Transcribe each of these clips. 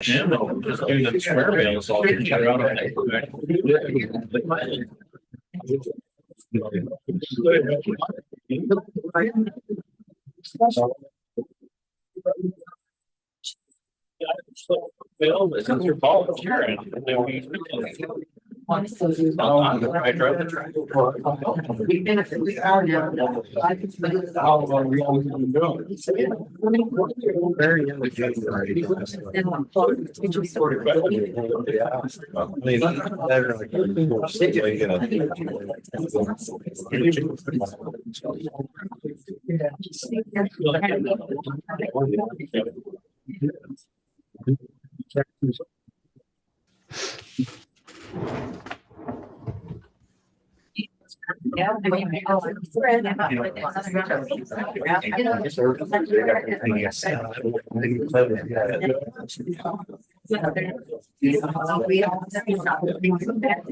Jim, just do the square rail, so I'll get you out of that. Bill, this is your fault. I drove the track. We've been a few hours now. How long we always been doing? Very end of January.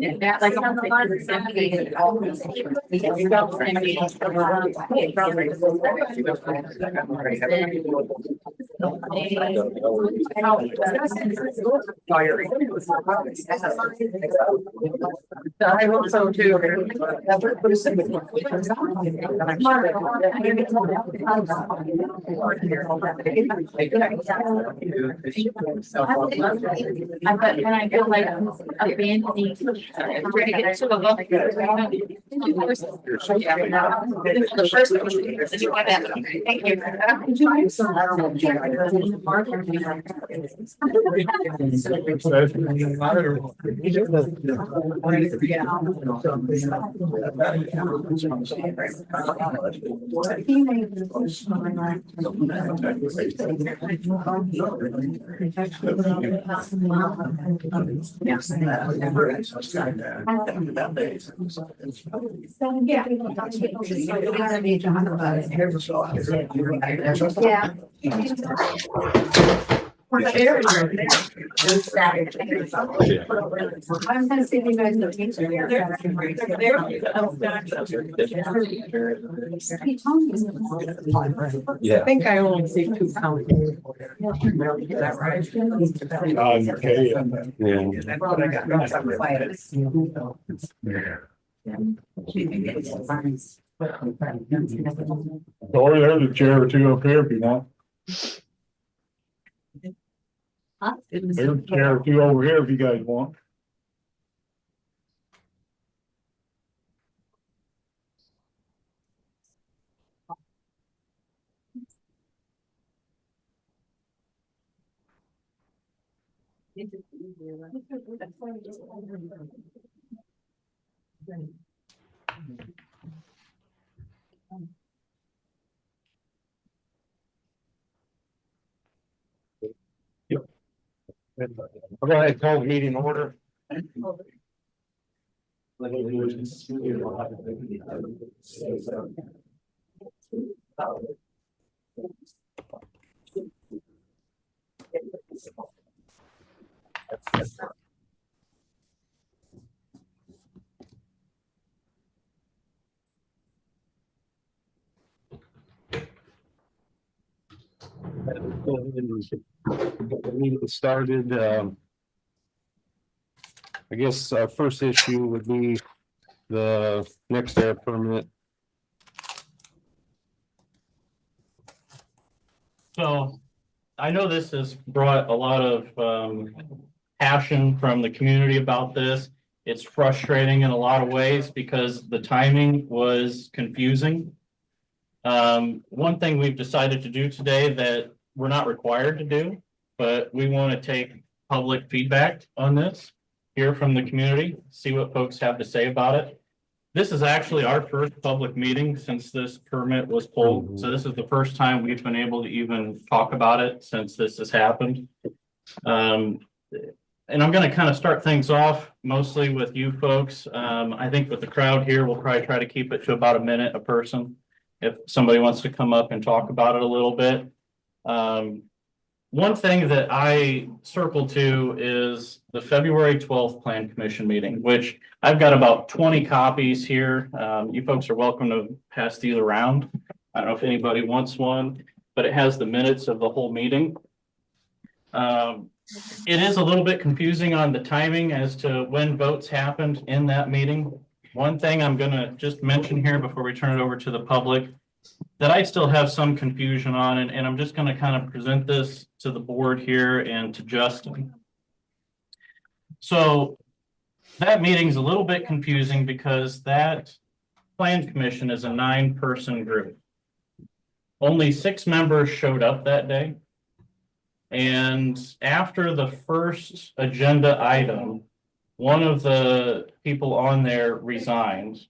Yeah. I hope so too. But when I feel like abandoning, I'm ready to get to the book. The first thank you. I'm gonna see you guys in the future. Yeah. I think I only see 2 pounds. Is that right? Okay. Or there's a chair or two up here if you want. There's a chair or two over here if you guys want. I'll go ahead and call the meeting in order. The meeting started. I guess our first issue would be the next air permit. So I know this has brought a lot of passion from the community about this. It's frustrating in a lot of ways because the timing was confusing. One thing we've decided to do today that we're not required to do, but we want to take public feedback on this, hear from the community, see what folks have to say about it. This is actually our first public meeting since this permit was pulled. So this is the first time we've been able to even talk about it since this has happened. And I'm going to kind of start things off mostly with you folks. I think with the crowd here, we'll probably try to keep it to about a minute a person. If somebody wants to come up and talk about it a little bit. One thing that I circled to is the February 12th Plan Commission meeting, which I've got about 20 copies here. You folks are welcome to pass these around. I don't know if anybody wants one, but it has the minutes of the whole meeting. it is a little bit confusing on the timing as to when votes happened in that meeting. One thing I'm gonna just mention here before we turn it over to the public that I still have some confusion on, and I'm just gonna kind of present this to the board here and to Justin. So that meeting's a little bit confusing because that plan commission is a 9-person group. Only 6 members showed up that day. And after the first agenda item, one of the people on there resigned,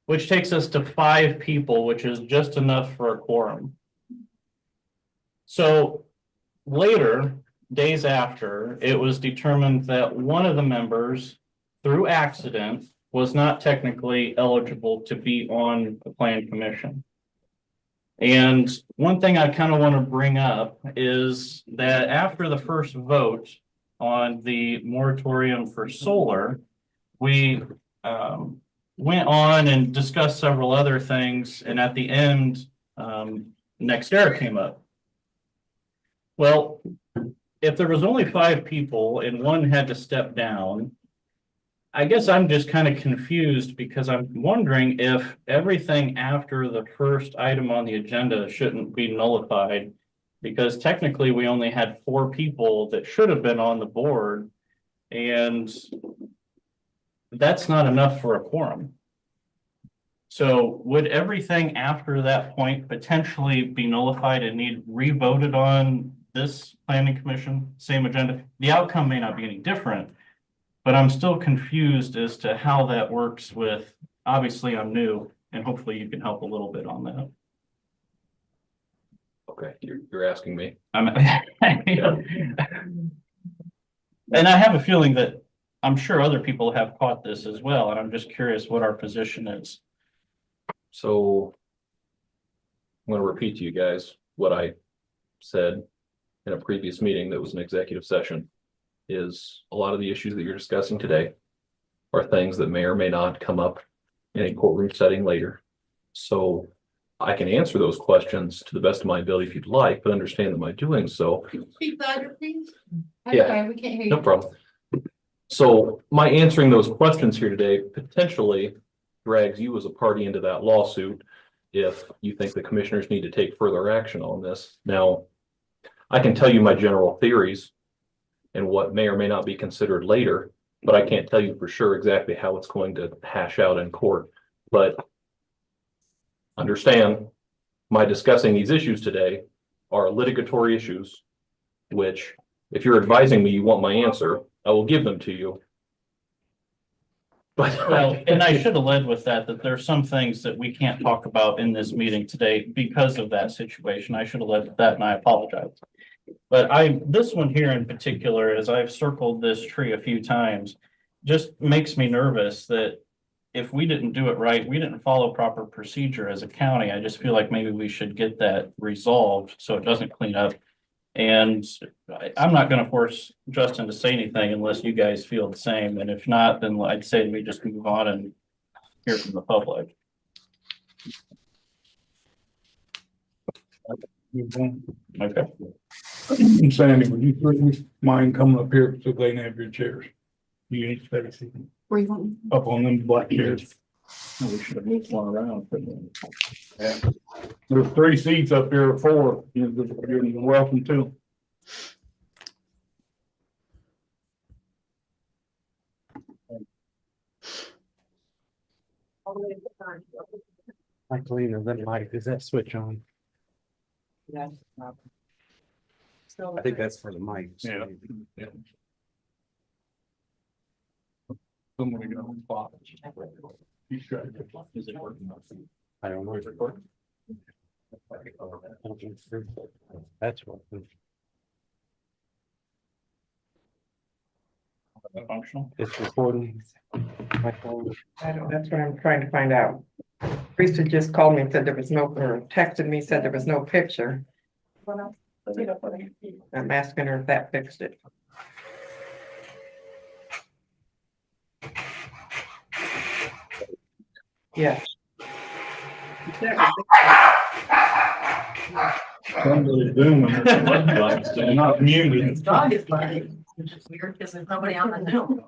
which takes us to 5 people, which is just enough for a quorum. So later, days after, it was determined that one of the members, through accident, was not technically eligible to be on the plan commission. And one thing I kind of want to bring up is that after the first vote on the moratorium for solar, we went on and discussed several other things, and at the end, NextEra came up. Well, if there was only 5 people and one had to step down, I guess I'm just kind of confused because I'm wondering if everything after the first item on the agenda shouldn't be nullified. Because technically we only had 4 people that should have been on the board. And that's not enough for a quorum. So would everything after that point potentially be nullified and need re-voted on this planning commission, same agenda? The outcome may not be any different. But I'm still confused as to how that works with, obviously I'm new, and hopefully you can help a little bit on that. Okay, you're asking me. And I have a feeling that I'm sure other people have caught this as well, and I'm just curious what our position is. So I'm going to repeat to you guys what I said in a previous meeting that was an executive session. Is a lot of the issues that you're discussing today are things that may or may not come up in a courtroom setting later. So I can answer those questions to the best of my ability if you'd like, but understand that by doing so. Speak louder, please. Yeah. Sorry, we can't hear you. No problem. So my answering those questions here today potentially drags you as a party into that lawsuit if you think the commissioners need to take further action on this. Now, I can tell you my general theories and what may or may not be considered later, but I can't tell you for sure exactly how it's going to hash out in court. But understand, my discussing these issues today are litigatory issues, which if you're advising me you want my answer, I will give them to you. But Well, and I should have led with that there's some things that we can't talk about in this meeting today because of that situation. I should have led with that, and I apologize. But this one here in particular, as I've circled this tree a few times, just makes me nervous that if we didn't do it right, we didn't follow proper procedure as a county. I just feel like maybe we should get that resolved so it doesn't clean up. And I'm not going to force Justin to say anything unless you guys feel the same. And if not, then I'd say we just move on and hear from the public. Okay. Sandy, would you please mind coming up here so they can have your chairs? You ain't space Where you want? up on them black chairs. We should have moved one around. Yeah. There's 3 seats up here, or 4. You're welcome to. Michaelina, that light, is that switch on? Yes. I think that's for the mic. Yeah. Somebody got on spot. He's got it. Is it working? I don't know. That's what. Functional? It's recording. My phone. I don't, that's what I'm trying to find out. Teresa just called me and said there was no, or texted me, said there was no picture. I'm asking her if that fixed it. Yeah. Somebody's doing it. They're not muted. His dog is barking, which is weird because there's nobody on the Zoom.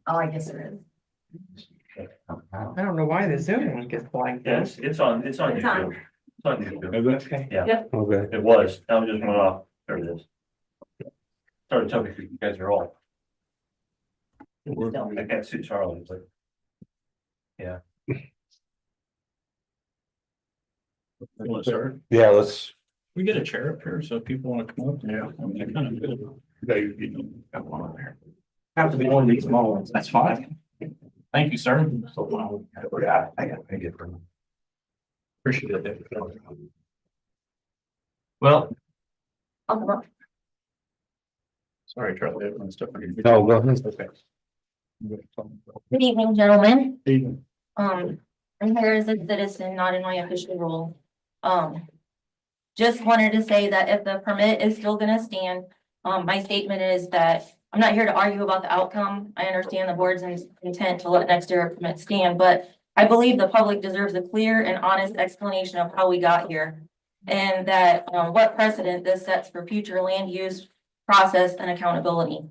Oh, I guess there is. I don't know why the Zoom gets blanked. Yes, it's on It's on. YouTube. It's on YouTube. Is it? Okay. Okay. It was, now it just went off. There it is. Sorry to tell me, you guys are all, I can't see Charlie, but. Yeah. Well, sir, Yeah, let's, we get a chair up here, so if people wanna come up. Yeah. I mean, I kind of do. They, you know, Got one on there. Have to be one of these small ones, that's fine. Thank you, sir. So, I get it. Appreciate it. Well, I'll come up. sorry, Charlie, I have my stuff. no, go ahead. Okay. Good evening, gentlemen. even, I'm here as a citizen, not in my official role. Just wanted to say that if the permit is still gonna stand, my statement is that I'm not here to argue about the outcome. I understand the board's intent to let next year permit stand, but I believe the public deserves a clear and honest explanation of how we got here. And that, what precedent this sets for future land use process and accountability.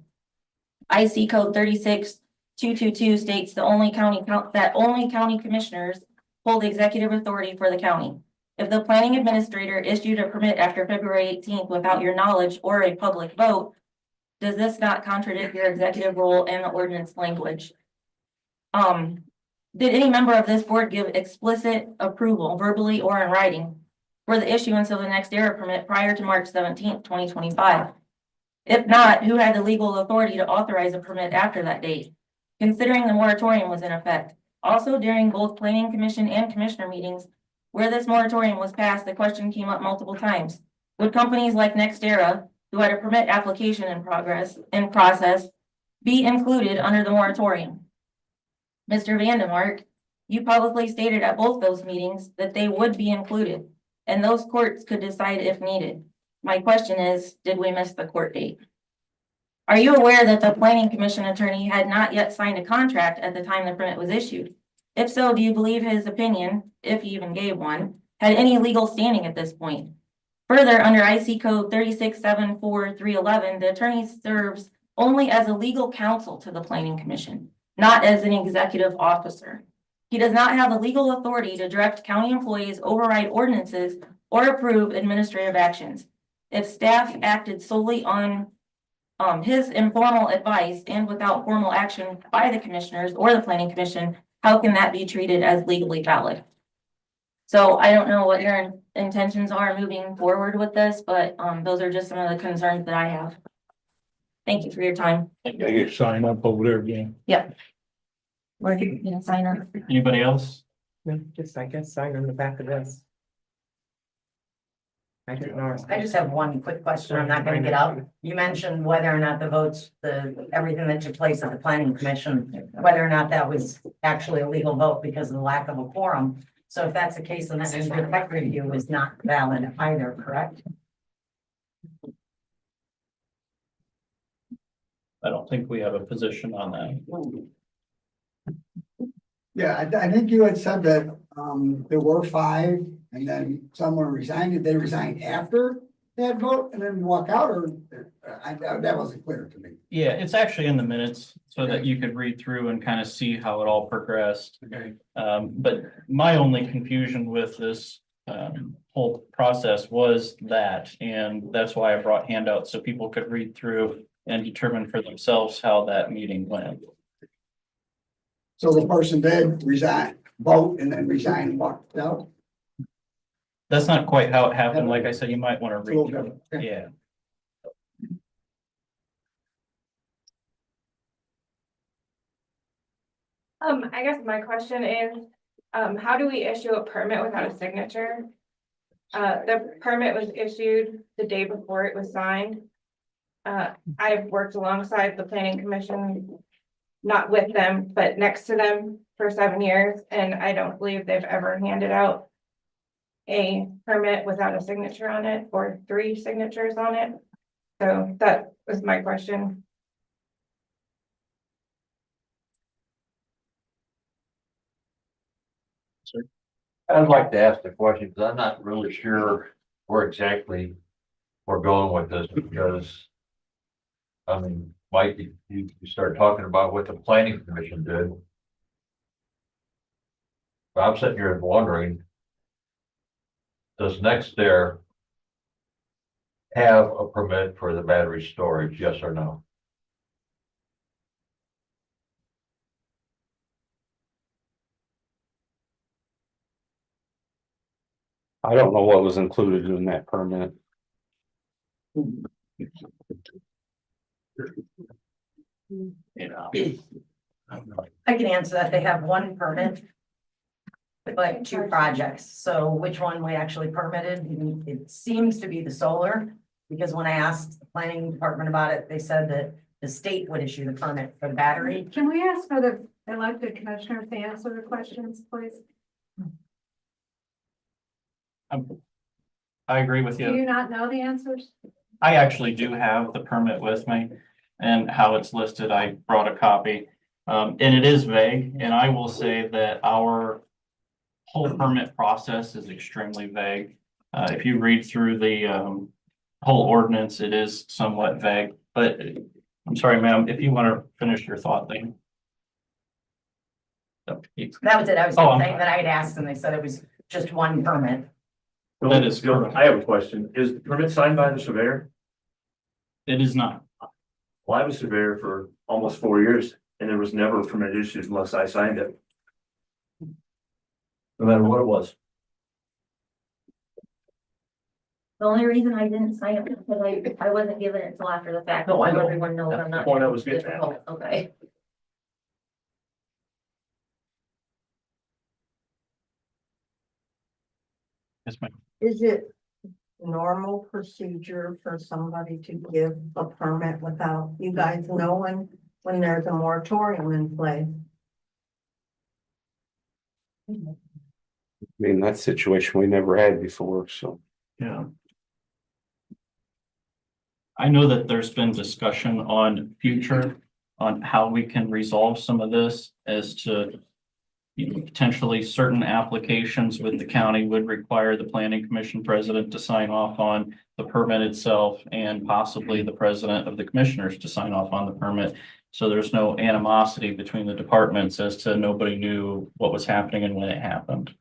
IC code 36222 states that only county commissioners hold executive authority for the county. If the planning administrator issued a permit after February 18th without your knowledge or a public vote, does this not contradict your executive role and the ordinance language? Did any member of this board give explicit approval, verbally or in writing, for the issuance of the next era permit prior to March 17th, 2025? If not, who had the legal authority to authorize a permit after that date, considering the moratorium was in effect? Also, during both planning commission and commissioner meetings where this moratorium was passed, the question came up multiple times. Would companies like NextEra, who had a permit application in process, be included under the moratorium? Mr. Vandemark, you publicly stated at both those meetings that they would be included, and those courts could decide if needed. My question is, did we miss the court date? Are you aware that the planning commission attorney had not yet signed a contract at the time the permit was issued? If so, do you believe his opinion, if he even gave one, had any legal standing at this point? Further, under IC code 3674311, the attorney serves only as a legal counsel to the planning commission, not as an executive officer. He does not have the legal authority to direct county employees, override ordinances, or approve administrative actions. If staff acted solely on his informal advice and without formal action by the commissioners or the planning commission, how can that be treated as legally valid? So I don't know what your intentions are moving forward with this, but those are just some of the concerns that I have. Thank you for your time. they get signed up over there again. Where do you gonna sign up? Anybody else? No, just, I guess, sign on the back of this. I didn't know. I just have one quick question. I'm not gonna get out. You mentioned whether or not the votes, everything that took place at the planning commission, whether or not that was actually a legal vote because of the lack of a quorum. So if that's the case, then that means the tech review is not valid either, correct? I don't think we have a position on that. Yeah, I think you had said that, there were 5 and then someone resigned. Did they resign after that vote and then walk out, or, that wasn't clear to me. Yeah, it's actually in the minutes so that you could read through and kind of see how it all progressed. Okay. But my only confusion with this whole process was that, and that's why I brought handouts so people could read through and determine for themselves how that meeting went. So the person did resign, vote and then resign and walked out? That's not quite how it happened. Like I said, you might want to read Okay. through it. Yeah. I guess my question is, how do we issue a permit without a signature? The permit was issued the day before it was signed. I've worked alongside the planning commission, not with them, but next to them for 7 years, and I don't believe they've ever handed out a permit without a signature on it or 3 signatures on it. So that was my question. I'd like to ask the question, because I'm not really sure where exactly we're going with this, because I mean, Mike, you start talking about what the planning commission did. But I'm sitting here wondering, does NextEra have a permit for the battery storage, yes or no? I don't know what was included in that permit. I can answer that. They have one permit. But two projects. So which one we actually permitted? It seems to be the solar. Because when I asked the planning department about it, they said that the state would issue the permit for the battery. Can we ask for the elected commissioners to answer the questions, please? I agree with Do you. you not know the answers? I actually do have the permit with me and how it's listed. I brought a copy. And it is vague, and I will say that our whole permit process is extremely vague. If you read through the whole ordinance, it is somewhat vague, but I'm sorry, ma'am, if you want to finish your thought thing. That was it. I was Oh, I'm saying that I had asked and they said it was just one permit. That is correct. I have a question. Is the permit signed by the surveyor? It is not. Well, I was surveyor for almost 4 years and there was never a permit issued unless I signed it. No matter what it was. The only reason I didn't sign it was because I wasn't given it until after the fact. No, I know. Everyone knows I'm That's the not. point I was getting at. difficult. Okay. Yes, ma'am. Is it normal procedure for somebody to give a permit without you guys knowing when there's a moratorium in place? I mean, that situation we never had before, so. Yeah. I know that there's been discussion on future, on how we can resolve some of this as to potentially certain applications with the county would require the planning commission president to sign off on the permit itself and possibly the president of the commissioners to sign off on the permit. So there's no animosity between the departments as to nobody knew what was happening and when it happened.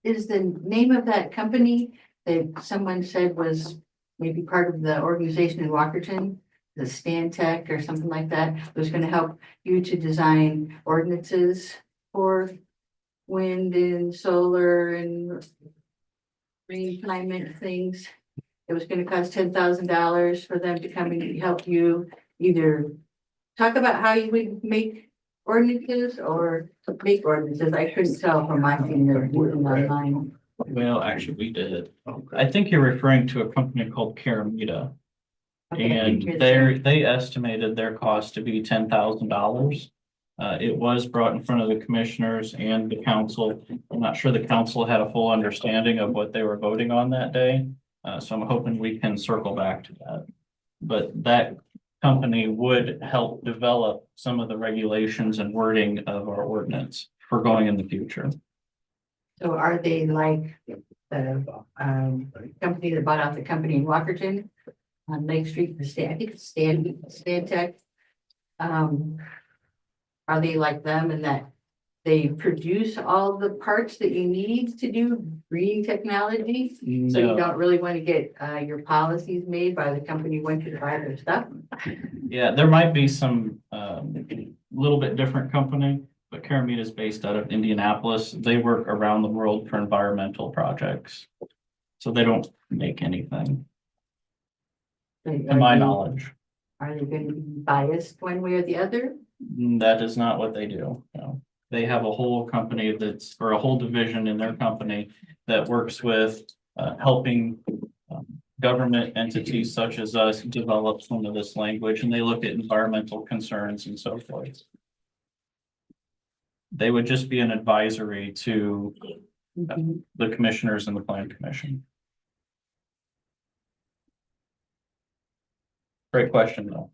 Is the name of that company that someone said was maybe part of the organization in Walkerton, the Stantec or something like that, was gonna help you to design ordinances for wind and solar and green climate things? It was gonna cost $10,000 for them to come and help you either talk about how you would make ordinances or make ordinances. I couldn't tell from my finger looking online. Well, actually, we did. I think you're referring to a company called Caramita. And they estimated their cost to be $10,000. It was brought in front of the commissioners and the council. I'm not sure the council had a full understanding of what they were voting on that day. So I'm hoping we can circle back to that. But that company would help develop some of the regulations and wording of our ordinance for going in the future. So are they like the company that bought out the company in Walkerton on Lake Street, I think it's Stantec? Are they like them in that they produce all the parts that you need to do green technology? So you No, don't really want to get your policies made by the company you went to buy their stuff? yeah, there might be some little bit different company, but Caramita is based out of Indianapolis. They work around the world for environmental projects. So they don't make anything, to my knowledge. Are they going to be biased one way or the other? That is not what they do. No. They have a whole company or a whole division in their company that works with helping government entities such as us develop some of this language, and they look at environmental concerns and so forth. They would just be an advisory to the commissioners and the plan commission. Great question, though.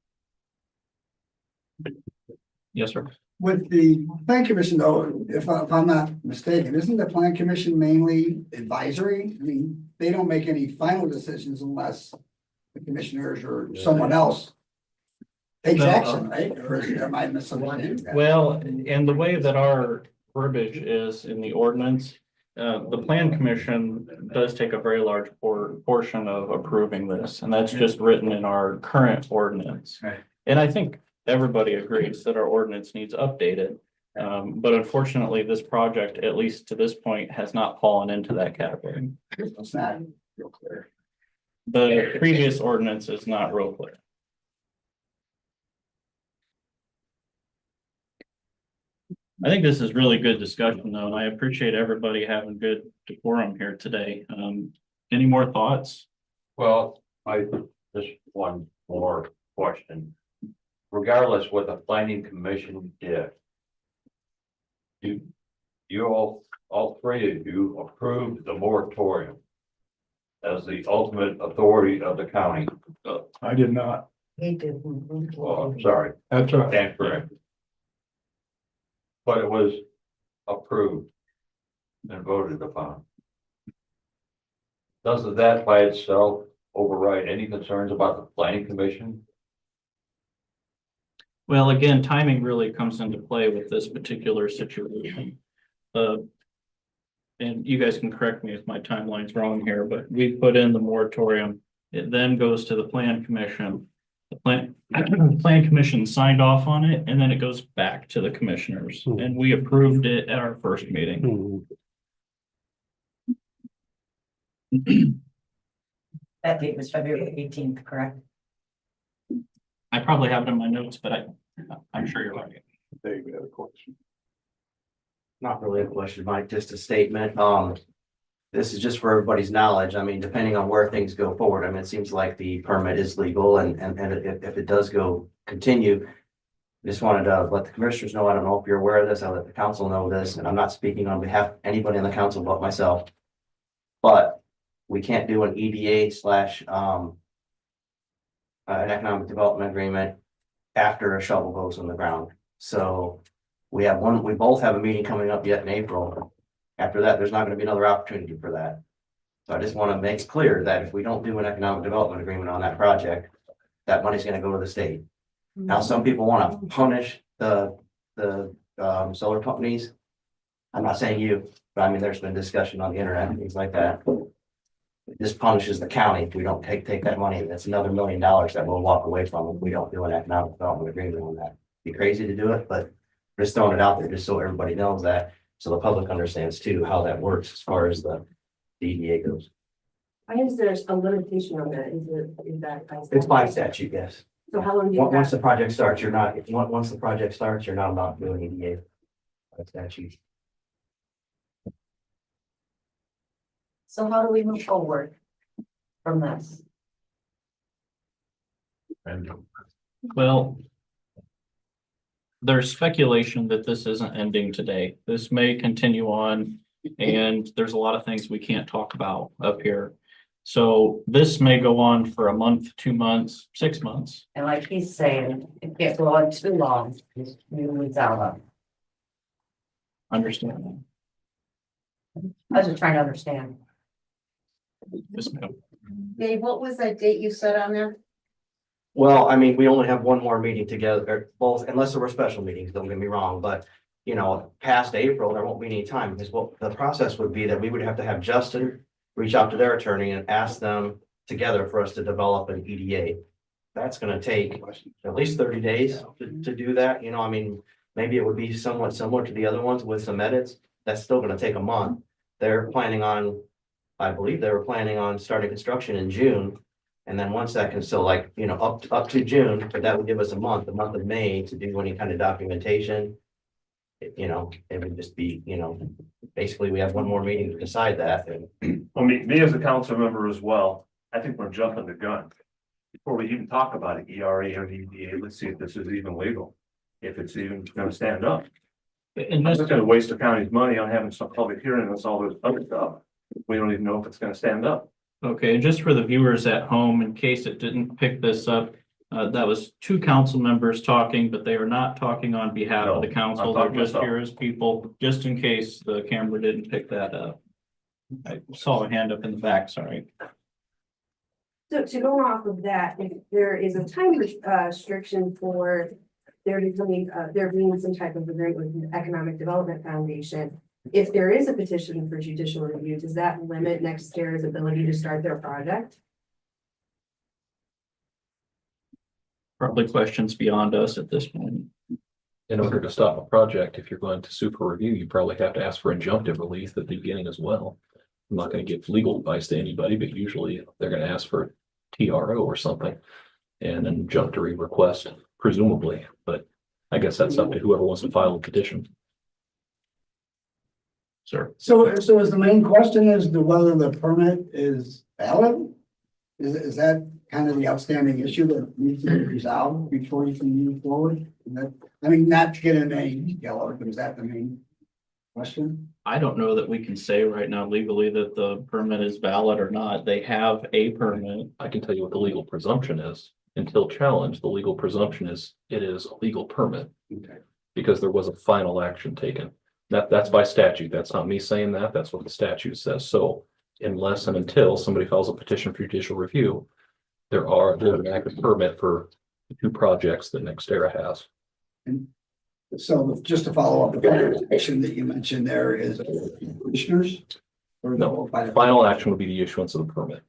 Yes, sir. With the plan commission though, if I'm not mistaken, isn't the plan commission mainly advisory? I mean, they don't make any final decisions unless the commissioners or someone else takes No, action, right? Or am I misunderstanding that? Well, and the way that our verbiage is in the ordinance, the plan commission does take a very large portion of approving this, and that's just written in our current ordinance. Right. And I think everybody agrees that our ordinance needs updated. But unfortunately, this project, at least to this point, has not fallen into that category. It's not real clear. The previous ordinance is not real clear. I think this is really good discussion though, and I appreciate everybody having good decorum here today. Any more thoughts? Well, just one more question. Regardless what the planning commission did. You all three of you approved the moratorium. As the ultimate authority of the county. I did not. He didn't. Well, I'm sorry, That's right. stand correct. But it was approved and voted upon. Doesn't that by itself override any concerns about the planning commission? Well, again, timing really comes into play with this particular situation. And you guys can correct me if my timeline's wrong here, but we put in the moratorium. It then goes to the plan commission. The plan commission signed off on it, and then it goes back to the commissioners, and we approved it at our first meeting. That date was February 18th, correct? I probably have it in my notes, but I'm sure you're right. Dave, you have a question. Not really a question, Mike, just a statement. This is just for everybody's knowledge. I mean, depending on where things go forward, I mean, it seems like the permit is legal and if it does go continue. Just wanted to let the commissioners know, I don't know if you're aware of this, I'll let the council know this, and I'm not speaking on behalf of anybody in the council but myself. But we can't do an EDA / an economic development agreement after a shovel goes in the ground. So we both have a meeting coming up yet in April. After that, there's not gonna be another opportunity for that. So I just wanna make it clear that if we don't do an economic development agreement on that project, that money's gonna go to the state. Now, some people wanna punish the solar companies. I'm not saying you, but I mean, there's been discussion on the internet and things like that. This punishes the county if we don't take that money. That's another $1 million that we'll walk away from if we don't do an economic development agreement on that. Be crazy to do it, but just throwing it out there just so everybody knows that, so the public understands too how that works as far as the DDA goes. Why is there a limitation on that? Is that? It's by statute, yes. So how long do Once the project starts, you're not allowed to do an EDA by statute. So how do we move forward from this? And Well, there's speculation that this isn't ending today. This may continue on, and there's a lot of things we can't talk about up here. So this may go on for a month, 2 months, 6 months. And like he's saying, it can't go on too long, it's moves out of. Understand I was just trying to understand. that. Yes, ma'am. Dave, what was that date you said on there? Well, I mean, we only have one more meeting together, or both, unless there were special meetings, don't get me wrong, but. You know, past April, there won't be any time, because what the process would be that we would have to have Justin reach out to their attorney and ask them together for us to develop an EDA. That's gonna take at least 30 days to do that, you know, I mean, maybe it would be somewhat similar to the other ones with some edits. That's still gonna take a month. They're planning on, I believe they were planning on starting construction in June. And then once that can still like, you know, up to June, but that would give us the month of May to do any kind of documentation. You know, it would just be, you know, basically we have one more meeting to decide that and. Well, me as a council member as well, I think we're jumping the gun. Before we even talk about it, ERA or EDA, let's see if this is even legal. If it's even gonna stand up. And It's just gonna waste the county's money on having some public hearing and all this other stuff. We don't even know if it's gonna stand up. Okay, and just for the viewers at home, in case it didn't pick this up, That was two council members talking, but they are not talking on behalf of the No, council. I'm They're talking just myself. here as people, just in case the camera didn't pick that up. I saw a hand up in the back, sorry. So to go off of that, if there is a time restriction for there becoming, there being some type of agreement with the Economic Development Foundation, if there is a petition for judicial review, does that limit NextEra's ability to start their project? Probably questions beyond us at this point. In order to stop a project, if you're going to sue for review, you probably have to ask for injunctive relief at the beginning as well. I'm not gonna give legal advice to anybody, but usually they're gonna ask for TRO or something. And an injunctory request, presumably, but I guess that's up to whoever wants to file a petition. Sir, So is the main question is whether the permit is valid? Is that kind of the outstanding issue that needs to be resolved before you can move forward? I mean, not to get into any detail, but is that the main question? I don't know that we can say right now legally that the permit is valid or not. They have a permit. I can tell you what the legal presumption is. Until challenged, the legal presumption is it is a legal permit. Okay. Because there was a final action taken. That's by statute. That's not me saying that. That's what the statute says. So unless and until somebody files a petition for judicial review, there's an active permit for the two projects that NextEra has. So just to follow up, the petition that you mentioned there is commissioners? Or No, by the final action would be the issuance of the permit.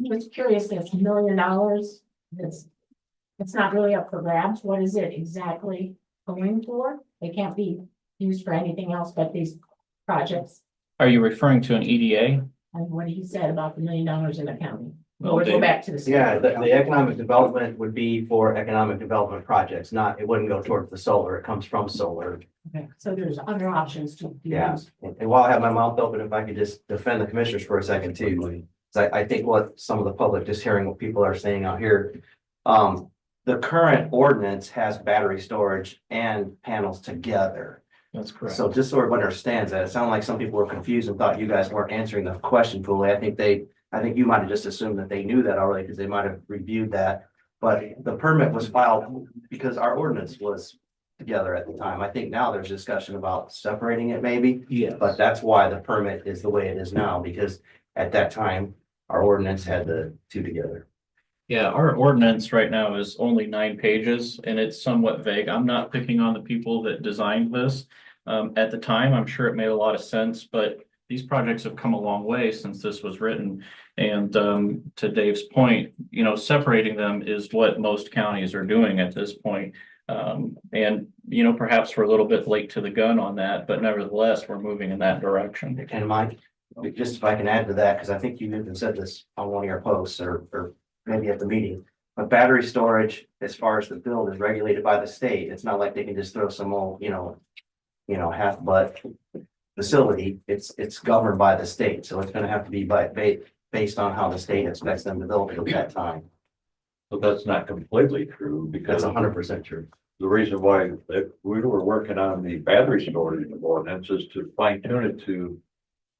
Just curious, it's $1 million. It's not really up for grabs. What is it exactly going for? It can't be used for anything else but these projects. Are you referring to an EDA? And what he said about the $1 million in the county. Well, We'll they- go back to the. state. Yeah, the economic development would be for economic development projects, not, it wouldn't go towards the solar, it comes from solar. Okay, so there's other options to Yeah, use. and while I have my mouth open, if I could just defend the commissioners for a second too. 'Cause I think what some of the public, just hearing what people are saying out here. The current ordinance has battery storage and panels together. That's correct. So just so everyone understands that, it sounded like some people were confused and thought you guys weren't answering the question fully. I think you might have just assumed that they knew that already because they might have reviewed that. But the permit was filed because our ordinance was together at the time. I think now there's discussion about separating it maybe. Yeah. But that's why the permit is the way it is now, because at that time, our ordinance had the two together. Yeah, our ordinance right now is only 9 pages and it's somewhat vague. I'm not picking on the people that designed this. At the time, I'm sure it made a lot of sense, but these projects have come a long way since this was written. And to Dave's point, separating them is what most counties are doing at this point. And perhaps we're a little bit late to the gun on that, but nevertheless, we're moving in that direction. And Mike, just if I can add to that, because I think you even said this on one of your posts or maybe at the meeting. But battery storage, as far as the build, is regulated by the state. It's not like they can just throw some old, half butt facility. It's governed by the state, so it's gonna have to be based on how the state expects them to build it at that time. But that's not completely true because That's 100% true. the reason why we were working on the battery storage ordinance is to fine tune it to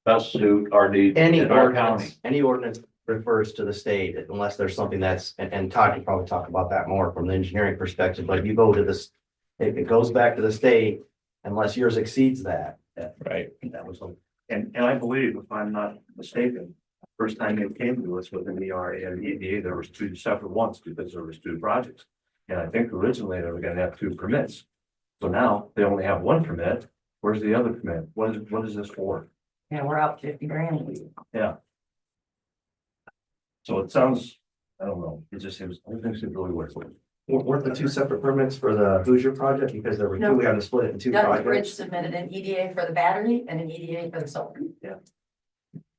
best suit our needs Any in our county. ordinance refers to the state unless there's something that's, and Todd can probably talk about that more from the engineering perspective, but you go to this, it goes back to the state unless yours exceeds that. Right. That was, and I believe, if I'm not mistaken, first time it came to us with an ERA and EDA, there was 2 separate ones because there was 2 projects. And I think originally they were gonna have 2 permits. So now they only have 1 permit. Where's the other permit? What is this for? Yeah, we're out 50 grand. Yeah. So it sounds, I don't know, it just seems, everything seems really weird. Weren't the 2 separate permits for the Hoosier project because there were 2, we had to split it in 2 Doug Bridge projects? submitted an EDA for the battery and an EDA for the solar.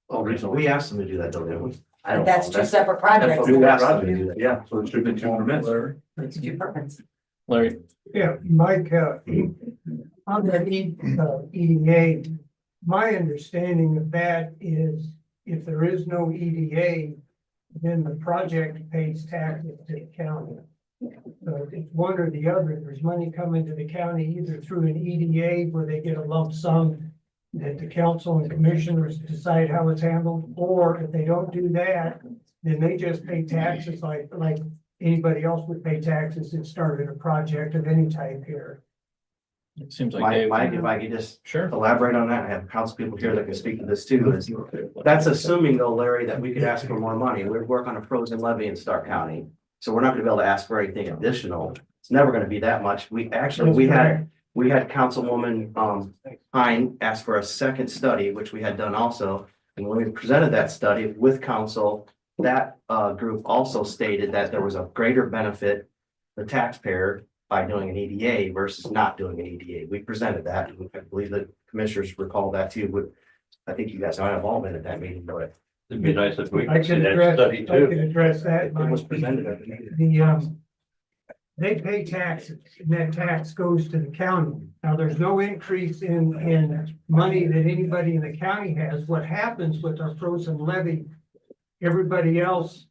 Oh, we asked them to do that, though, didn't we? I don't That's know. 2 separate projects. Two We asked them projects. to do that. Yeah, so it should be 2 permits. It's 2 permits. Larry, Yeah, Mike, on the EDA, my understanding of that is if there is no EDA, then the project pays taxes to the county. So it's one or the other. There's money coming to the county either through an EDA where they get a lump sum that the council and commissioners decide how it's handled, or if they don't do that, then they just pay taxes like anybody else would pay taxes that started a project of any type here. It seems like Dave. Mike, if I could just Sure. elaborate on that, I have council people here that can speak to this too, is that's assuming though, Larry, that we could ask for more money. We work on a frozen levy in Stark County. So we're not gonna be able to ask for anything additional. It's never gonna be that much. We actually, we had Councilwoman, Hine ask for a second study, which we had done also. And when we presented that study with council, that, group also stated that there was a greater benefit the taxpayer by doing an EDA versus not doing an EDA. We presented that, and I believe the commissioners recall that too, but I think you guys might have all been at that meeting, but It'd be nice if we I could see can that address, study I can too. address that. it was presented at the meeting. They pay taxes, and that tax goes to the county. Now, there's no increase in money that anybody in the county has. What happens with our frozen levy, everybody else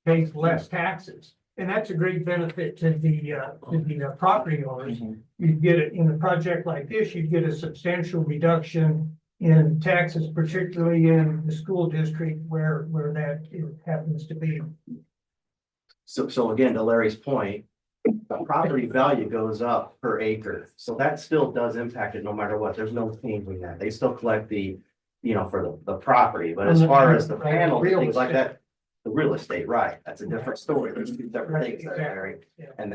pays less taxes. And that's a great benefit to the property owners. You get it in a project like this, you get a substantial reduction in taxes, particularly in the school district where that happens to be. So again, to Larry's point, the property value goes up per acre, so that still does impact it no matter what. There's no changing that. They still collect the, for the property, but as far as the panels, and things like that. The real estate, right, that's a different story. There's two different things there, Larry.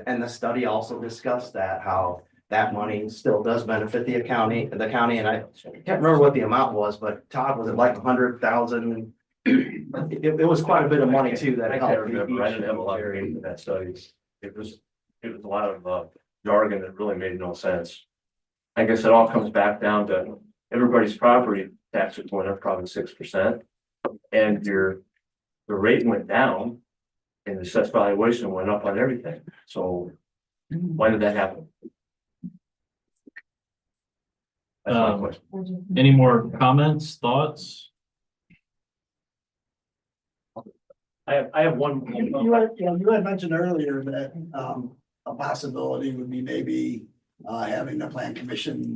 And the study also discussed that, how that money still does benefit the county, and I can't remember what the amount was, but Todd, was it like 100,000? It was quite a bit of money too that I helped. can't remember, I didn't have a lot of reading in that studies. It was a lot of jargon that really made no sense. I guess it all comes back down to everybody's property taxes went up probably 6%. And the rate went down and the assessed valuation went up on everything. So why did that happen? That's my question. Any more comments, thoughts? I have one. You had mentioned earlier that, a possibility would be maybe, having the plan commission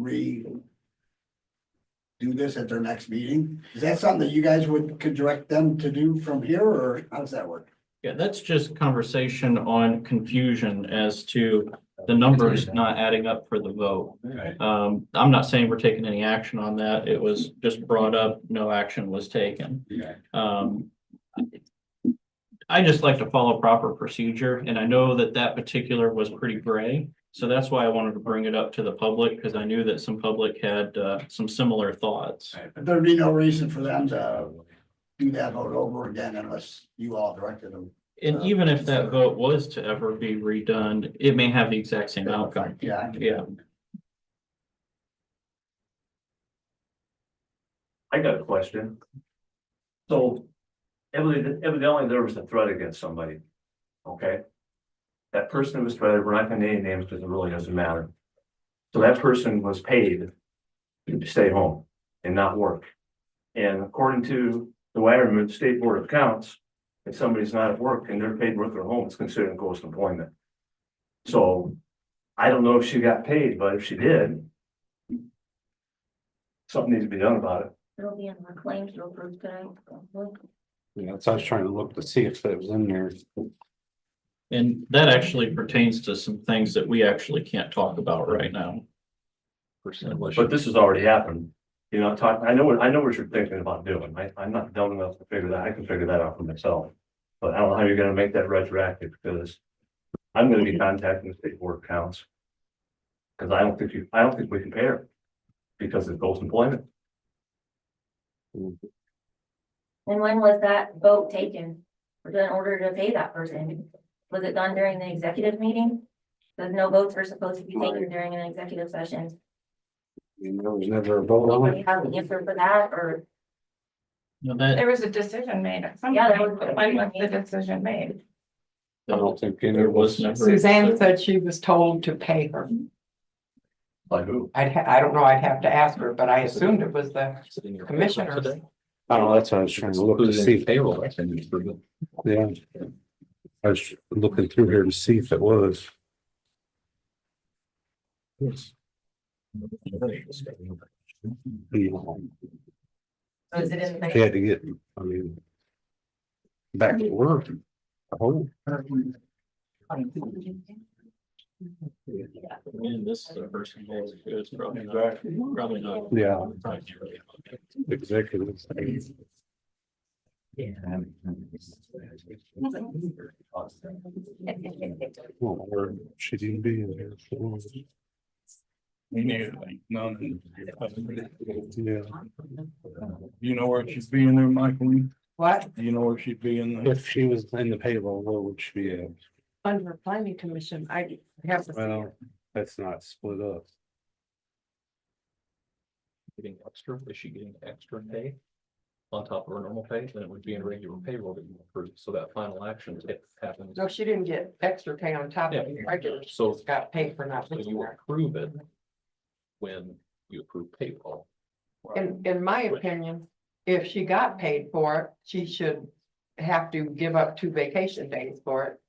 do this at their next meeting. Is that something that you guys could direct them to do from here, or how does that work? Yeah, that's just conversation on confusion as to the numbers not adding up for the vote. I'm not saying we're taking any action on that. It was just brought up, no action was taken. I just like to follow proper procedure, and I know that particular was pretty gray. So that's why I wanted to bring it up to the public, because I knew that some public had some similar thoughts. There'd be no reason for them to do that vote over again unless you all directed them. And even if that vote was to ever be redone, it may have the exact same outcome. Yeah. Yeah. I got a question. So evidently there was a threat against somebody. Okay. That person who was threatened, we're not gonna name names because it really doesn't matter. So that person was paid to stay home and not work. And according to the Wyoming State Board of Accounts, if somebody's not at work and they're paid to work their home, it's considered ghost employment. So I don't know if she got paid, but if she did, something needs to be done about it. It'll be in our claims to approve today. Yeah, that's, I was trying to look to see if it was in there. And that actually pertains to some things that we actually can't talk about right now. But this has already happened. You know, I know what you're thinking about doing. I'm not dumb enough to figure that. I can figure that out for myself. But I don't know how you're gonna make that retroactive, because I'm gonna be contacting the State Board of Accounts. Cause I don't think we can pay her because it's ghost employment. And when was that vote taken? In order to pay that person? Was it done during the executive meeting? Because no votes were supposed to be taken during an executive session. There was never a vote on Anybody it. have an answer for that, or? You know, that, There was a decision made at some Yeah, there point, was- but when was the decision made? I don't think any there of was us. never. Suzanne said she was told to pay her. By who? I don't know, I'd have to ask her, but I assumed it was the commissioners. I don't know, that's what I was trying to look to see. Payroll, that's in for Yeah. I was looking through here to see if it was. Was it in the? He had to get, I mean, back to work. Oh, And this person is probably not. yeah. Executive. Well, or she didn't be in here. So, We need like none. yeah. You know where she'd be in there, Michael? What? Do you know where she'd be in there? If she was in the payroll, where would she be at? Under planning commission, I have to. Well, that's not split up. Getting extra, is she getting extra pay? On top of her normal pay, then it would be in regular payroll that you approve, so that final action happens. No, she didn't get extra pay on top of the regular, So so got paid for not so being you there. approve it. When you approve payroll. In my opinion, if she got paid for it, she should have to give up 2 vacation days for it.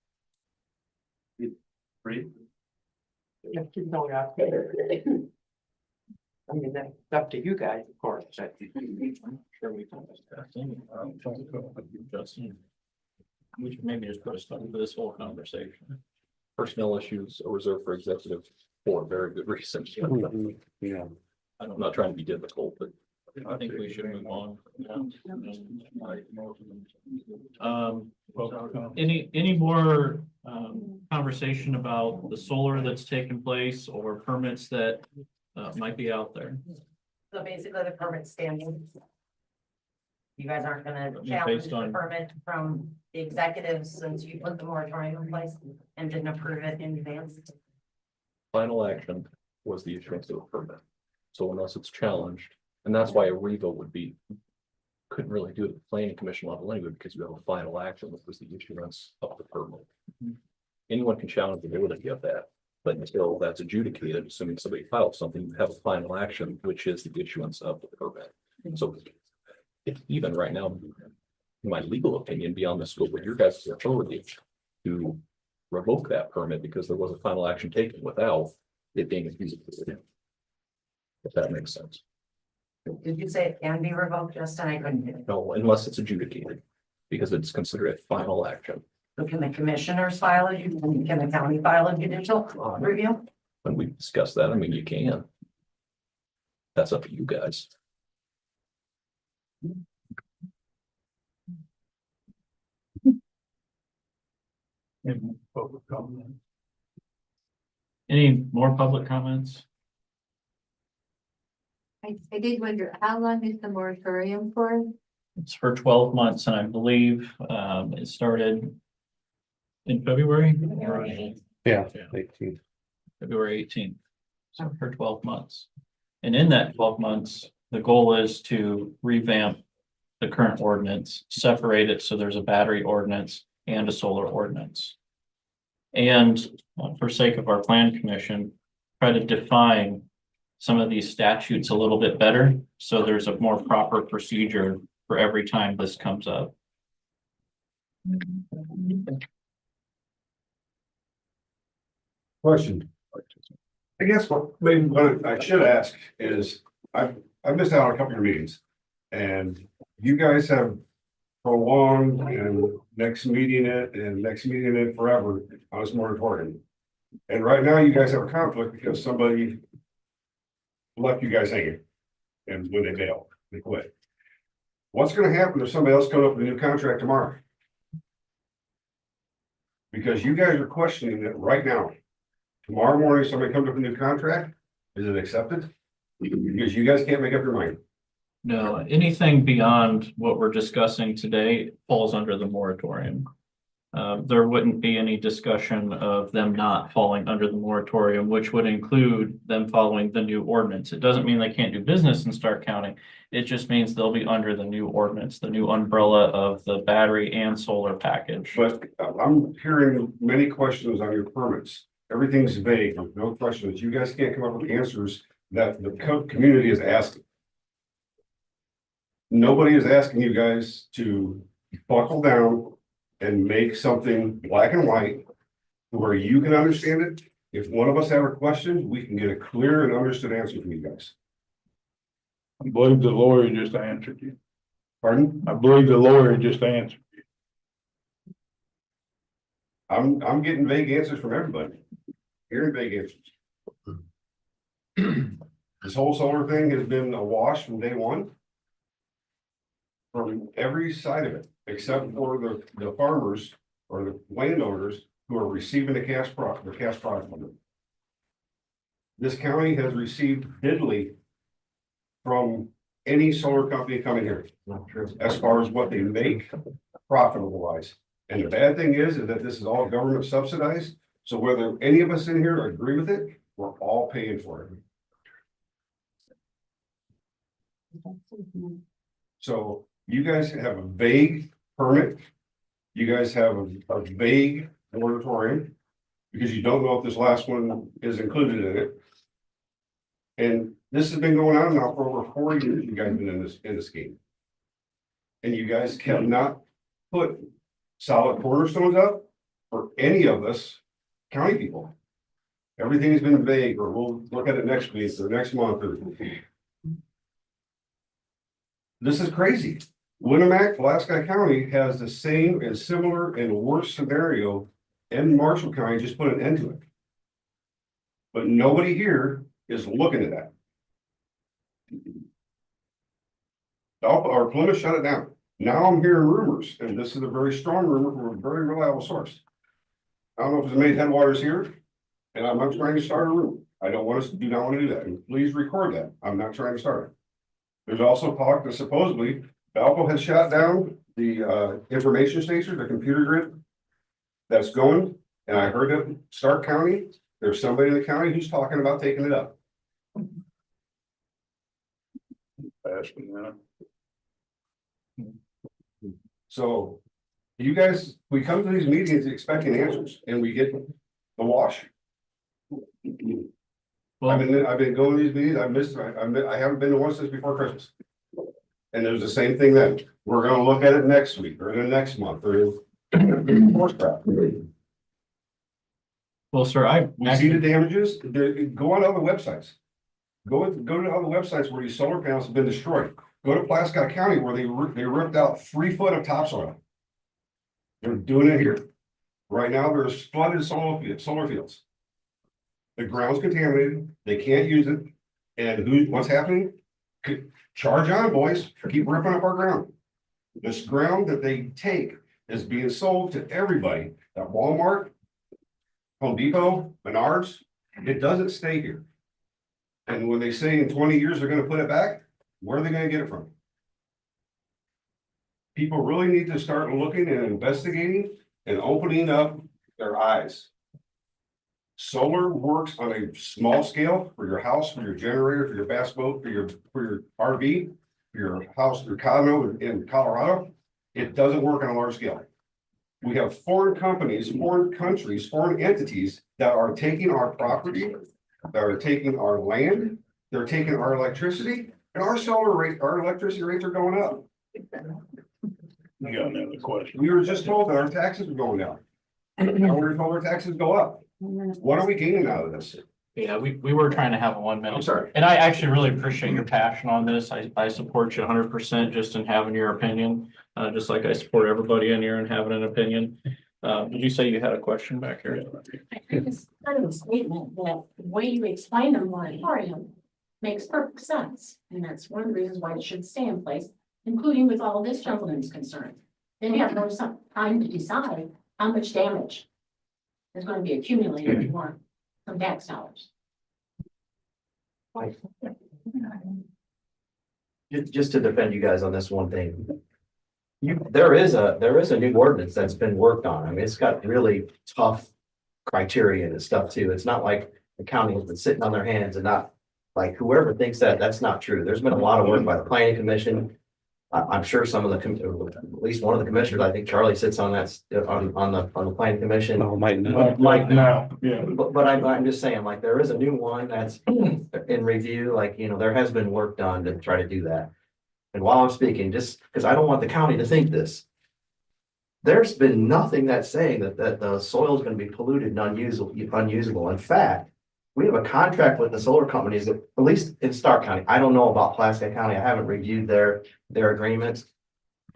Free? If she's going out there. I mean, that's up to you guys, of course. but- Sure we can discuss any, Justin. We should maybe just put a stop to this whole conversation. Personnel issues are reserved for executive for very good reasons. Yeah. I'm I'm not trying to be difficult, but I think we should move on. Any more, conversation about the solar that's taken place or permits that, might be out there? So basically the permit standing. You guys aren't gonna Yeah, challenge based the on- permit from the executives since you put the moratorium in place and didn't approve it in advance. final action was the issuance of a permit. So unless it's challenged, and that's why a revote would be. Couldn't really do it at the planning commission level anyway, because you have a final action, which was the issuance of the permit. Anyone can challenge the ability of that, but until that's adjudicated, assuming somebody files something, you have a final action, which is the issuance of the permit. So. If even right now, in my legal opinion, beyond the scope of your guys' authority to revoke that permit because there was a final action taken without it being adjudicated. If that makes sense. Did you say it can be revoked, Justin? I couldn't hear. No, unless it's adjudicated, because it's considered a final action. So can the commissioners file it? Can the county file a judicial review? When we discuss that, I mean, you can. That's up to you guys. In public comment. Any more public comments? I did wonder, how long is the moratorium for? It's for 12 months and I believe, it started in February. Yeah, 18. February 18th. So for 12 months. And in that 12 months, the goal is to revamp the current ordinance, separate it so there's a battery ordinance and a solar ordinance. And for sake of our plan commission, try to define some of these statutes a little bit better, so there's a more proper procedure for every time this comes up. Question. I guess what I should ask is, I missed out on a couple of your meetings. And you guys have prolonged and next meeting it forever on this moratorium. And right now you guys have a conflict because somebody left you guys hanging. And when they bailed, they quit. What's gonna happen if somebody else comes up with a new contract tomorrow? Because you guys are questioning it right now. Tomorrow morning, somebody comes up with a new contract, is it accepted? Because you guys can't make up your mind. No, anything beyond what we're discussing today falls under the moratorium. There wouldn't be any discussion of them not falling under the moratorium, which would include them following the new ordinance. It doesn't mean they can't do business in Stark County. It just means they'll be under the new ordinance, the new umbrella of the battery and solar package. But I'm hearing many questions on your permits. Everything's vague, no questions. You guys can't come up with answers that the community is asking. Nobody is asking you guys to buckle down and make something black and white where you can understand it. If one of us have a question, we can get a clear and understood answer from you guys. I believe the lawyer just answered you. Pardon? I believe the lawyer just answered you. I'm getting vague answers from everybody. Hearing vague answers. This whole solar thing has been a wash from day one. From every side of it, except for the farmers or the landowners who are receiving the cash product from it. This county has received diddly from any solar company coming here, Not true. as far as what they make profitable wise. And the bad thing is that this is all government subsidized, so whether any of us in here agree with it, we're all paying for it. So you guys have a vague permit. You guys have a vague moratorium because you don't know if this last one is included in it. And this has been going on now for over 4 years. You guys have been in this game. And you guys cannot put solid cornerstones up for any of us county people. Everything has been vague, or we'll look at it next week or next month. This is crazy. Winnemac, Pulaski County has the same and similar and worse scenario, and Marshall County just put an end to it. But nobody here is looking at that. Or Plymouth shut it down. Now I'm hearing rumors, and this is a very strong rumor from a very reliable source. I don't know if it's made headwaters here, and I'm not trying to start a rumor. I don't want to do not want to do that. And please record that. I'm not trying to start it. There's also talk that supposedly Valpo has shot down the information station, the computer grid that's going. And I heard that Stark County, there's somebody in the county who's talking about taking it up. So you guys, we come to these meetings expecting answers and we get the wash. I've been going to these meetings. I haven't been to one since before Christmas. And there's the same thing then. We're gonna look at it next week or the next month or more crap. Well, sir, We see the damages. Go on other websites. Go to other websites where these solar panels have been destroyed. Go to Pulaski County where they ripped out 3 foot of topsoil. They're doing it here. Right now, there's flooded solar fields. The ground's contaminated. They can't use it. And what's happening? Charge on, boys. Keep ripping up our ground. This ground that they take is being sold to everybody at Walmart, Home Depot, Menards. It doesn't stay here. And when they say in 20 years they're gonna put it back, where are they gonna get it from? People really need to start looking and investigating and opening up their eyes. Solar works on a small scale for your house, for your generator, for your bass boat, for your RV, for your house, your condo in Colorado. It doesn't work on a large scale. We have foreign companies, foreign countries, foreign entities that are taking our property, that are taking our land, they're taking our electricity, and our electricity rates are going up. You got another question? We were just told that our taxes are going down. Now we're told our taxes go up. What are we gaining out of this? Yeah, we were trying to have a 1 minute. I'm sorry. And I actually really appreciate your passion on this. I support you 100% just in having your opinion, just like I support everybody in here and having an opinion. Did you say you had a question back here? I think it's kind of a statement that the way you explain the moratorium makes perfect sense. And that's one of the reasons why it should stay in place, including with all this gentleman's concern. Then you have no time to decide how much damage is going to be accumulated if you want some tax dollars. Just to defend you guys on this one thing. There is a new ordinance that's been worked on. I mean, it's got really tough criteria and stuff too. It's not like the county has been sitting on their hands and not, like, whoever thinks that, that's not true. There's been a lot of work by the planning commission. I'm sure some of at least one of the commissioners, I think Charlie sits on that, on the planning commission. Oh, might now, yeah. But I'm just saying, like, there is a new one that's in review, like, there has been work done to try to do that. And while I'm speaking, just because I don't want the county to think this, there's been nothing that's saying that the soil is going to be polluted and unusable. In fact, we have a contract with the solar companies, that, at least in Stark County. I don't know about Pulaski County. I haven't reviewed their agreements.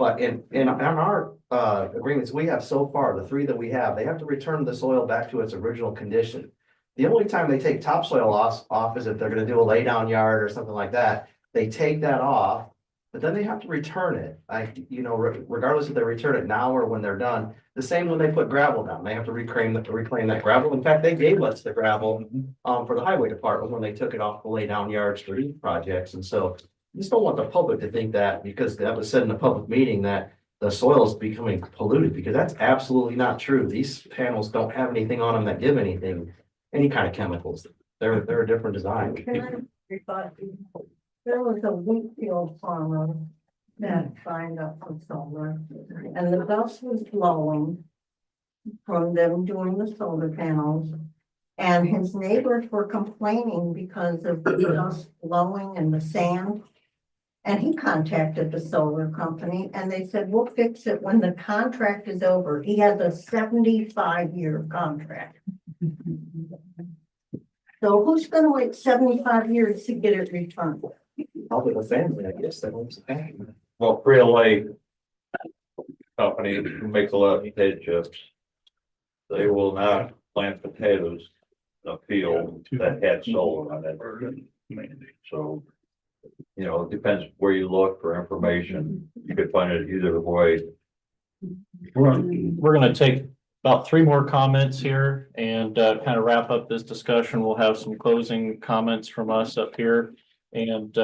But in our agreements we have so far, the three that we have, they have to return the soil back to its original condition. The only time they take topsoil off is if they're gonna do a lay down yard or something like that. They take that off, but then they have to return it. Regardless if they return it now or when they're done. The same when they put gravel down, they have to reclaim that gravel. In fact, they gave us the gravel for the highway department when they took it off the lay down yards for these projects. And so I just don't want the public to think that because that was said in a public meeting that the soil is becoming polluted, because that's absolutely not true. These panels don't have anything on them that give any kind of chemicals. They're a different design. There was a wheat field farmer that signed up for solar, and the dust was blowing from them doing the solar panels. And his neighbors were complaining because of the dust blowing and the sand. And he contacted the solar company and they said, we'll fix it when the contract is over. He has a 75-year contract. So who's gonna wait 75 years to get it returned? Probably the family, I guess, that owns the panel. Well, Frito-Lay company who makes a lot of potato chips, they will not plant potatoes in a field that had solar on it. So, it depends where you look for information. You could find it either way. We're gonna take about 3 more comments here and kind of wrap up this discussion. We'll have some closing comments from us up here and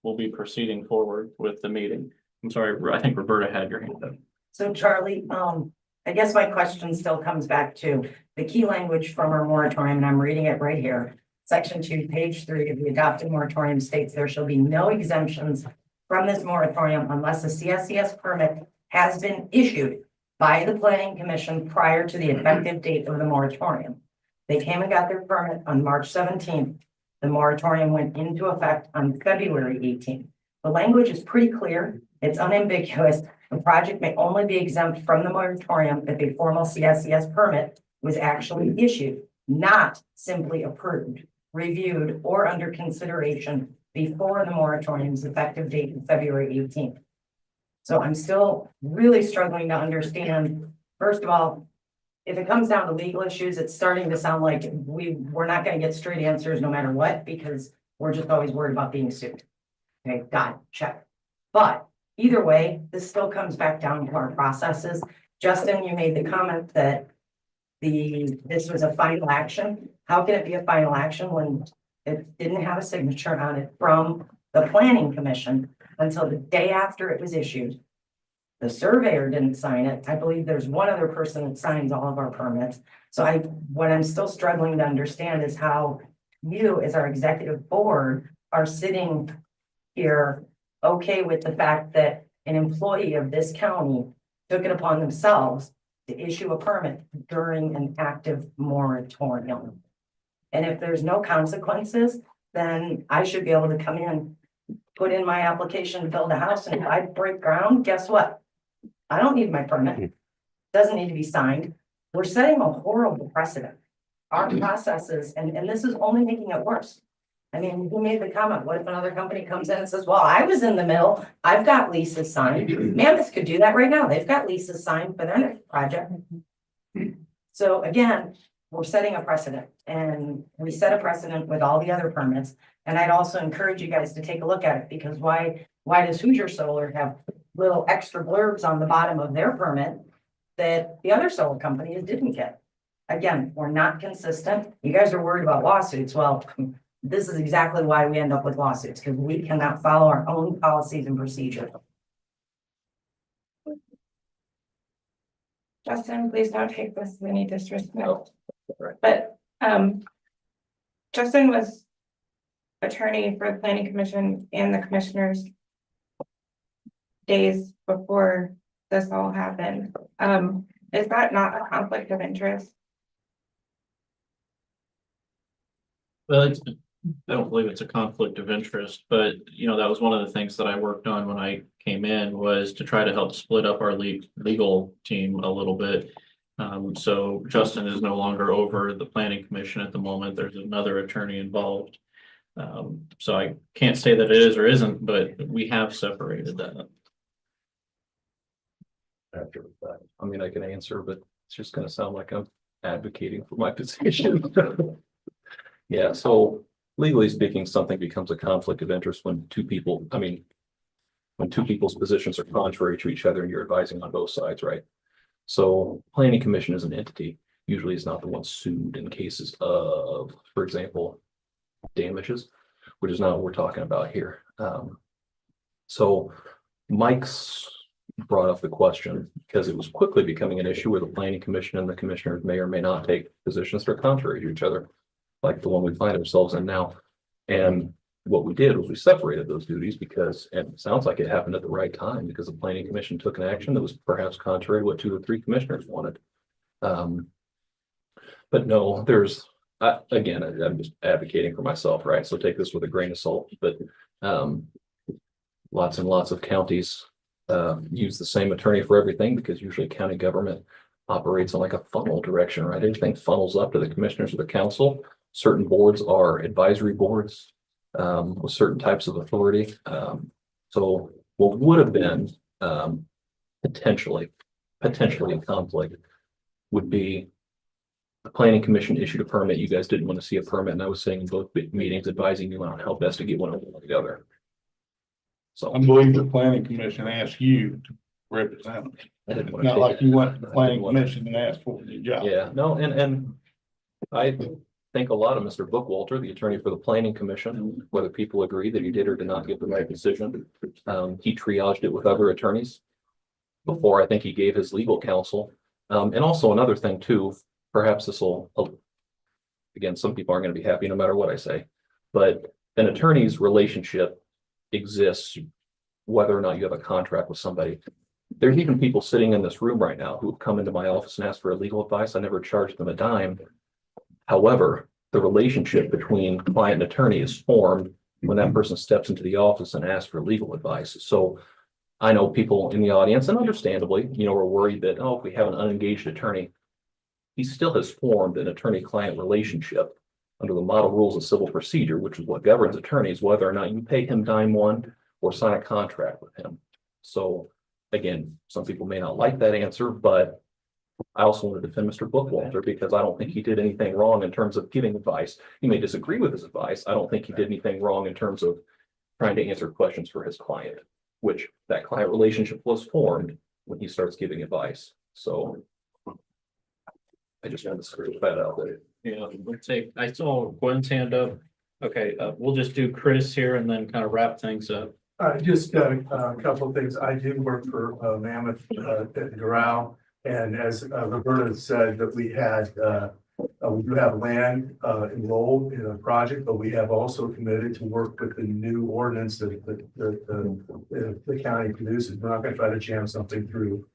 we'll be proceeding forward with the meeting. I'm sorry, I think Roberta had your hand up. So Charlie, I guess my question still comes back to the key language from our moratorium, and I'm reading it right here. Section 2, page 3 of the adopted moratorium states there shall be no exemptions from this moratorium unless a CSCS permit has been issued by the planning commission prior to the effective date of the moratorium. They came and got their permit on March 17th. The moratorium went into effect on February 18th. The language is pretty clear. It's unambiguous. The project may only be exempt from the moratorium if a formal CSCS permit was actually issued, not simply approved, reviewed, or under consideration before the moratorium's effective date of February 18th. So I'm still really struggling to understand, first of all, if it comes down to legal issues, it's starting to sound like we're not going to get straight answers no matter what, because we're just always worried about being sued. Okay, got it, check. But either way, this still comes back down to our processes. Justin, you made the comment that this was a final action. How can it be a final action when it didn't have a signature on it from the planning commission until the day after it was issued? The surveyor didn't sign it. I believe there's one other person that signs all of our permits. So what I'm still struggling to understand is how you, as our executive board, are sitting here okay with the fact that an employee of this county took it upon themselves to issue a permit during an active moratorium. And if there's no consequences, then I should be able to come in, put in my application to build a house, and if I break ground, guess what? I don't need my permit. Doesn't need to be signed. We're setting a horrible precedent. Our processes, and this is only making it worse. I mean, who made the comment? What if another company comes in and says, well, I was in the middle. I've got leases signed. Mammoth could do that right now. They've got leases signed for their next project. So again, we're setting a precedent, and we set a precedent with all the other permits. And I'd also encourage you guys to take a look at it, because why does Hoosier Solar have little extra blurbs on the bottom of their permit that the other solar companies didn't get? Again, we're not consistent. You guys are worried about lawsuits. Well, this is exactly why we end up with lawsuits, because we cannot follow our own policies and procedures. Justin, please don't take this with any disrespect. But Justin was attorney for the planning commission and the commissioners days before this all happened. Is that not a conflict of interest? Well, I don't believe it's a conflict of interest, but that was one of the things that I worked on when I came in, was to try to help split up our legal team a little bit. So Justin is no longer over the planning commission at the moment. There's another attorney involved. So I can't say that it is or isn't, but we have separated that. After the fact. I mean, I can answer, but it's just gonna sound like I'm advocating for my position. Yeah, so legally speaking, something becomes a conflict of interest when two people, I mean, when two people's positions are contrary to each other and you're advising on both sides, right? So planning commission as an entity usually is not the one sued in cases of, for example, damages, which is not what we're talking about here. So Mike's brought up the question because it was quickly becoming an issue where the planning commission and the commissioners may or may not take positions that are contrary to each other, like the one we find ourselves in now. And what we did was we separated those duties because, and it sounds like it happened at the right time, because the planning commission took an action that was perhaps contrary to what 2 or 3 commissioners wanted. But no, again, I'm just advocating for myself, right? So take this with a grain of salt, but lots and lots of counties use the same attorney for everything, because usually county government operates on like a funnel direction, right? Everything funnels up to the commissioners of the council. Certain boards are advisory boards with certain types of authority. So what would have been potentially a conflict would be the planning commission issued a permit. You guys didn't want to see a permit, and I was saying in both meetings advising you on how best to get one together. So I believe the planning commission asked you to represent them. It's not like you went to the planning commission and asked for the job. yeah, no, and I think a lot of Mr. Bookwalter, the attorney for the planning commission, whether people agree that he did or did not get the right decision. He triaged it with other attorneys before I think he gave his legal counsel. And also another thing too, perhaps this will, again, some people aren't going to be happy no matter what I say, but an attorney's relationship exists whether or not you have a contract with somebody. There's even people sitting in this room right now who have come into my office and asked for legal advice. I never charged them a dime. However, the relationship between client and attorney is formed when that person steps into the office and asks for legal advice. So I know people in the audience, and understandably, are worried that, if we have an unengaged attorney, he still has formed an attorney-client relationship under the model rules of civil procedure, which is what governs attorneys, whether or not you pay him dime one or sign a contract with him. So again, some people may not like that answer, but I also want to defend Mr. Bookwalter because I don't think he did anything wrong in terms of giving advice. You may disagree with his advice. I don't think he did anything wrong in terms of trying to answer questions for his client, which that client relationship was formed when he starts giving advice. So I just wanted to screw that out there. Yeah, let's say, I saw Gwen's hand up. Okay, we'll just do Chris here and then kind of wrap things up. Just a couple of things. I do work for Mammoth at Doral. And as Roberta said, that we do have land enrolled in a project, but we have also committed to work with the new ordinance that the county produces. We're not going to try to jam something through.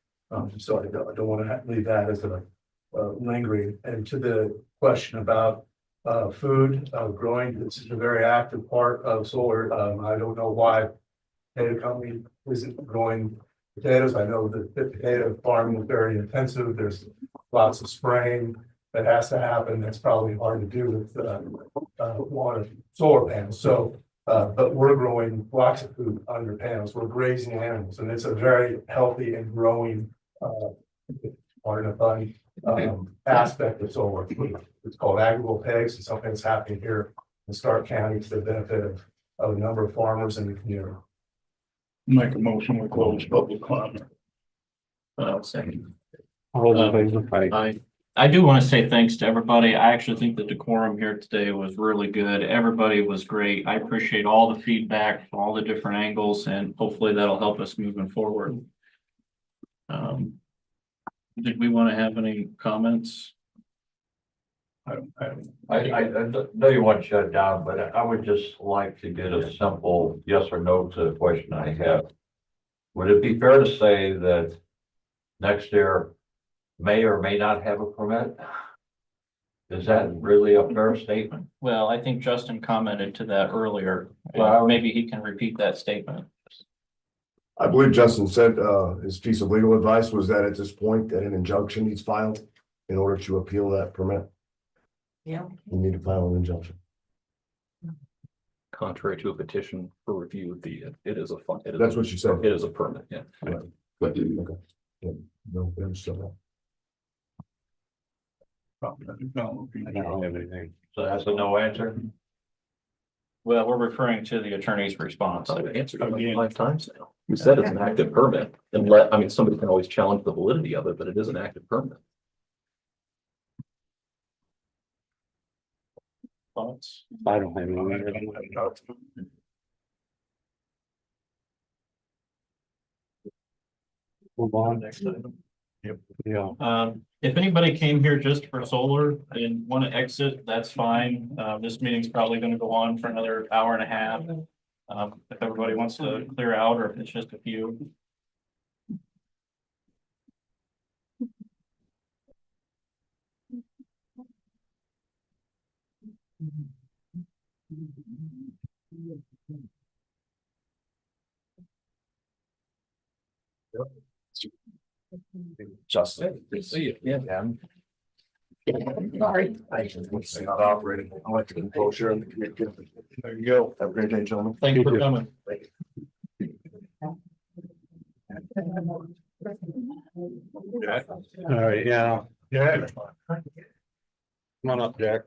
So I don't want to leave that as a lingering. And to the question about food growing, this is a very active part of solar. I don't know why potato company isn't growing potatoes. I know that the potato farming is very intensive. There's lots of spraying that has to happen. That's probably hard to do with water solar panels. So, but we're growing lots of food under panels. We're grazing animals, and it's a very healthy and growing part of fun aspect of solar. It's called agrivoltaics, and something that's happening here in Stark County to the benefit of a number of farmers in the community. Make a motion to close public comment. Second. All those in favor? I do want to say thanks to everybody. I actually think the decorum here today was really good. Everybody was great. I appreciate all the feedback, all the different angles, and hopefully that'll help us moving forward. Did we want to have any comments? I know you want to shut it down, but I would just like to get a simple yes or no to the question I have. Would it be fair to say that next year may or may not have a permit? Is that really a fair statement? Well, I think Justin commented to that earlier. Well, Maybe he can repeat that statement. I believe Justin said, his piece of legal advice was that at this point that an injunction needs filed in order to appeal that permit. Yeah. We need to file an injunction. Contrary to a petition for review, it is a fun. That's what you said. It is a permit, yeah. Okay. No, I'm still. I don't have anything. So that's a no answer. Well, we're referring to the attorney's response. I've answered it like 5 times now. We said it's an active permit and I mean, somebody can always challenge the validity of it, but it is an active permit. Thoughts? I don't have anything. Move on. Next item. Yep. Yeah. If anybody came here just for solar and want to exit, that's fine. This meeting's probably going to go on for another hour and a half. If everybody wants to clear out, or if it's just a few. Justin. Good to see you. Yeah. Sorry. It's not operating. I like the composure and the commitment. There you go. Have a great day, gentlemen. Thank you for coming. All right, yeah. Yeah. Come on up, Jack.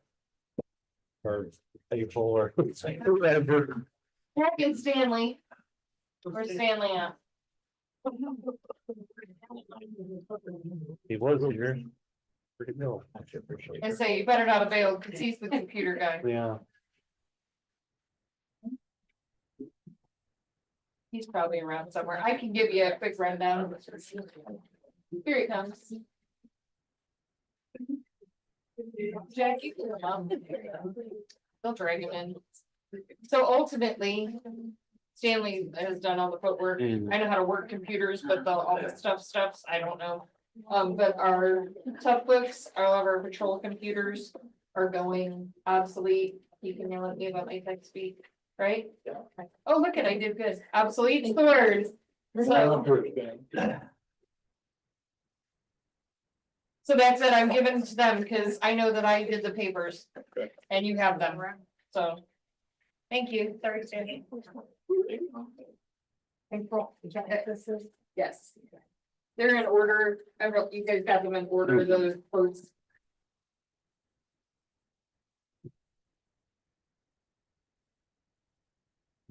Or April or whoever. Jack and Stanley. Where's Stanley at? He wasn't here. Where'd he go? I say you better not avail because he's the computer guy. Yeah. He's probably around somewhere. I can give you a quick rundown. Here he comes. Jack, you can come up. They'll drag him in. So ultimately, Stanley has done all the footwork. I know how to work computers, but all the stuffs, I don't know. But our tough books, all of our patrol computers are going obsolete. You can yell at me about my text speed, right? Oh, look at, I did good. Obsolete stores. So that's it. I'm giving it to them because I know that I did the papers and you have them. So, thank you. Sorry, Sandy. Yes. They're in order. You guys got them in order, those quotes.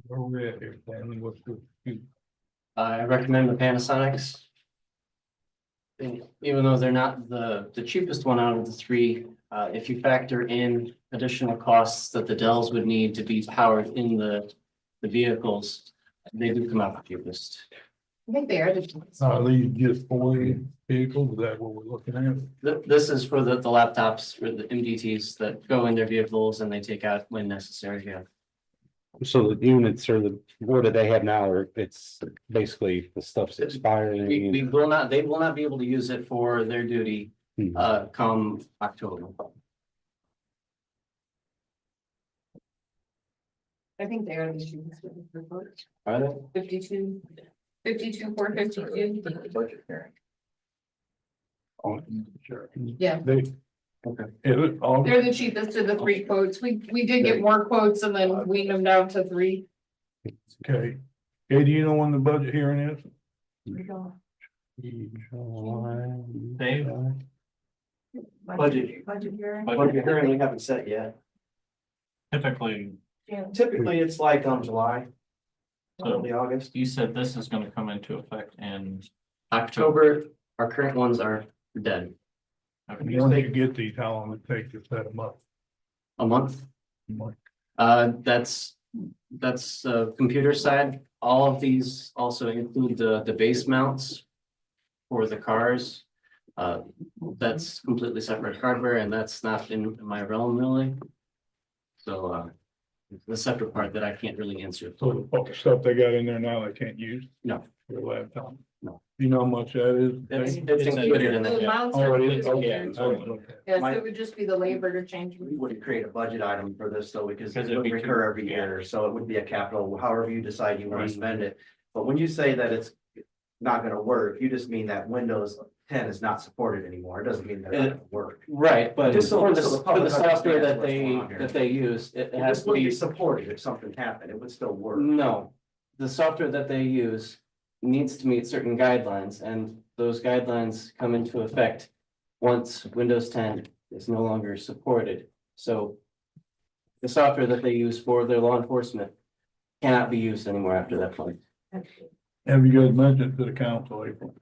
Where we at here, Stanley? What's the? I recommend the Panasonics. And even though they're not the cheapest one out of the three, if you factor in additional costs that the Dells would need to be powered in the vehicles, they do come out the cheapest. I think they are. These just fully vehicles, is that what we're looking at? This is for the laptops, for the MDTs that go in their vehicles and they take out when necessary, yeah. So the units or what do they have now, or it's basically the stuff's expiring? They will not be able to use it for their duty, come October. I think they are the cheapest. Are they? 52, 452. Yeah. Okay. They're the cheapest of the three quotes. We did get more quotes and then weaned them down to three. Okay. Hey, do you know when the budget hearing is? Dave? Budget hearing, we haven't set yet. Typically, Typically, it's like July, early August. you said this is gonna come into effect in October. Our current ones are dead. Once you get these, how long it take to set them up? A month. That's computer side. All of these also include the base mounts for the cars. That's completely separate hardware and that's not in my realm really. So the separate part that I can't really answer. So the stuff they got in there now they can't use? No. Your laptop? No. You know how much that is? It's included in The the. amounts are Already, included. okay. Yes, it would just be the labor to change. We would create a budget item for this though, because it Because it'd would be recur every year, so it would be a capital, however you decide you want to spend it. But when you say that it's not gonna work, you just mean that Windows 10 is not supported anymore. It doesn't mean that it's not gonna work. Right, but Just so- for just so the the public software that understands what's going on here. they use, it It has just to would be be. supported if something happened. It would still work. Mm. No, the software that they use needs to meet certain guidelines, and those guidelines come into effect once Windows 10 is no longer supported. So the software that they use for their law enforcement cannot be used anymore after that point. Have you guys mentioned to the council, April?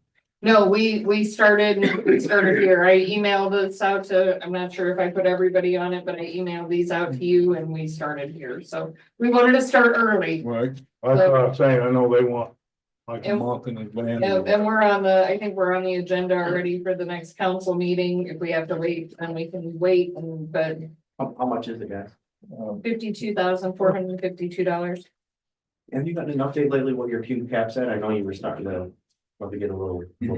No, we started here. I emailed this out to, I'm not sure if I put everybody on it, but I emailed these out to you and we started here. So we wanted to start early. Right, that's what I'm saying, I know they want like a And- month in advance. And we're on the, I think we're on the agenda already for the next council meeting. If we have to wait, then we can wait, but How much is it, guys? $52,452. Have you gotten an update lately what your cube cap said? I know you were starting to get a little. You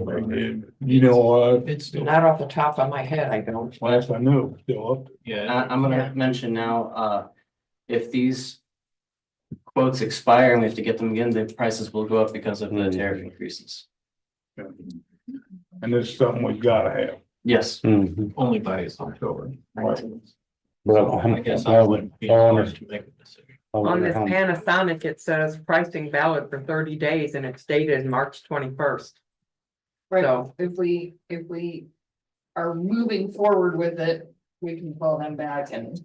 know, It's still, Not off the top of my head, I don't. last I knew, still up. yeah, I'm gonna mention now, if these quotes expire and we have to get them again, the prices will go up because of the tariff increases. And this is something we gotta have. Yes. only by October. Well, I guess I wouldn't be forced to make a decision. On this Panasonic, it says pricing valid for 30 days and it's dated March 21st. Right, so if we are moving forward with it, we can call them back and.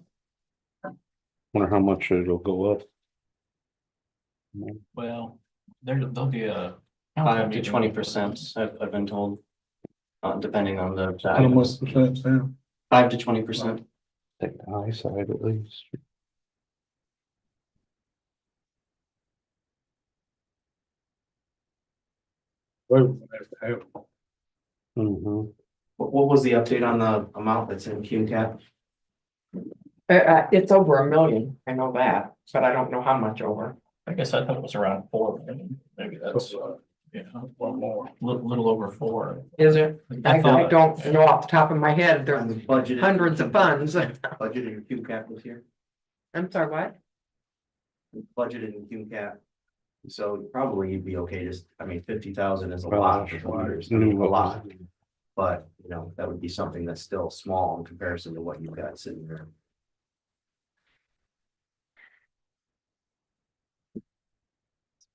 Wonder how much it'll go up. Well, there'll be a. 5 to 20%, I've been told. Depending on the. How much percent, Sam? 5 to 20%. Take the high side at least. Well, we're gonna have to have it. What was the update on the amount that's in Cume cap? It's over $1 million, I know that, but I don't know how much over. I guess I thought it was around 4 million. Maybe that's, yeah, One more. little over 4. Is it? I thought- don't know off the top of my head, there's Budgeted. hundreds of funds. Budgeted in Cume cap this year? I'm sorry, what? Budgeted in Cume cap. So probably you'd be okay, just, I mean, 50,000 is a Well, lot for 20 years, a lot. But, you know, that would be something that's still small in comparison to what you've got sitting there.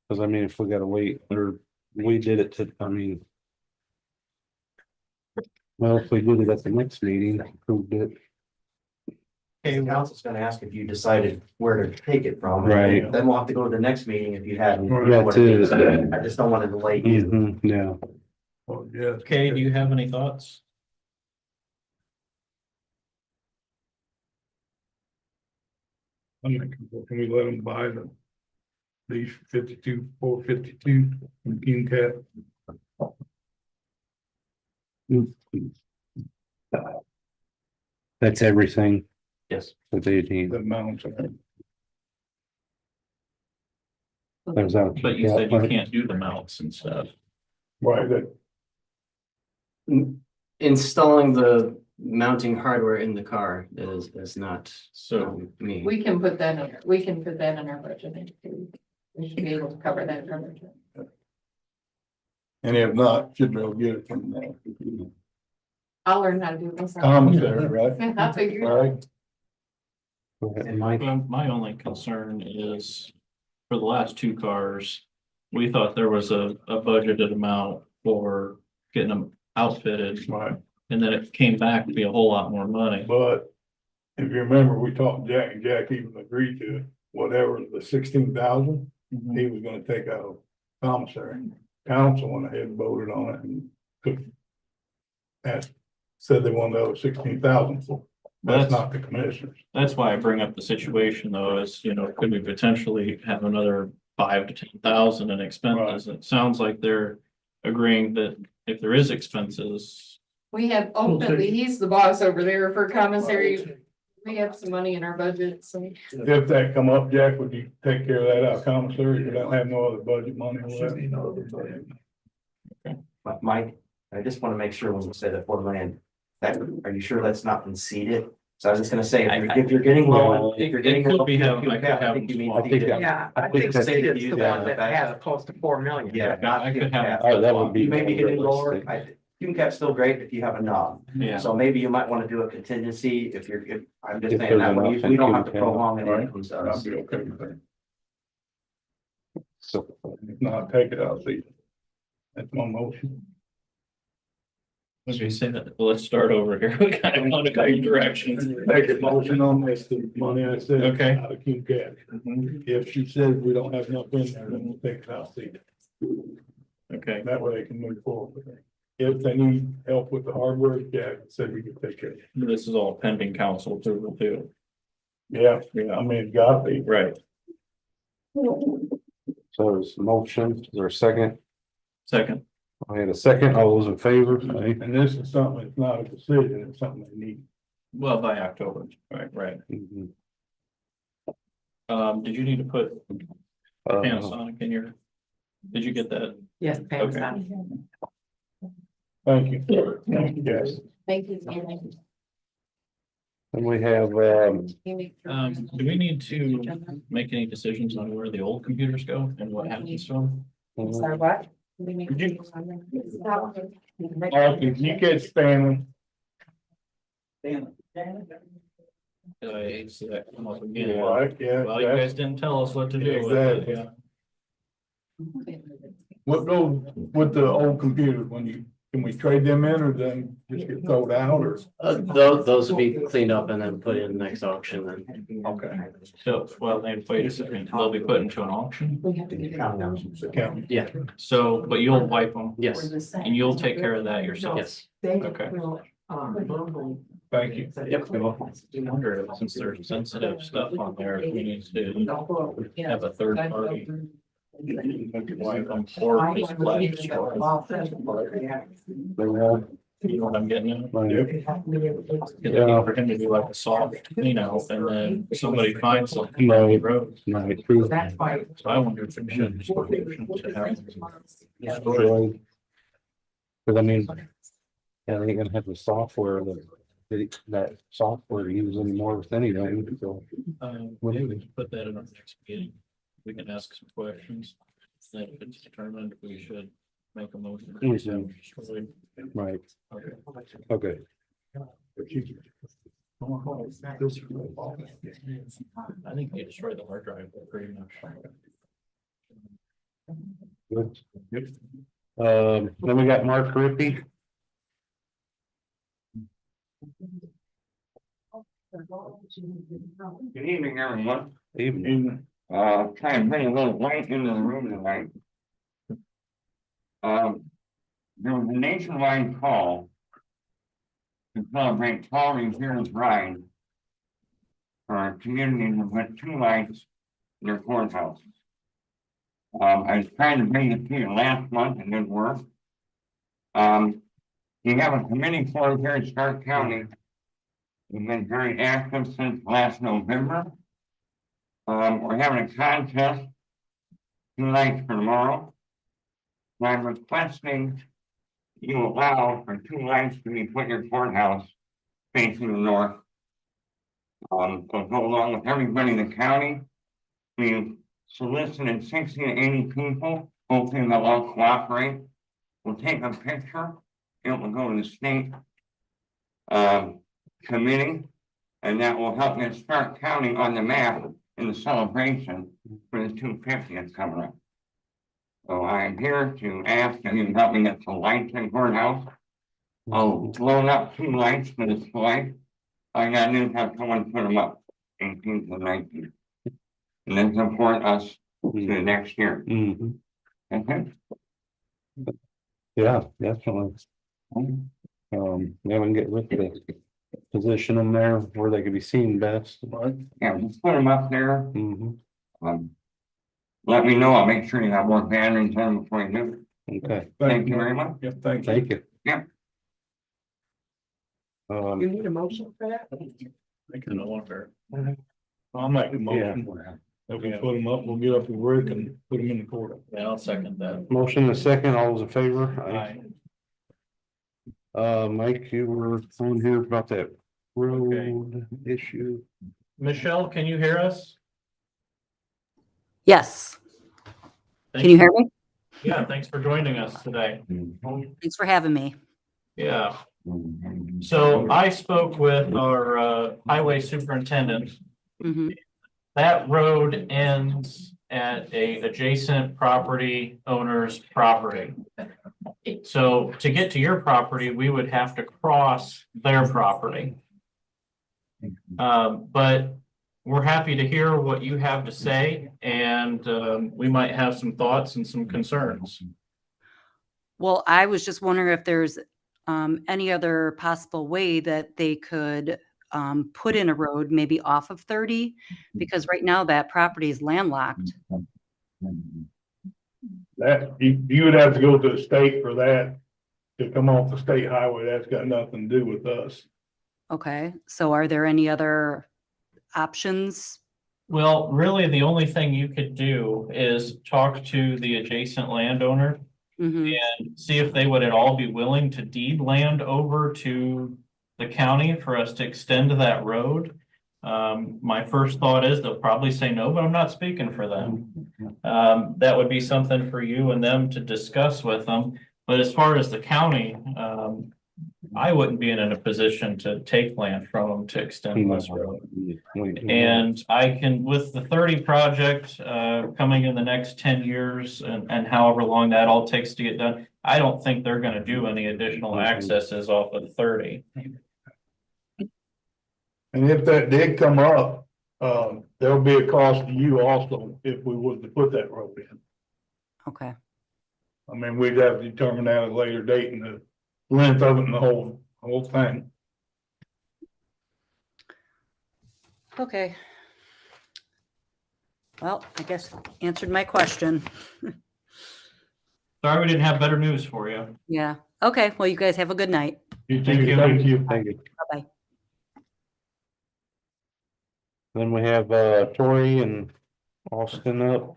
Cause I mean, if we gotta wait, or we did it to, I mean. Well, if we did it at the next meeting, approved it. The council's gonna ask if you decided where to take it from. Right. Then we'll have to go to the next meeting if you hadn't. Yeah, what it is. too. I just don't want to delay you. Yeah. Oh, yeah. Kay, do you have any thoughts? I'm like, can we let them buy these 452 from King Cat? That's everything Yes. that they need. The mounts. There's that. But you said you can't do the mounts and stuff. Right, that, Installing the mounting hardware in the car is not So me. We can put that in, we can put that in our budget. We should be able to cover that in our budget. and if not, should be able to get it from I'll learn how to do it myself. commissary, right? I'll figure it out. Right, And Mike, my only concern is for the last 2 cars, we thought there was a budgeted amount for getting them outfitted. right. And then it came back to be a whole lot more money. But if you remember, we talked Jack, and Jack even agreed to it. Whatever the 16,000, he was gonna take out of commissary. Council went ahead and voted on it and took. Said they wanted the other 16,000, so that's not the commissioners. That's why I bring up the situation though, is, could we potentially have another 5 to 10,000 in expenses? It sounds like they're agreeing that if there is expenses, We have ultimately, he's the boss over there for commissary. We have some money in our budget, so. If that come up, Jack, would you take care of that out of commissary? You don't have no other budget money or whatever? But Mike, I just want to make sure when you say that 4 million, are you sure that's not been seeded? So I was just gonna say, if you're getting low, if you're getting. It could be low, having- I could I have think you them mean swap. seeded. Yeah, I think that's- it's the yeah, one that has close to 4 million. Yeah, not. I could have. Oh, that would be. You may be getting lower. realistic. Cume cap's still great if you have enough. Yeah. So maybe you might want to do a contingency if I'm just If saying that there's way, enough we don't in have to Cume Cap. prolong it when Right. it comes to I'd us. be okay with that. So, If not, take it out, see. That's my motion. As we say that, well, let's start over here. We kind of want to go directions. Make a motion on this, the money I said. Okay. Out of Q cash. If she says we don't have enough in there, then we'll take it out, see. Okay. That way they can move forward with it. If they need help with the hardware, Jack said we could take care of it. This is all pending council approval too. Yeah, I mean, it gotta be. Right. So there's a motion, is there a second? Second. I had a second, all those in favor? Aye. And this is something, it's not a decision, it's something they need. Well, by October, right. Mhm. Did you need to put Uh, Panasonic in your? Did you get that? Yes, Pam's Okay. not. Thank you. Yes. Thank you, Annie. And we have, Do we need to make any decisions on where the old computers go and what happens to them? Sorry, what? You get Stanley. I hate to see that come up again. Right, yeah. Well, you guys didn't tell us what to do. with it, Exactly. yeah. What goes with the old computers when you, can we trade them in or then just get sold out or? Those will be cleaned up and then put in the next auction then. Okay. So, well, they wait a second, they'll be put into an auction. Account. Yeah, So, but you'll wipe them yes, and you'll take care of that yourself. yes. Okay. Thank you. Yep, we will. I wonder if since there's sensitive stuff on there, if we need to have a third party. Wipe them or just let it destroy. You know what I'm getting at? Yeah. For him to do like a soft clean out and then somebody finds something on the road. right, So I wonder if we should. To have. destroyed. Cause I mean, yeah, they ain't gonna have the software that software to use anymore with anything, so. Maybe we can put that in our next meeting. We can ask some questions. Then if it's determined, we should make a motion. Right, Okay. okay. I think they destroyed the hard drive pretty much. Good. Then we got Mark Rippey. Good evening, everyone. Evening. Trying to bring a little light into the room tonight. There was a nationwide call to celebrate Paul Revere's ride for our community to put 2 lights in their courthouses. I was trying to bring it to you last month and it didn't work. We have a committee for it here in Stark County. We've been very active since last November. We're having a contest, 2 lights for tomorrow. I'm requesting you allow for 2 lights to be put in your courthouse facing the north. So go along with everybody in the county. We've solicited 60 to 80 people, hoping they'll all cooperate. We'll take a picture, it will go to the state committee, and that will help get Stark County on the map in the celebration for the 250th coming up. So I'm here to ask that you help me get some lights in courthouse. I'll load up 2 lights for the display. I gotta do is have someone put them up, 18th and 19th. And then support us to the next year. Mhm. Okay? Yeah, definitely. Yeah, we can get with the position in there where they could be seen best. Yeah, just put them up there. Mhm. Let me know, I'll make sure you have more banners in them before you do. Okay. Thank you very much. Yep, thank you. Thank you. Yeah. You need a motion for that? I can no longer. I'll make a motion. If we put them up, we'll get up to work and put them in the court. Yeah, I'll second that. Motion a second, all those in favor? Aye. Mike, you were on here about that road issue. Michelle, can you hear us? Yes. Can you hear me? Yeah, thanks for joining us today. Thanks for having me. Yeah. So I spoke with our highway superintendent. That road ends at a adjacent property owner's property. So to get to your property, we would have to cross their property. But we're happy to hear what you have to say, and we might have some thoughts and some concerns. Well, I was just wondering if there's any other possible way that they could put in a road maybe off of 30, because right now that property is landlocked. That, you would have to go to the state for that to come off the state highway. That's got nothing to do with us. Okay, so are there any other options? Well, really, the only thing you could do is talk to the adjacent landowner Mhm. and see if they would at all be willing to deed land over to the county for us to extend that road. My first thought is they'll probably say no, but I'm not speaking for them. That would be something for you and them to discuss with them. But as far as the county, I wouldn't be in a position to take land from them to extend this road. And I can, with the 30 project coming in the next 10 years and however long that all takes to get done, I don't think they're gonna do any additional accesses off of 30. And if that did come up, there'll be a cost to you also if we was to put that road in. Okay. I mean, we'd have to determine that at a later date and the length of it and the whole thing. Okay. Well, I guess answered my question. Sorry, we didn't have better news for you. Yeah. Okay. Well, you guys have a good night. Thank you. Thank you. Thank you. Bye-bye. Then we have Tori and Austin up.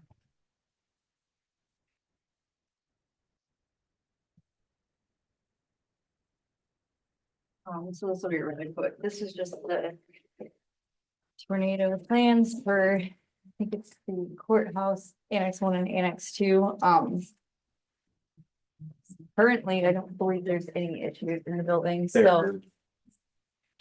So this will be really quick. This is just the tornado plans for, I think it's the courthouse, Annex 1 and Annex 2. Currently, I don't believe there's any issues in the building, so. They're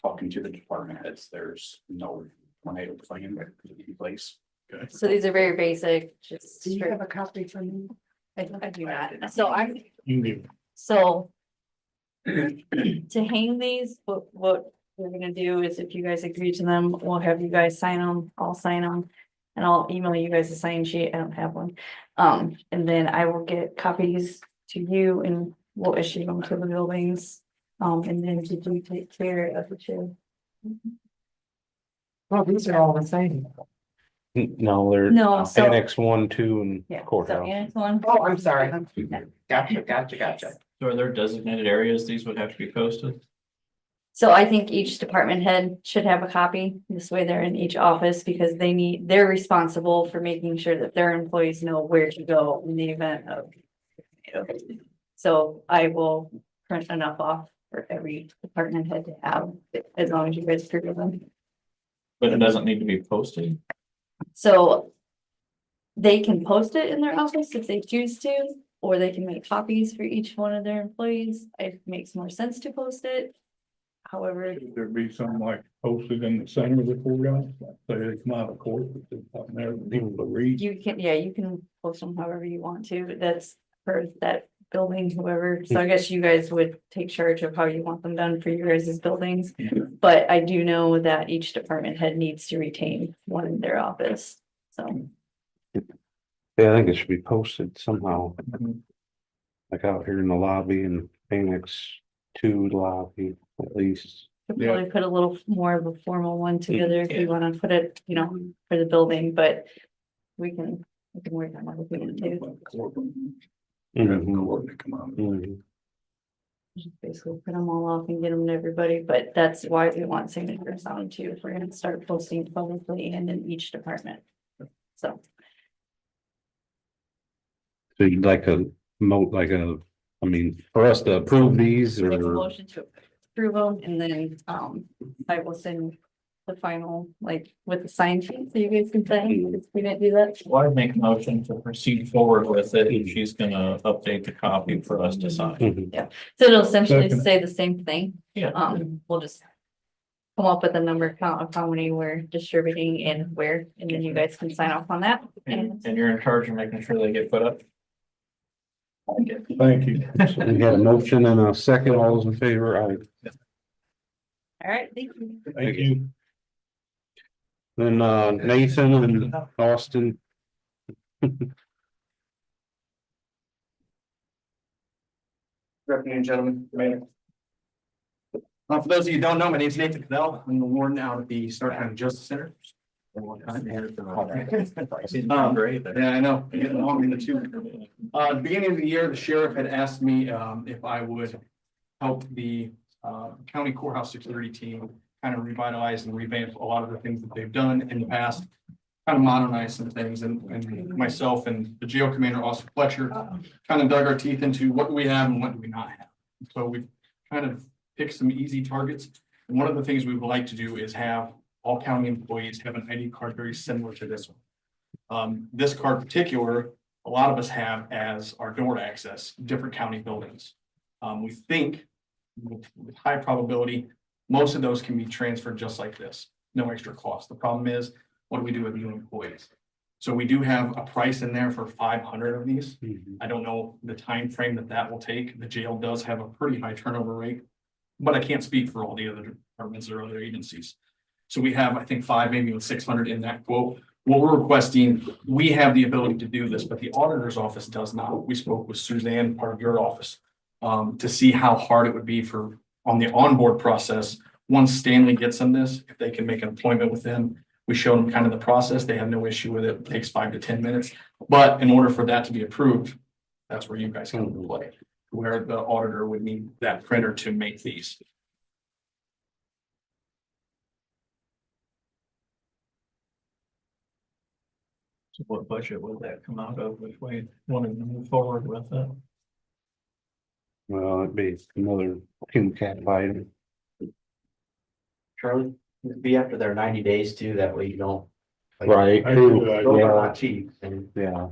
talking to the department heads, there's no tornado plan in place. Good. So these are very basic, just. Do you have a copy for me? I do not. So I'm, You can give so. To hang these, what we're gonna do is if you guys agree to them, we'll have you guys sign them, I'll sign them. And I'll email you guys a sign sheet, I don't have one. And then I will get copies to you and we'll issue them to the buildings. And then did you take care of the two? Well, these are all the same. No, they're No, so- Annex 1, 2 and Yeah, so courthouse. Annex 1. Oh, I'm sorry. Gotcha. So are there designated areas these would have to be posted? So I think each department head should have a copy. This way they're in each office because they're responsible for making sure that their employees know where to go in the event of. So I will print enough off for every department head to have, as long as you guys approve of them. But it doesn't need to be posted. So they can post it in their office if they choose to, or they can make copies for each one of their employees. It makes more sense to post it. However, there'd be something like posted in the center of the courthouse, like say it's not a court, but it's up there for people to read. you can post them however you want to. That's for that building, whoever. So I guess you guys would take charge of how you want them done for your guys' buildings. But I do know that each department head needs to retain one in their office, so. Yeah, I think it should be posted somehow. Like out here in the lobby and Annex 2 lobby at least. Could probably put a little more of a formal one together if you wanna put it, for the building, but we can work on that if we want to. Just basically put them all off and get them to everybody, but that's why we want signatures on too, if we're gonna start posting publicly and in each department. So, So you'd like a I mean, for us to approve these make a or, motion to approve them and then, I will send the final, like, with the sign sheet, so you guys can sign, if we didn't do that. Well, I'd make a motion to proceed forward with it, and she's gonna update the copy for us to sign. Yeah, so it'll essentially Second. say the same thing. Yeah. We'll just come up with a number count of how many we're distributing and where, and then you guys can sign off on that. And you're in charge of making sure they get put up? Thank you. So we had a motion and a second. All those in favor, aye. All right, thank you. Thank you. Then Nathan and Austin. Good afternoon, gentlemen. Mayor. For those of you who don't know, my name is Nathan Cadell. I'm the warden out at the Stark County Justice Center. Yeah, I know. I'm getting along in the two. At the beginning of the year, the sheriff had asked me if I would help the county courthouse security team kind of revitalize and revamp a lot of the things that they've done in the past. Kind of modernize some things, and myself and the jail commander, Austin Fletcher, kind of dug our teeth into what do we have and what do we not have. So we kind of picked some easy targets. And one of the things we would like to do is have all county employees have an ID card very similar to this one. This card particular, a lot of us have as our door to access different county buildings. We think with high probability, most of those can be transferred just like this, no extra cost. The problem is, what do we do with new employees? So we do have a price in there for 500 of these. I don't know the time frame that will take. The jail does have a pretty high turnover rate, but I can't speak for all the other departments or other agencies. So we have, I think, 5, maybe even 600 in that quote. What we're requesting, we have the ability to do this, but the auditor's office does not. We spoke with Suzanne, part of your office, to see how hard it would be for on the onboard process. Once Stanley gets them this, if they can make an appointment with them, we showed them kind of the process. They have no issue with it. It takes 5 to 10 minutes. But in order for that to be approved, that's where you guys come into play, where the auditor would need that printer to make these. So what budget would that come out of if we wanted to move forward with it? Well, it'd be another Kim Cat item. Charlie, it'd be after their 90 days too, that way you don't. like, Right. Those are not cheap, and Yeah.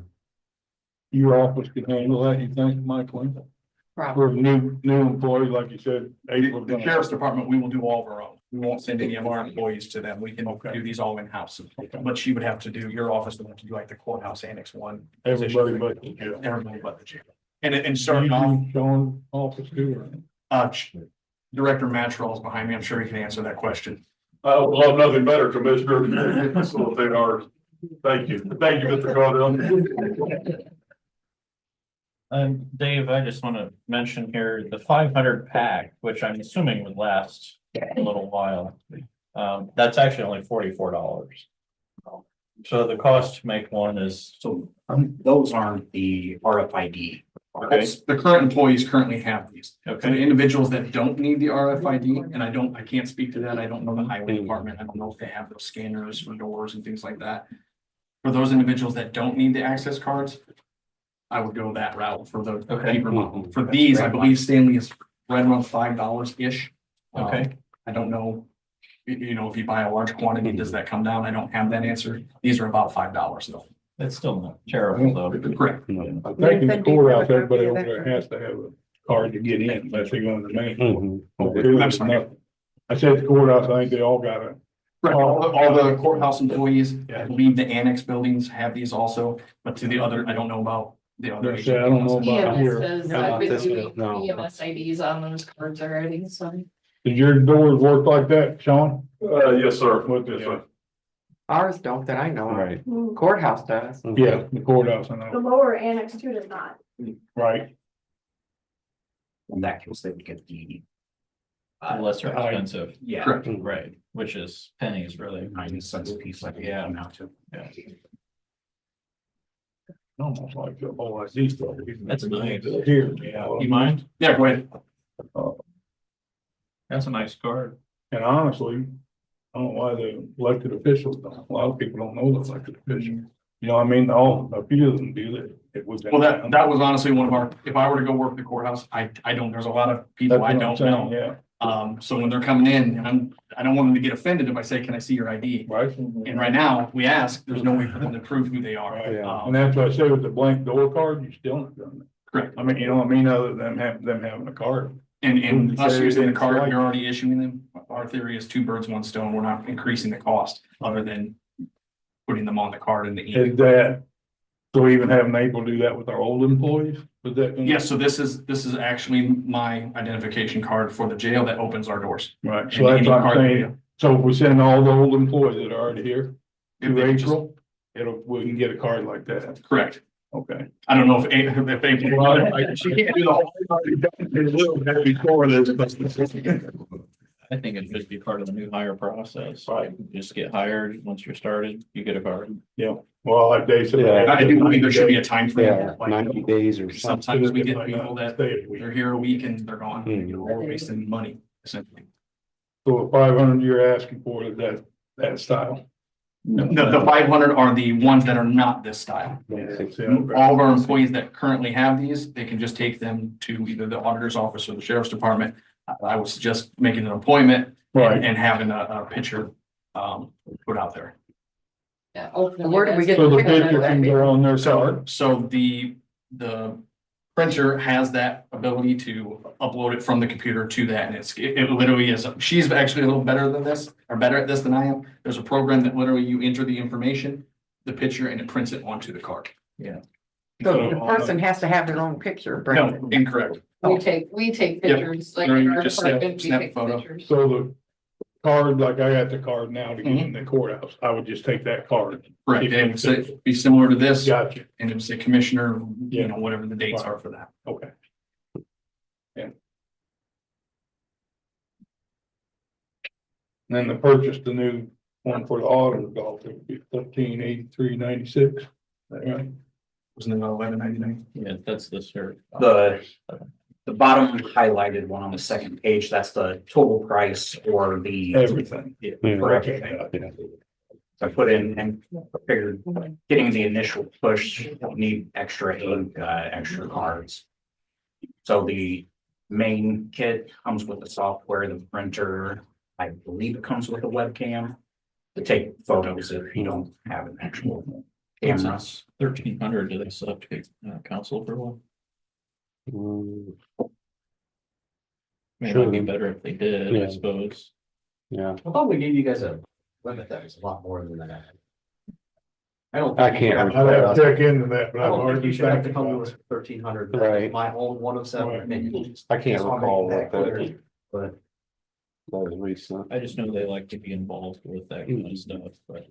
Your office can handle that, you think, Michael? For new employees, like you said, April. The sheriff's department, we will do all of our own. We won't send any of our employees to them. We can do these all in-house. But she would have to do, your office would have to do like the courthouse annex 1. Everybody but the jail. Everybody but the jail. And starting off, Sean office too, right? Director Mattrell is behind me. I'm sure he can answer that question. I would love nothing better, Commissioner, than facilitate ours. Thank you. Thank you, Mr. Cardell. Dave, I just want to mention here, the 500 pack, which I'm assuming would last a little while. That's actually only $44. So the cost to make one is. So those aren't the RFID. Okay. The current employees currently have these. Okay. For the individuals that don't need the RFID, and I can't speak to that. I don't know the highway department. I don't know if they have those scanners for doors and things like that. For those individuals that don't need the access cards, I would go that route for the cheaper model. For these, I believe Stanley is right around $5-ish. Okay. I don't know, you know, if you buy a large quantity, does that come down? I don't have that answer. These are about $5 though. It's still not terrible though. Correct. I think in the courthouse, everybody over there has to have a card to get in, unless they go in the main. I'm sorry. I said the courthouse, I think they all got it. Right, all the courthouse employees, I believe the annex buildings have these also, but to the other, I don't know about the other. I don't know about here. EMS says I've been doing EMS IDs on those cards already, so. Did your doors work like that, Sean? Yes, sir. What is it? Ours don't that I know of. Right. Courthouse does. Yeah, the courthouse, I The know, lower annex 2 does not. right? In that case, they would get the. Lesser expensive. Yeah. Correct. Right, which is pennies really. 90 cents a piece like. Yeah. Now too. Yeah. Almost like the OIC stuff. That's nice. Here, yeah. You mind? Yeah, go ahead. That's a nice card. And honestly, I don't know why the elected officials don't, a lot of people don't know the elected officials. You know, what I mean, a few of them do that. It was. Well, that was honestly one of our, if I were to go work at the courthouse, I don't, there's a lot of people I don't know. Yeah, So when they're coming in, and I don't want them to get offended if I say, can I see your ID? right. And right now, if we ask, there's no way for them to prove who they are. Right, and that's what I said with the blank door card, you still not done it. Correct. I mean, you know what I mean, other than them having a card. And us using the card, Right. you're already issuing them. Our theory is 2 birds, 1 stone. We're not increasing the cost other than putting them on the card in the email. So even having April do that with our old employees, was that? gonna- Yes, so this is actually my identification card for the jail that opens our doors. Right, And so that's any what I'm card- saying. So if we send all the old employees that are already here If to they just- April, we can get a card like that. Correct. Okay. I don't know if April, she can't do the whole. Before this, I think it should be part of the new hire process. Right. Just get hired, once you're started, you get a card. yeah, well, like they said. Yeah. I do believe there should be a time frame. Yeah, 90 days or something. Sometimes we get people that Stay a week. they're here a week and they're gone. Hmm. We're wasting money essentially. So 500 you're asking for is that style? The 500 are the ones that are not this style. All of our employees that currently have these, they can just take them to either the auditor's office or the sheriff's department. I would suggest making an appointment. Right. And having a picture, put out there. Yeah. Where do we get? So the picture of picture that? can go on their card. So the printer has that ability to upload it from the computer to that, and it literally is, she's actually a little better than this, or better at this than I am. There's a program that literally you enter the information, the picture, and it prints it onto the card. Yeah. So the person has to have their own picture. No, Brandon. incorrect. We take pictures, like. Or you our just snap- department, we snap take photo. pictures. So the card, like I got the card now to get in the courthouse, I would just take that card. Right, it would say, be similar to this, Gotcha, and it would say commissioner, Yeah. you know, whatever the dates are for that. okay. Yeah. Then to purchase the new one for the auditor's office, it would be 1383.96. Right. Wasn't it 11.99? Yeah, that's this here. The bottom highlighted one on the second page, that's the total price for the. Everything. Yeah, for everything. I put in and figured getting the initial push, don't need extra ink, extra cards. So the main kit comes with the software, the printer, I believe it comes with a webcam. To take photos if you don't have an actual camera. 1,300, do they still have to get council approval? I mean, it would be better if they did, Yeah. I suppose. Yeah, I thought we gave you guys a limit that was a lot more than that. I don't. I think you can't have- I'd have to check into that, but I I've don't think already you should have to thinking come about to it. 1,300. Right. My own one of seven Right. opinions. I can't Just wanna recall make what that clear, that But was recent. I just know they like to be involved with that kind of stuff, but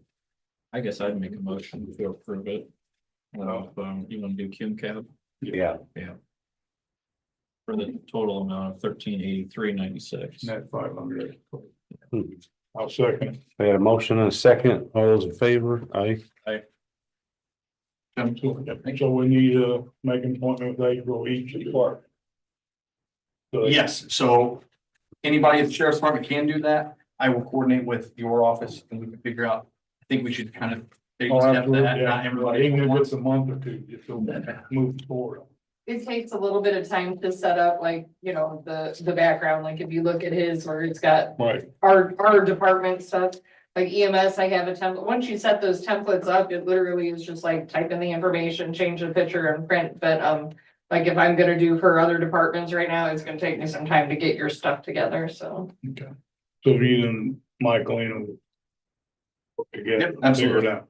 I guess I'd make a motion to approve it. You wanna do Kim Cab? Yeah. Yeah. For the total amount of 1383.96. Net 500. Hmm. I'll second. We had a motion and a second. All those in favor? Aye. So we need to make an appointment with April each department. So Yes, so anybody at the sheriff's department can do that. I will coordinate with your office and we can figure out, I think we should kind of. take a Oh, step absolutely, that, yeah. not everybody. Even at if once. it's a month or two, just so move forward. It takes a little bit of time to set up, like, you know, the background, like if you look at his, where it's got Right. our department stuff. Like EMS, I have a template, once you set those templates up, it literally is just like type in the information, change the picture and print, but, like if I'm gonna do for other departments right now, it's gonna take me some time to get your stuff together, so. Okay. So you and Michael, you know. Together, Yep, absolutely. figure it out.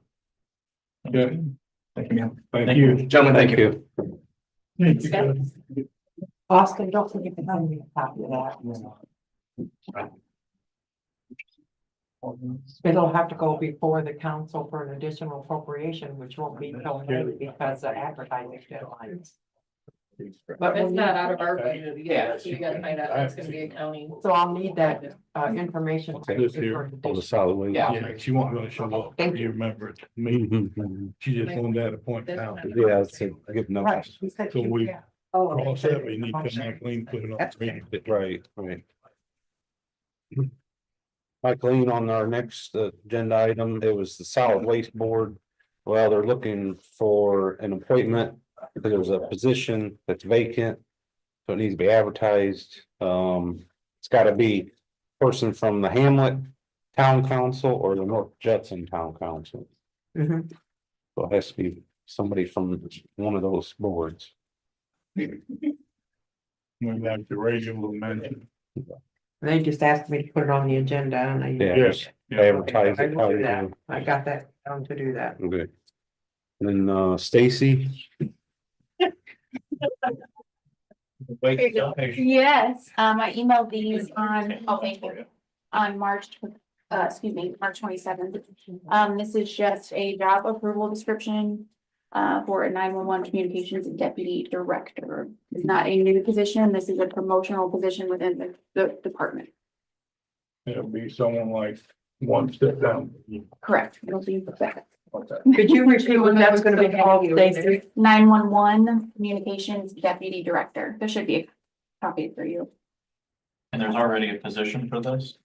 Yeah, Thank you, ma'am. thank you. Gentlemen, thank you. Thank you. Austin, don't forget to have me a copy of that. It'll have to go before the council for an additional appropriation, which won't be till May because of advertising deadlines. But it's not out of our budget, yeah, so you gotta find out, it's gonna be accounting. So I'll need that information. This here, All the solid waste. Yeah, she wasn't gonna show up. Thank You remember it. Me, Mhm. she just wanted that appointment out. Yeah, it's a good Right. notice. He said So you- we- yeah. Oh, okay. Cross that, we need to Michaeline put it on. That's the meeting. Right, right. Michaeline, on our next agenda item, it was the solid waste board. Well, they're looking for an appointment, because there's a position that's vacant. So it needs to be advertised. It's gotta be person from the Hamlet Town Council or the North Judson Town Council. Mhm. So it has to be somebody from one of those boards. Went back to regular mention. They just asked me to put it on the agenda and I. Yeah. Yes. Advertise I it. will do that. I got that down to do that. Okay. And Stacy, Wait, Yes, I emailed these on, oh, thank you, on March, March 27th. This is just a job approval description for a 911 communications deputy director. It's not a new position. This is a promotional position within the department. It'll be someone like one step down. Correct. It'll be that. Could you repeat what that's gonna be called, Stacy? 911 communications deputy director. There should be a copy for you. And there's already a position for this?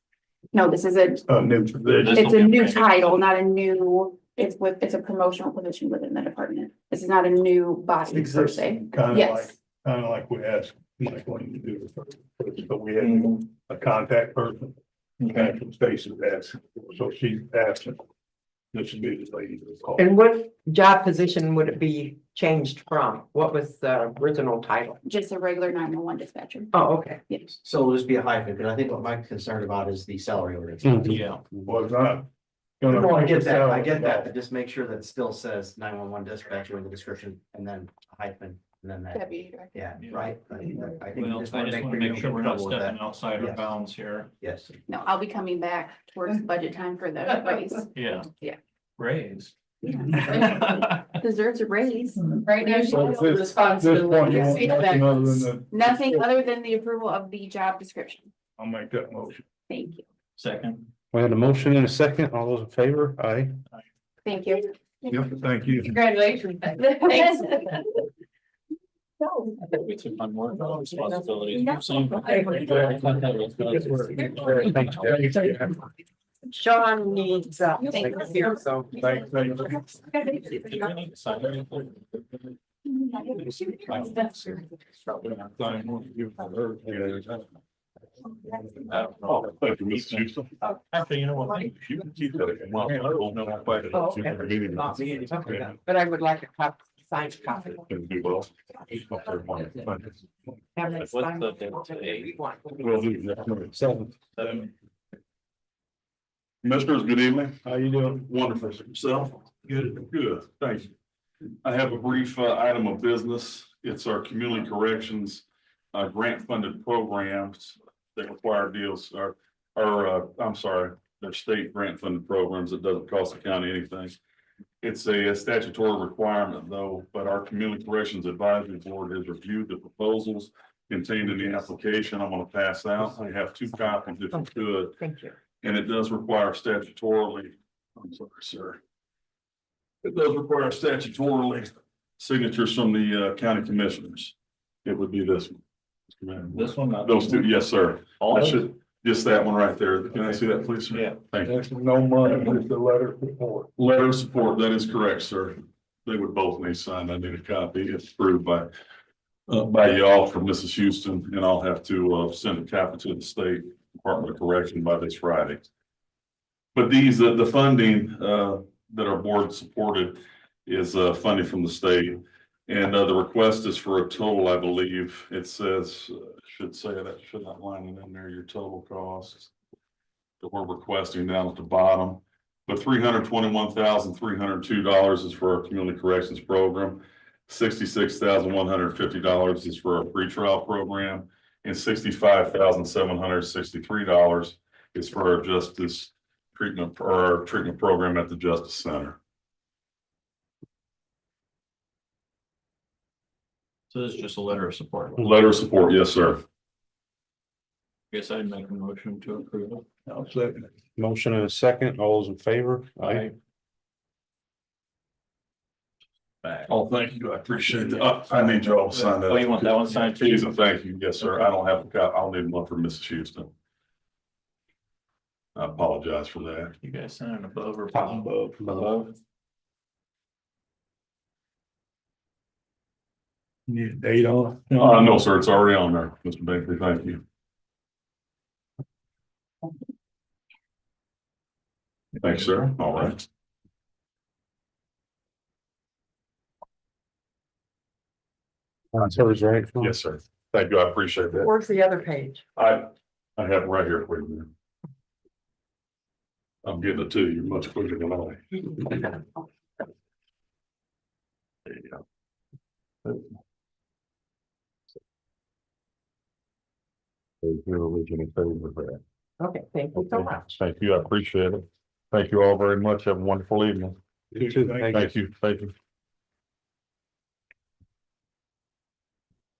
No, this is a, New This it's will a be new amazing. title, not a new, it's a promotional position within the department. This is not a new body per se. Kind Yes. of like we asked Mike when you do the first, but we had a contact person. That's what Stacy asked, so she's asking. This should be the lady that's called. And what job position would it be changed from? What was the original title? Just a regular 911 dispatcher. Oh, okay. Yes. So it'll just be a hyphen, because I think what Mike's concerned about is the salary ordinance. Yeah. Well, it's not. No, I get that, but just make sure that it still says 911 dispatcher in the description and then a hyphen and then that. Deputy director. Yeah, right? I think Well, we I just want to make sure we're not comfortable with stepping that. outside our Yes. bounds here. Yes. No, I'll be coming back towards budget time for the raise. Yeah. Yeah. Raise. Deserves a raise. Right now. So at this point, you want nothing other than the. Nothing other than the approval of the job description. I'll make that motion. Thank you. Second. we had a motion and a second. All those in favor? Aye. Thank you. Yep, thank you. Congratulations. Thanks. We took on more responsibilities. Sean needs, here, so. Thanks. Oh, thank you, Mr. Houston. Actually, you know what? You can keep that. But I would like a copy, signed copy. Can do well. Have it What's signed. the date today? Will do. That's number 7. 7. Commissioners, good evening. How you doing? Wonderful. Yourself? Good. Good. Thank you. I have a brief item of business. It's our community corrections grant funded programs that require deals I'm sorry, they're state grant funded programs that doesn't cost the county anything. It's a statutory requirement though, but our community corrections advisory board has reviewed the proposals contained in the application. I'm going to pass out. I have 2 copies if you could. Thank you. And it does require statutorily, I'm sorry, sir. It does require statutorily signatures from the county commissioners. It would be this one. This one? not- Those 2, yes, sir. All I of it? should, just that one right there. Can I see that, please? Sir? Yeah. Thank you. There's no money, just a letter of support. Letter of support, that is correct, sir. They would both need signed. I need a copy. It's approved by y'all from Mrs. Houston, and I'll have to send a copy to the state Department of Correction by this Friday. But these, the funding that our board supported is funding from the state. And the request is for a total, I believe, it says, should say that, should not line it in there, your total costs that we're requesting down at the bottom. But $321,302 is for our community corrections program. $66,150 is for our pretrial program, and $65,763 is for our justice treatment, or our treatment program at the Justice Center. So this is just a letter of support. Letter of support, yes, sir. Guess I'd make a motion to approve it. I'll second it. Motion and a second. All those in favor? Aye. Oh, thank you. I appreciate that. I need you all to sign that. Oh, you want that one signed too? Please and thank you. Yes, sir. I don't have a copy. I'll need one for Mrs. Houston. I apologize for that. You guys sign above or below? Above. Need a date on it? No, sir. It's already on there. Mr. Baker, thank you. Thanks, sir. All right. That's hers, right? Yes, sir. Thank you. I appreciate that. Where's the other page? I have it right here for you. I'm getting it to you much quicker than I. There you go. Okay, thank you so much. Thank you, I appreciate it. Thank you all very much. Have a wonderful evening. You too. Thank you, thank you.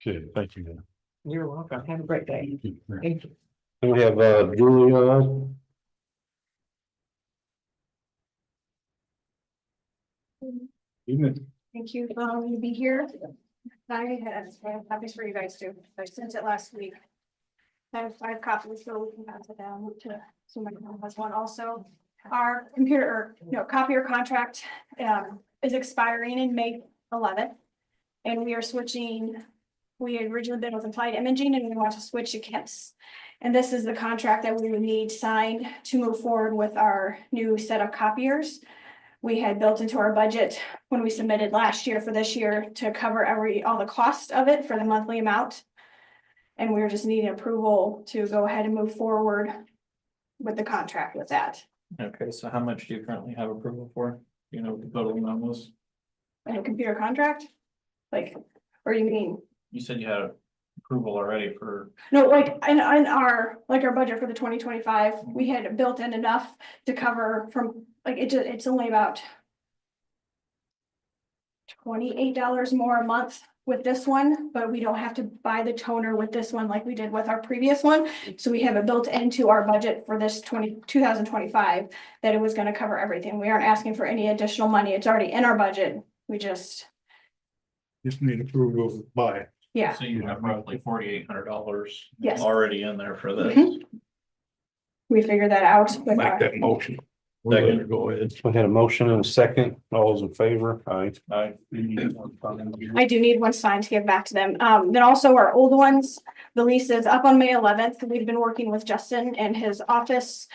Okay, thank you. You're welcome. Have a great day. Thank you. And we have Julia. Thank you for allowing me to be here. I have copies for you guys too. I sent it last week. I have 5 copies, so we can pass it down to somebody who has one also. Our computer, or no, copier contract is expiring in May 11th. And we are switching, we had originally been with Applied Imaging and we want to switch to KIPS. And this is the contract that we would need signed to move forward with our new set of copiers. We had built into our budget when we submitted last year for this year to cover all the cost of it for the monthly amount. And we were just needing approval to go ahead and move forward with the contract with that. Okay, so how much do you currently have approval for? You know, the total amount was, And a computer contract? Like, or you mean, you said you had approval already for, no, like in our, like our budget for the 2025, we had built in enough to cover from, like, it's only about $28 more a month with this one, but we don't have to buy the toner with this one like we did with our previous one. So we have it built into our budget for this 2025 that it was gonna cover everything. We aren't asking for any additional money. It's already in our budget. We just, need approval by. yeah. so you have roughly $4,800. Yes. Already in there for this. Mhm. We figured that out with Make our, that motion. Second. Go ahead. We had a motion and a second. All those in favor? Aye. I, I do need one signed to give back to them. Then also our old ones, the lease is up on May 11th. We've been working with Justin and his office.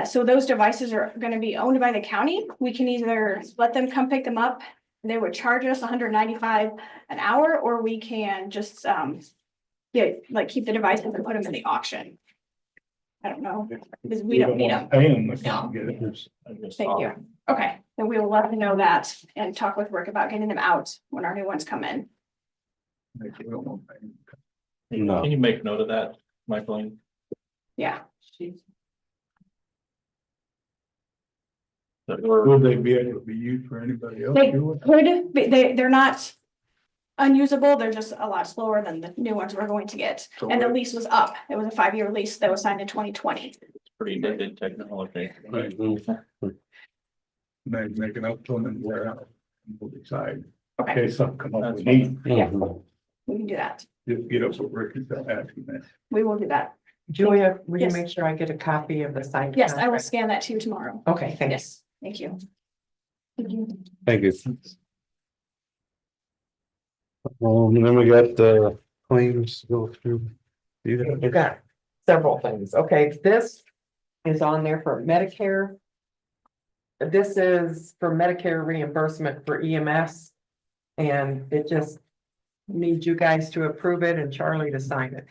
So those devices are gonna be owned by the county. We can either let them come pick them up. They would charge us $195 an hour, or we can just, keep the devices and put them in the auction. I don't know, because we don't need them. Pay them. They No. can't get it. Thank you. Okay, then we will let them know that and talk with Rick about getting them out when our new ones come in. No. can you make note of that, Michael? Yeah. Would they be able to be used for anybody else? They doing it? could, they're not unusable, they're just a lot slower than the new ones we're going to get. And the lease was up. It was a 5-year lease that was signed in 2020. Pretty dated technology. Make an up to them and wear out. We'll decide. Okay, Okay, something come up with That's need. yeah, we can do that. Just get up with Rick and start asking that. We will do that. Julia, will you Yes. make sure I get a copy of the signed? Yes, I will contract? scan that to you tomorrow. Okay, thanks. Yes, thank you. Thank you. Thank you. And then we got the claims to go through. You got several things. Okay, this is on there for Medicare. This is for Medicare reimbursement for EMS. And it just needs you guys to approve it and Charlie to sign it.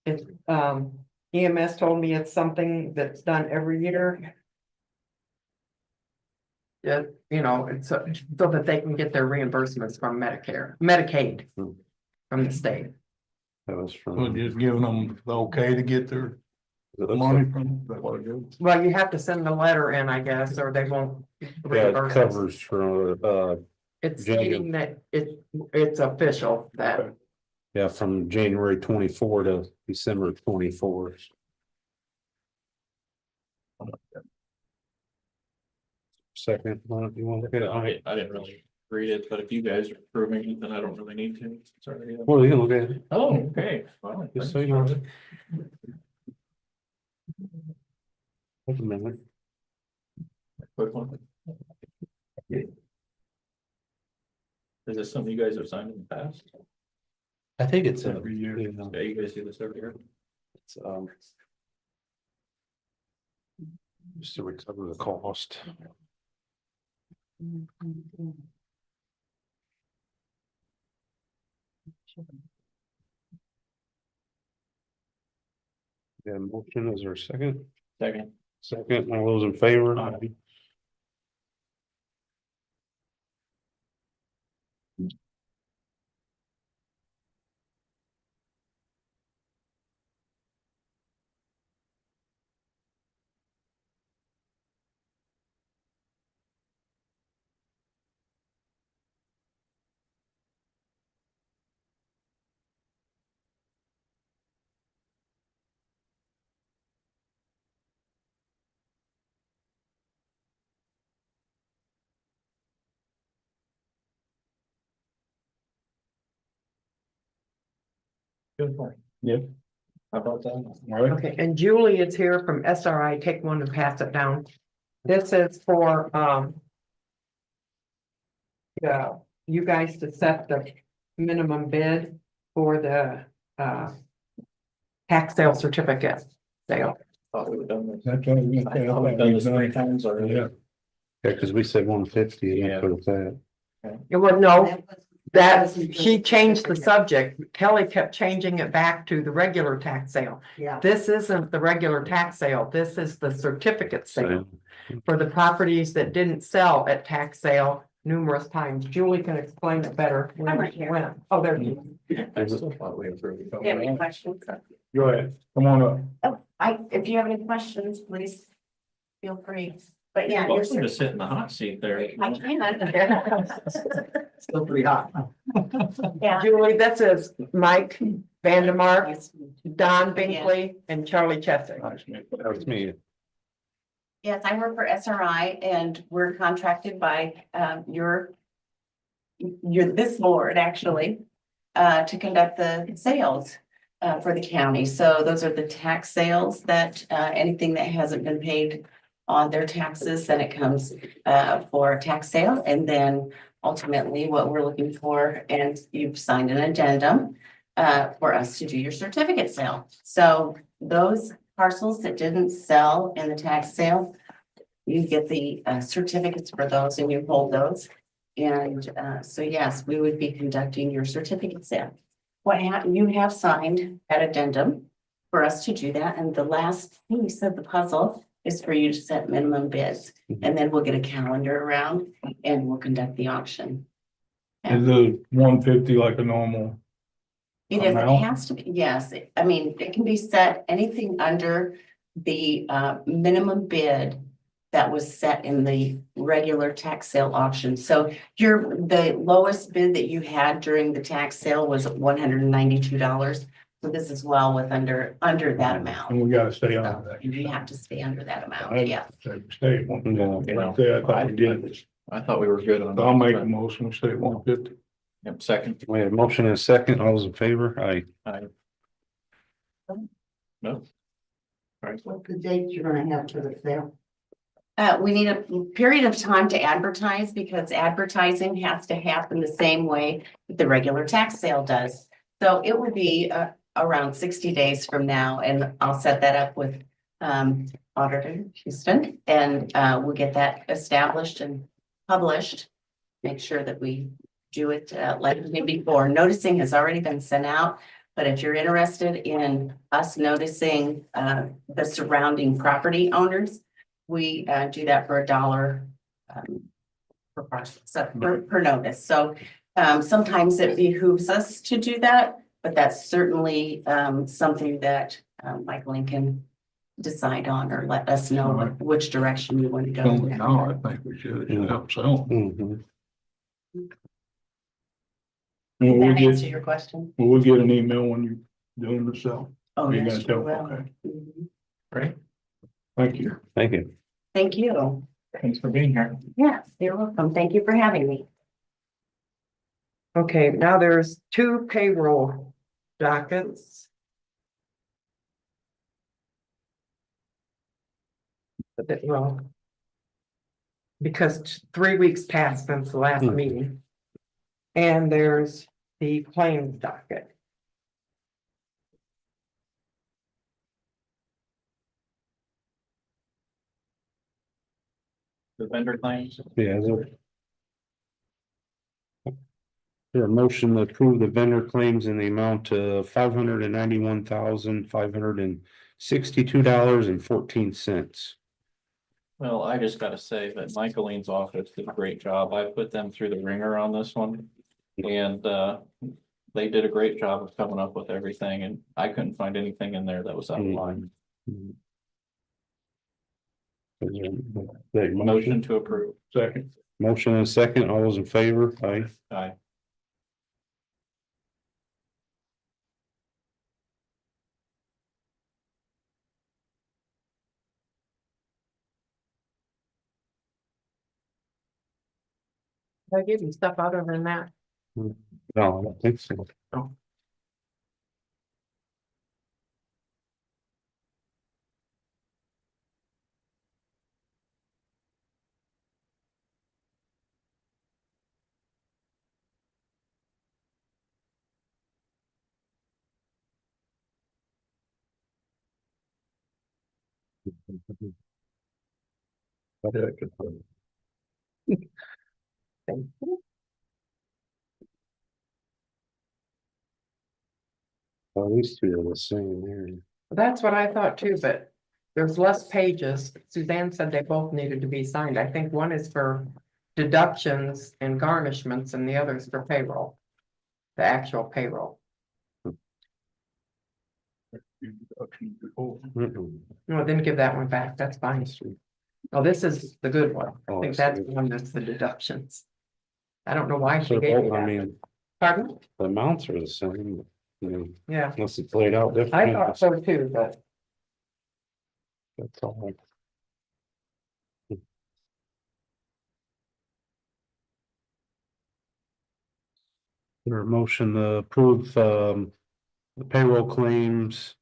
It, EMS told me it's something that's done every year. Yeah, you know, it's so that they can get their reimbursements from Medicaid from the state. That was So from. just giving them the okay to get their money from, is that what it is? Well, you have to send a letter in, I guess, or they won't. Yeah, it reimburse us. covers for, It's January. stating that it's official that, yeah, from January 24 to December 24. Second, one, you want to look at it? I didn't really read it, but if you guys are approving it, then I don't really need to. Sorry. Well, you can look at it. Oh, okay. Well, Just so you know. Wait a minute. Quick one. Is this something you guys have signed in the past? I think it's Every year. Yeah, you guys do this every year. It's, just to recover the cost. Yeah, motion, is there a second? Second. Second, all those in favor? Yep. How about that? All right. Okay, and Julie is here from SRI. Take one and pass it down. This is for, you guys to set the minimum bid for the, tax sale certificate sale. Thought we would've done this. That's what we I thought we've done this 3 times already. Yeah. Yeah, cause we said 150. Yeah. It was, no, that, she changed the subject. Kelly kept changing it back to the regular tax sale. Yeah. This isn't the regular tax sale. This is the certificate sale for the properties that didn't sell at tax sale numerous times. Julie can explain it better. I'm right here. When. Oh, there you I still thought we approved. Do you have any questions? Go ahead, come on up. Oh, if you have any questions, please feel free. But yeah, you're Welcome to sit in the hot seat there. I can. Still pretty hot. Yeah. Julie, this is Mike Vandermark, Don Binkley, and Charlie Cheswick. That was me. Yes, I work for SRI and we're contracted by this board actually to conduct the sales for the county. So those are the tax sales that anything that hasn't been paid on their taxes, then it comes for a tax sale. And then ultimately what we're looking for, and you've signed an addendum for us to do your certificate sale. So those parcels that didn't sell in the tax sale, you get the certificates for those and you hold those. And so yes, we would be conducting your certificate sale. You have signed that addendum for us to do that. And the last piece of the puzzle is for you to set minimum bids. And then we'll get a calendar around and we'll conduct the auction. Is the 150 like a normal? It is, it has to be, yes, I mean, it can be set anything under the minimum bid that was set in the regular tax sale auction. So the lowest bid that you had during the tax sale was $192. So this is well with under that amount. And we gotta stay on that. You have to stay under that amount, I yes. Stay at 150. I thought we did. I thought we were good on that. I'll make a motion, we stay at 150. Yep, second. We have a motion and a second. All those in favor? Aye. No. What's the date you're gonna have for the sale? We need a period of time to advertise because advertising has to happen the same way that the regular tax sale does. So it would be around 60 days from now, and I'll set that up with Auditor Houston, and we'll get that established and published. Make sure that we do it like we did before. Noticing has already been sent out, but if you're interested in us noticing the surrounding property owners, we do that for $1 per parcel, so per notice. So sometimes it behooves us to do that, but that's certainly something that Michael can decide on or let us know which direction you want to go. No, I think we should help sell. Mhm. Did that answer your question? Will we get an email when you're doing the sale? Oh, You're yes, gonna you tell- will. okay. Mhm. Great. Thank you. Thank you. Thank you. Thanks for being here. Yes, you're welcome. Thank you for having me. Okay, now there's 2 payroll dockets. A bit wrong. Because 3 weeks passed since the last meeting. And there's the claims docket. The vendor claims. Yeah. There a motion to approve the vendor claims in the amount of $591,562.14. Well, I just gotta say that Michaeline's office did a great job. I put them through the ringer on this one. And, they did a great job of coming up with everything, and I couldn't find anything in there that was out of line. Motion to approve. Second. Motion and second, all those in favor, aye. Aye. I give you stuff other than that. No, I don't think so. Well, these two are the same here. That's what I thought too, but there's less pages. Suzanne said they both needed to be signed. I think one is for deductions and garnishments and the other is for payroll. The actual payroll. No, then give that one back. That's fine. Oh, this is the good one. I think that's the one that's the deductions. I don't know why she So, gave me I that. mean, Pardon? the amounts are the same, you know, Yeah, unless it's laid out I differently. thought so too, but That's all. Your motion to approve, the payroll claims,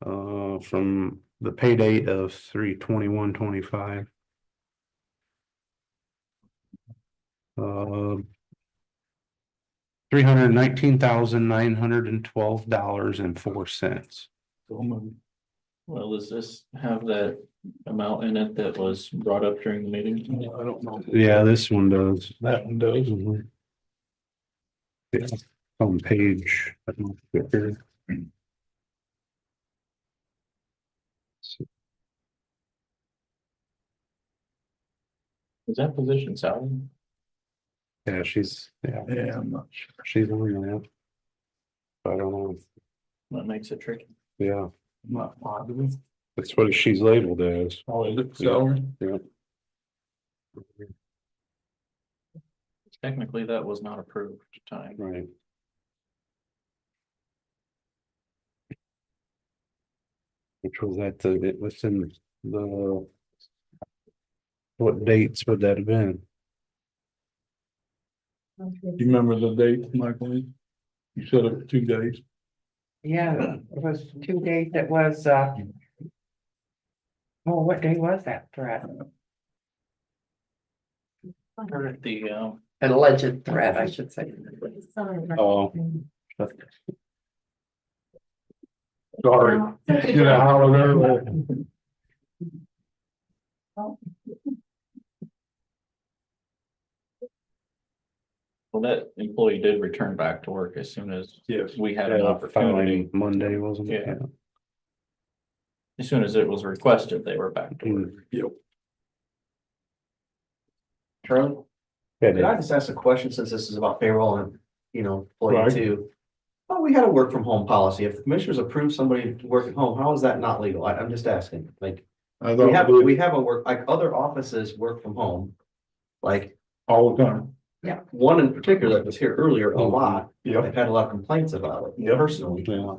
from the pay date of 3/21/25. $319,912.04. Well, does this have that amount in it that was brought up during the meeting? I don't know. Yeah, this one does. That one does. Mhm. Yeah, on page. I don't know if it's here. Is that position salary? Yeah, she's, yeah, Yeah, I'm not sure. she's on that. I don't know, That makes it tricky. yeah, I'm not positive. that's what she's labeled as. Oh, is it salary? Yeah. Technically, that was not approved time. Right. Which was at the, it was in the. What dates would that have been? You remember the date, Michael? You said it was 2 days. yeah, it was 2 days. It was, oh, what day was that, threat? Or at the, An alleged threat, I should say. Oh. Sorry. Get a holiday. well, that employee did return back to work as soon as Yes. we had an opportunity. Monday, wasn't it? Yeah. As soon as it was requested, they were back to work. Yep. Charlie? Yeah, Could I just ask a question since this is about payroll and, employee Right. too? Well, we had a work from home policy. If the commissioners approve somebody to work at home, how is that not legal? I'm just asking, like, I we have, thought we have a work, like other offices work from home. Like all the time. one in particular that was here earlier a lot. Yep. I've had a lot of complaints about it Yep. personally. Yeah.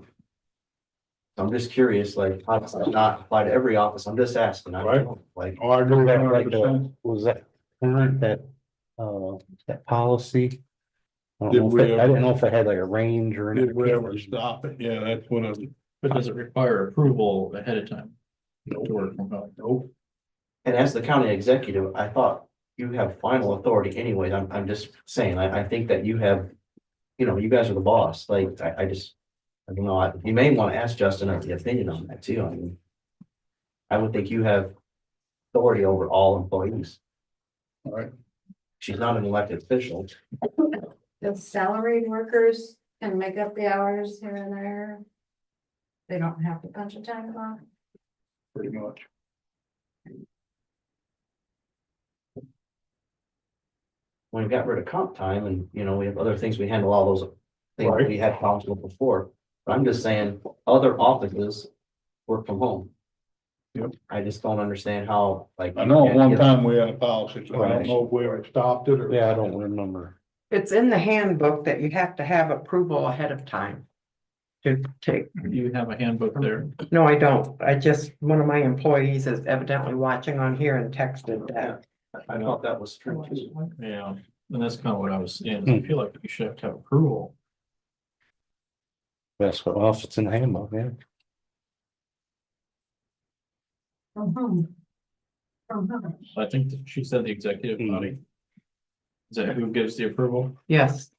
I'm just curious, like, how does that not apply to every office? I'm just asking. I don't know, like, Oh, I agree. Was that current, that policy? I don't Did know if we it- I ever- didn't know if it had like a range or Did anything. we ever stop it? Yeah, that's what I. But does it require approval ahead of time? To work from home? Nope. and as the county executive, I thought you have final authority anyways. I'm just saying, I think that you have, you guys are the boss. Like, I don't know, you may want to ask Justin the opinion on that too. I mean, I would think you have authority over all employees. All right. She's not an elected official. The salaried workers can make up the hours here and there. They don't have to punch a time clock. Pretty much. when we got rid of comp time and, you know, we have other things, we handle all those things Right. we had problems with before. But I'm just saying, other offices work from home. Yep. I just don't understand how, like. I know you at one can't time we had a policy, so I don't Right. know if we ever stopped it or. Yeah, I don't remember. It's in the handbook that you have to have approval ahead of time. To take, You have a handbook there. no, I don't. I just, one of my employees is evidently watching on here and texted that. I thought that was true too. Yeah, and that's kind of what I was saying. I feel like you should have to have approval. That's what, well, if it's in the handbook, yeah. From whom? From whom? I think that she said the executive body. Is that who gives the approval? Yes.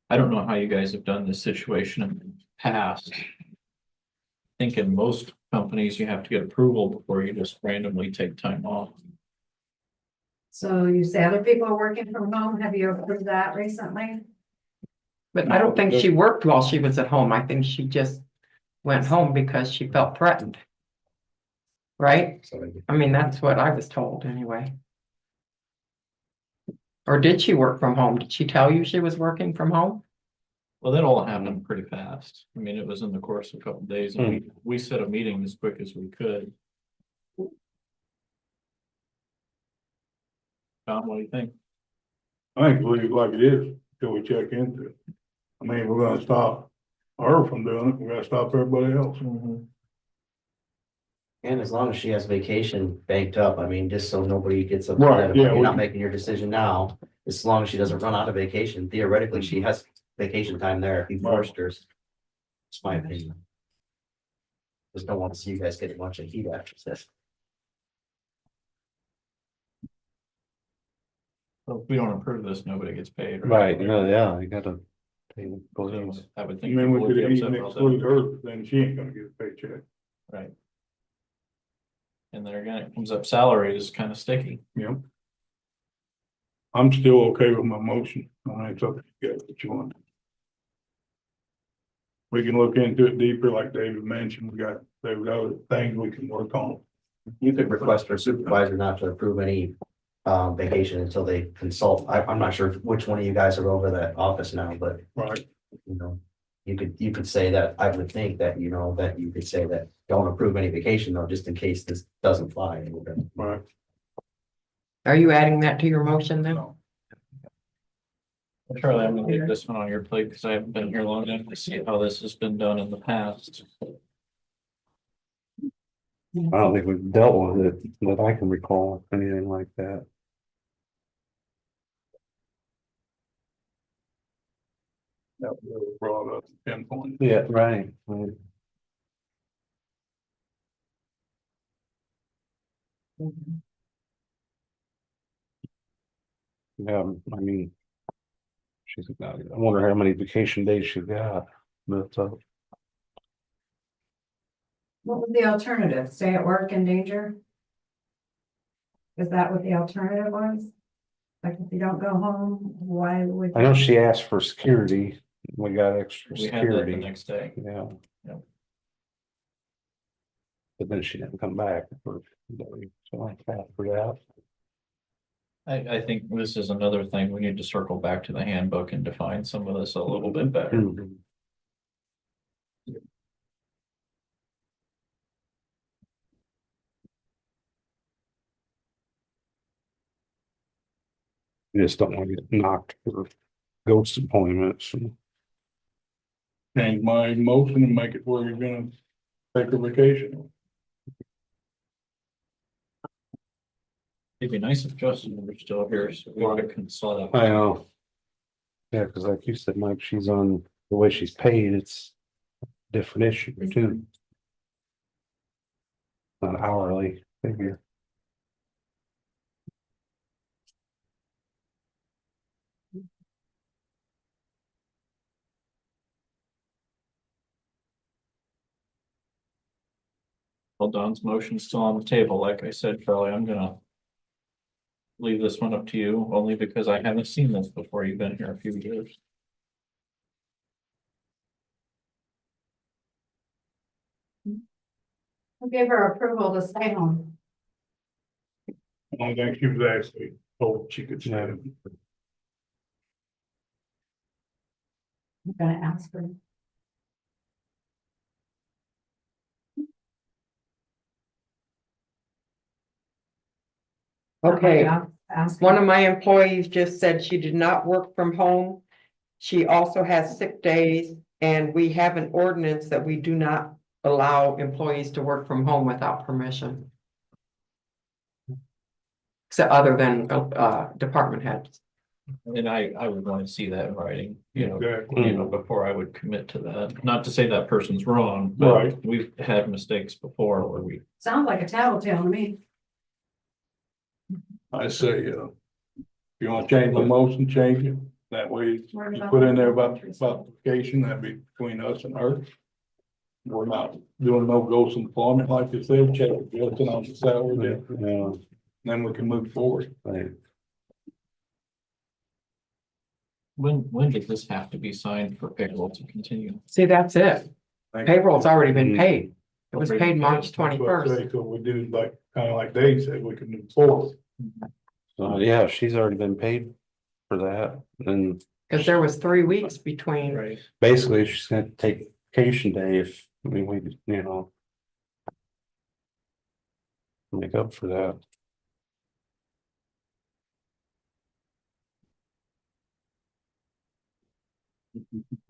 I don't know how you guys have done this situation in the past. I think in most companies, you have to get approval before you just randomly take time off. So you say other people are working from home. Have you approved that recently? But I don't think she worked while she was at home. I think she just went home because she felt threatened. Right? I mean, that's what I was told anyway. Or did she work from home? Did she tell you she was working from home? Well, that all happened pretty fast. I mean, it was in the course of a couple of days and we set a meeting as quick as we could. Tom, what do you think? I think leave it like it is till we check into it. I mean, we're gonna stop her from doing it, we gotta stop everybody else. And as long as she has vacation banked up, I mean, just so nobody gets Right, upset about yeah, you're we- not making your decision now. As long as she doesn't run out of vacation, theoretically, she has vacation time there if you forced her. It's my opinion. Just don't want to see you guys get a bunch of heat after this. Well, if we don't approve this, nobody gets paid. Right, no, yeah, you gotta. pay the employees. I would I think. mean, we people would could be even upset about that. exclude her, but then she ain't gonna get a paycheck. Right. And there again, it comes up salary is kind of sticky. Yep. I'm still okay with my motion. I think it's up to you guys what you want. We can look into it deeper, like David mentioned. There were other things we can work on. You could request her supervisor not to approve any vacation until they consult. I'm not sure which one of you guys are over that office now, but Right. you know, you could say that, I would think that, you know, that you could say that don't approve any vacation though, just in case this doesn't fly. Right. Are you adding that to your motion then? Charlie, I'm gonna leave this one on your plate because I haven't been here long enough to see how this has been done in the past. I don't think we've dealt with it that I can recall, anything like that. That was brought up 10 points. Yeah, right. Right. Yeah, I mean. She's, I wonder how many vacation days she got, but, What was the alternative? Stay at work in danger? Is that what the alternative was? Like if you don't go home, why would? I know she asked for security, we got extra We had that the security, next day. yeah. Yep. But then she didn't come back for, so I felt for that. I think this is another thing. We need to circle back to the handbook and define some of this a little bit better. Mhm. You just don't want to get knocked for ghost appointments. Change my motion and make it where you're gonna take a vacation. It'd be nice if Justin were still here so we could consult. I know. Yeah, because like you said, Mike, she's on, the way she's paid, it's a different issue too. Not hourly figure. Well, Don's motion's still on the table. Like I said, Charlie, I'm gonna leave this one up to you only because I haven't seen this before. You've been here a few years. Who gave her approval to stay home? I think she was actually told she could stay. I'm gonna ask her. Okay, Ask one her. of my employees just said she did not work from home. She also has sick days, and we have an ordinance that we do not allow employees to work from home without permission. So other than department heads. And I would want to see that in writing, Exactly. before I would commit to that. Not to say that person's wrong, but Right. we've had mistakes before where we. Sounds like a tattletale to me. I say, if you wanna change the motion, change it. That way, you put in there about vacation, that'd be between us and her. We're not doing no ghost employment, like you said, check with Justin on the salary, then we can move forward. Right. When did this have to be signed for payroll to continue? See, that's it. Payroll's already been paid. It was paid March That's what I 21st. say, so we do like, kinda like Dave said, we can move forward. So, yeah, she's already been paid for that, and Cause there was 3 weeks between. Right. basically she's gonna take vacation day if, I mean, we, make up for that.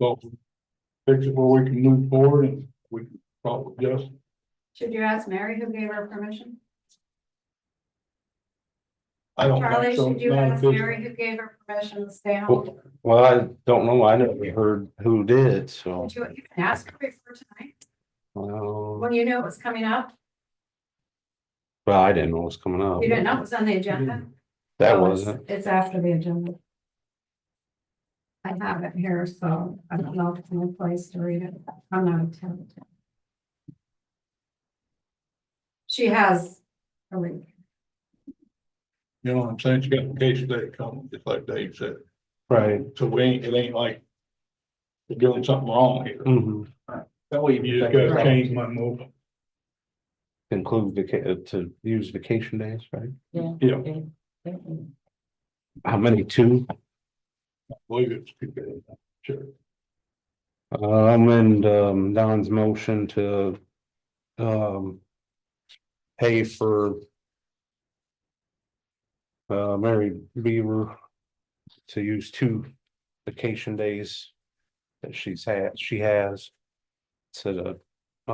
So fix it where we can move forward and we can probably just. Should you ask Mary who gave her permission? I don't Charlie, think so. should you Not ask official. Mary who gave her permission to stay home? Well, I don't know, I never heard who did, so, You can ask her before tonight, well, when you knew it was coming up. I didn't know it was coming up. You didn't know it was on the agenda? That Oh, it's- wasn't, It's after the agenda. I have it here, so I don't know if it's in a place to read it. I'm not a tenant. She has a link. You know what I'm saying? She got vacation day coming, just like Dave said. right. So it ain't like we're doing something wrong here. Mhm. That way You just gotta change my motion. Include to use vacation days, right? Yeah, How many, 2? I believe it's two days. Sure. And Don's motion to pay for Mary Beaver to use 2 vacation days that she has to the, I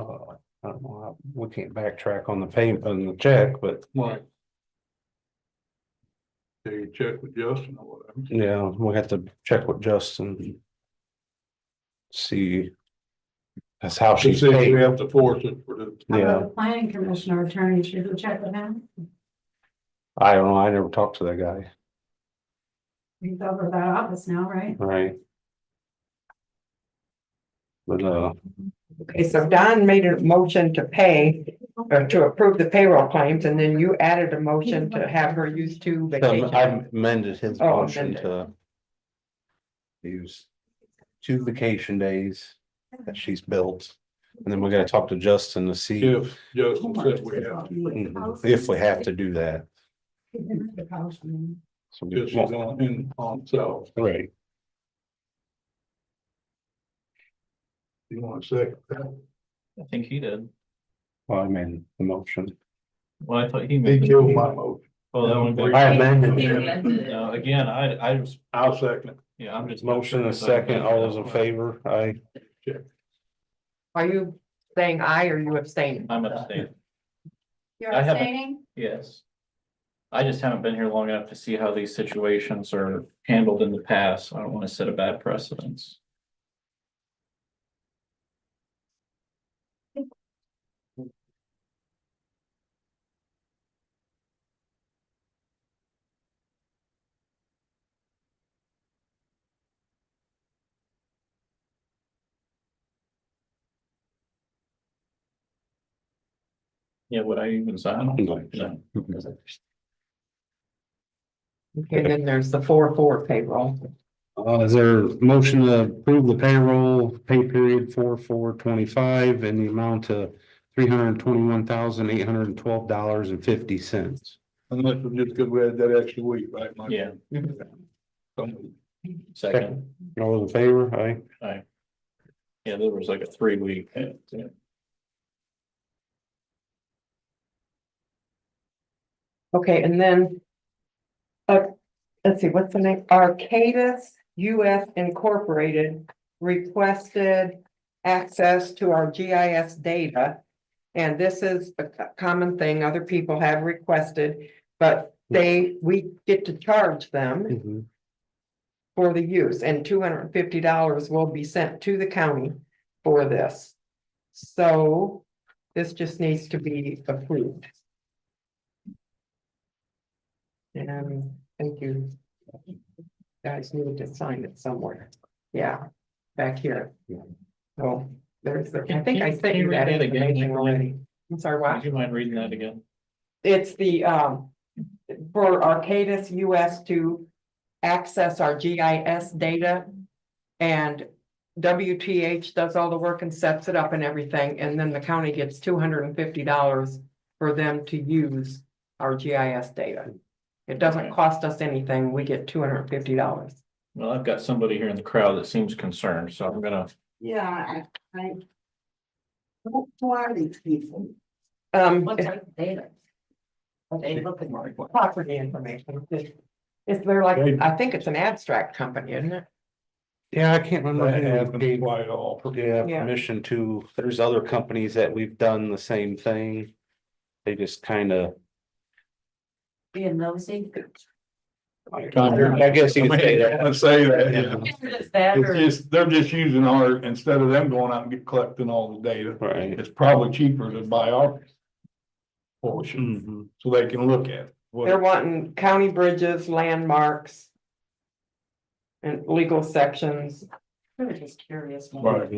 don't know, we can't backtrack on the payment on the check, but Right. Do you check with Justin or whatever? yeah, we have to check with Justin. See. That's how She she's said we paid. have to force it for the. How Yeah, about the planning commissioner attorney? Should we check with him? I don't know, I never talked to that guy, He's over that office now, right? right? But Okay, so Don made a motion to pay, or to approve the payroll claims, and then you added a motion to have her use 2 vacation. I amended his Oh, motion amended. to use 2 vacation days that she's built. And then we gotta talk to Justin to see If Justin said we have. if we have to do that. So we Because she's on self. right. You want to say that? I think he did. Well, I made the motion. Well, I thought he He made. killed my motion. Oh, that one. I amended it. Again, I just, I'll second it. yeah, I'm just. Motion a second, all those in favor, aye. Are you saying aye or you abstaining? I'm abstaining, You're I haven't- abstaining? yes. I just haven't been here long enough to see how these situations are handled in the past. I don't want to set a bad precedence. Yeah, would I even sign? No. Okay, then there's the 4/4 payroll. Is there a motion to approve the payroll pay period 4/4/25 in the amount of $321,812.50. And this was just because we had that extra week, right, Mike? Yeah. So, Second, All those in favor? Aye. yeah, there was like a 3 week. Okay, and then. Let's see, what's the name? Arcadis US Incorporated requested access to our GIS data. And this is a common thing other people have requested, but we get to charge them Mhm. for the use, and $250 will be sent to the county for this. So this just needs to be approved. And thank you. Guys need to sign it somewhere. Yeah, back here. So there's the, I think I sent you that information already. I'm sorry, Would what? you mind reading that again? It's the, for Arcadis US to access our GIS data. And WTH does all the work and sets it up and everything, and then the county gets $250 for them to use our GIS data. It doesn't Okay. cost us anything, we get $250. Well, I've got somebody here in the crowd that seems concerned, so I'm gonna, Yeah, who are these people? What type of data? Are they looking like? Property information. Is there like, I think it's an abstract company, isn't it? Yeah, I can't remember. That who happens gave, quite often. yeah, Yeah. permission to, there's other companies that we've done the same thing. They just kind of, Being nosy. I guess you could say that. Let's say that, Yeah. yeah. That It's or- just, they're just using our, instead of them going out and collecting all the data, Right. it's probably cheaper to buy our portion, Mhm. so they can look at it. They're wanting county bridges, landmarks. And legal sections. I'm just curious. Right.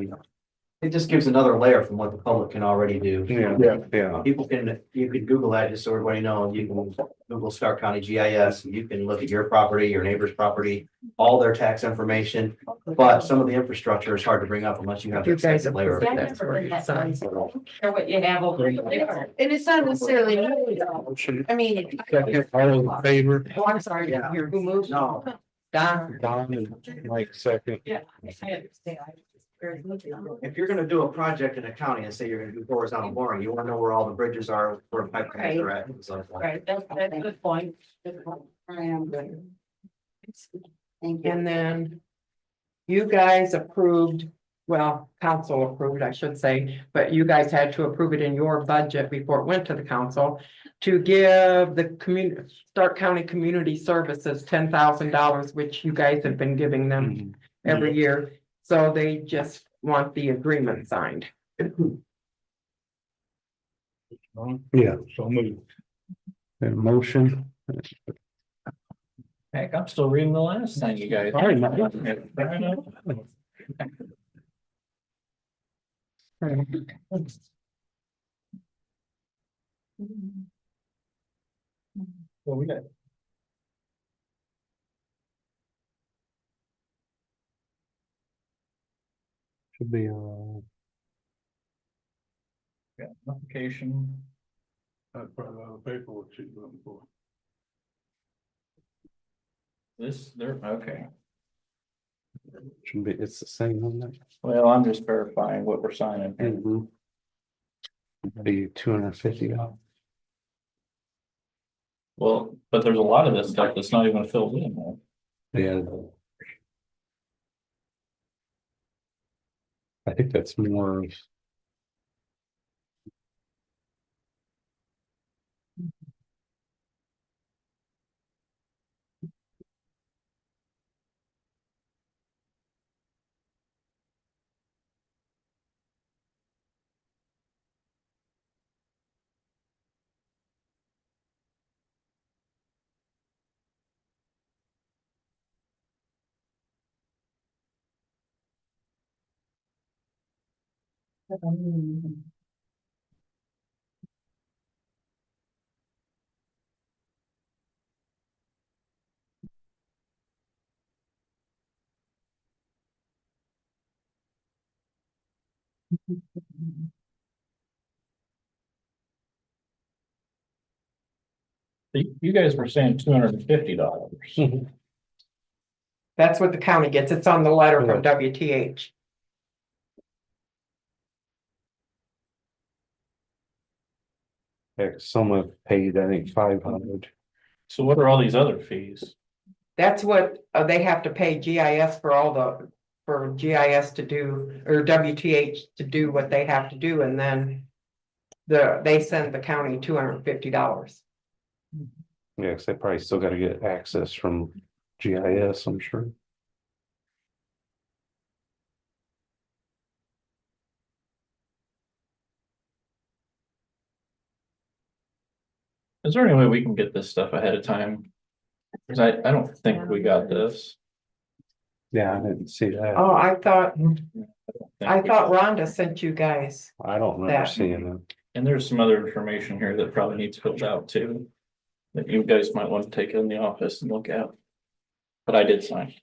It just gives another layer from what the public can already do. Yeah. People can, you can Google that, just so everybody knows, you can Google Stark County GIS, and you can look at your property, your neighbor's property, all their tax information. But some of the infrastructure is hard to bring up unless you have. You that guys second layer of have text. Or what you have over there. And it's not necessarily, I mean. Second, all those in favor? Oh, I'm sorry, Yeah. here, who moved? No. Don. Don and Mike second. Yeah, I understand. If you're gonna do a project in a county and say you're gonna do horizontal boring, you wanna know where all the bridges are, where pipe lines are at, and so forth. Right, that's a good point. I am good. Thank you. And then. You guys approved, well, council approved, I should say, but you guys had to approve it in your budget before it went to the council. To give the community, Stark County Community Services $10,000, which you guys have been giving them every year. So they just want the agreement signed. Yeah. So move. A motion. heck, I'm still reading the last thing you guys. All right. Well, we got. Should be, Yeah, application. That's probably the paperwork she's looking for. This, there, okay. should be, it's the same one there. Well, I'm just verifying what we're signing. here. Mhm. Be $250. Well, but there's a lot of this stuff that's not even filled in there. Yeah. I think that's more. You guys were saying $250. That's what the county gets. It's on the letter from WTH. Yeah, some have paid, I think, 500. So what are all these other fees? That's what they have to pay GIS for for GIS to do, or WTH to do what they have to do, and then they send the county $250. Yeah, 'cause they probably still gotta get access from GIS, I'm sure. Is there any way we can get this stuff ahead of time? Cause I don't think we got this. Yeah, I didn't see that. Oh, I thought I Rhonda sent you guys. I don't remember that. seeing it. And there's some other information here that probably needs filled out too. That you guys might want to take in the office and look at. But I did sign.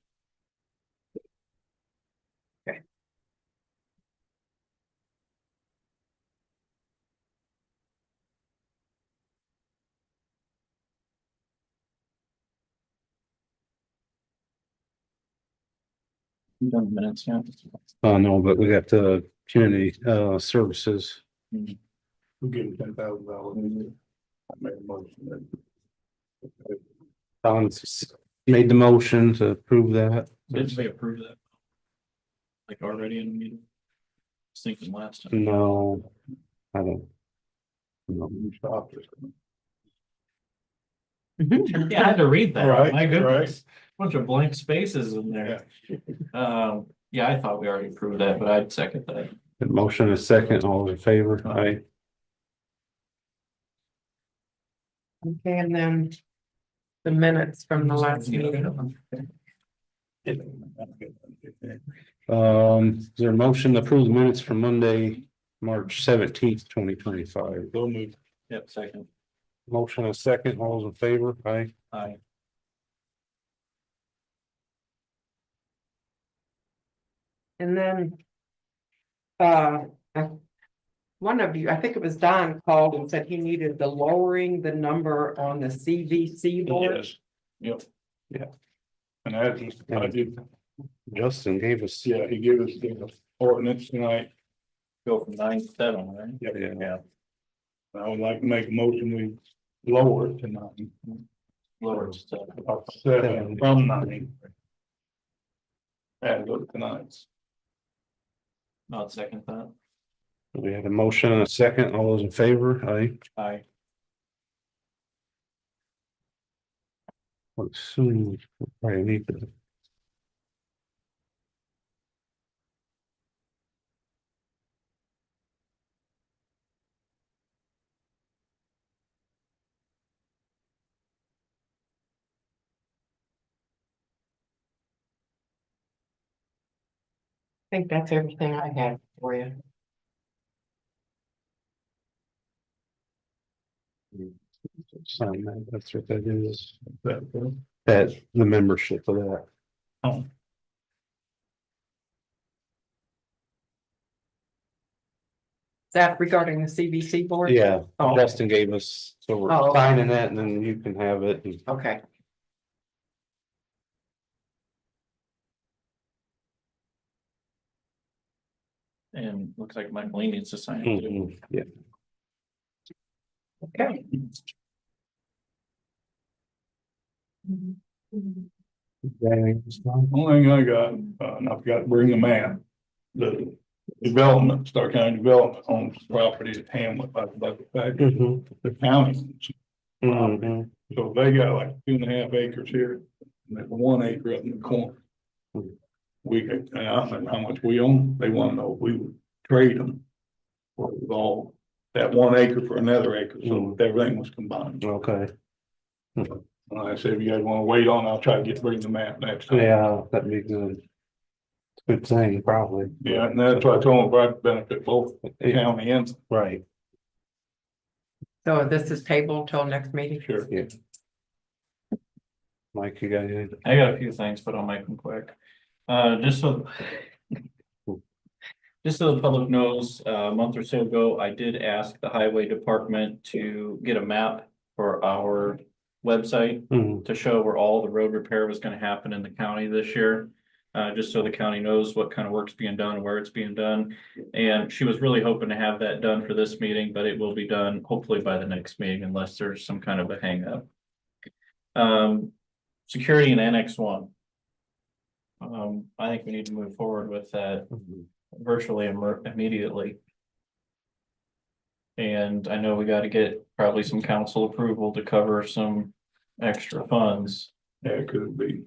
You done the minutes yet? No, but we got the community services. We'll give them $10,000. I made a motion. Don's made the motion to approve that. Did they approve that? Like already in the meeting? I was thinking last time. No, I don't. No. You stopped it. Yeah, I had to read that. Right, My goodness. Bunch of blank spaces in there. Yeah, I thought we already approved that, but I'd second that. The motion is second, all in favor, aye. Okay, and then the minutes from the last meeting. Is there a motion to approve the minutes from Monday, March 17th, 2025? Go move. Yep, second. Motion is second, all those in favor, aye. Aye. And then one of you, I think it was Don, called and said he needed the lowering the number on the CVC board. Yes. Yep. Yeah. And I did, Justin gave us. yeah, he gave us the ordinance tonight. Go from 9 to 7, right? Yep. Yeah. I would like to make a motion, we lower it to 9. Lower it to Up 7 from 9. Add it to 9. Not second that. We had a motion and a second, all those in favor, aye. Aye. Let's see, we probably need to. I think that's everything I had for you. Sign that, that's what that is. That, the membership of that. Oh. Is that regarding the CVC board? Yeah, Oh. Justin gave us, so we're Oh. signing that and then you can have it. And Okay. And looks like Mike Lee needs to sign it too. Yeah. Okay. Only thing I got, and I forgot to bring the map. The development, Stark County Development owns property at Hamlet, by the fact, the county. Mhm. So they got like 2.5 acres here, and there's 1 acre up in the corner. We could, and I don't know how much we own, they wanna know if we would trade them. For all, that 1 acre for another acre, so everything was combined. Okay. And I said, if you guys wanna wait on, I'll try to bring the map next time. Yeah, that'd be good. Good thing, probably. Yeah, and that's what I told them, I'd benefit both the county and. Right. So this is tabled till next meeting? Sure. Yeah. Mike, you got anything? I got a few things, but I'll make them quick. Just so the public knows, a month or so ago, I did ask the highway department to get a map for our website Mhm. to show where all the road repair was gonna happen in the county this year. Just so the county knows what kind of work's being done and where it's being done. And she was really hoping to have that done for this meeting, but it will be done hopefully by the next meeting unless there's some kind of a hang up. Security in Annex 1. I think we need to move forward with that virtually immediately. And I know we gotta get probably some council approval to cover some extra funds. Yeah, it could be.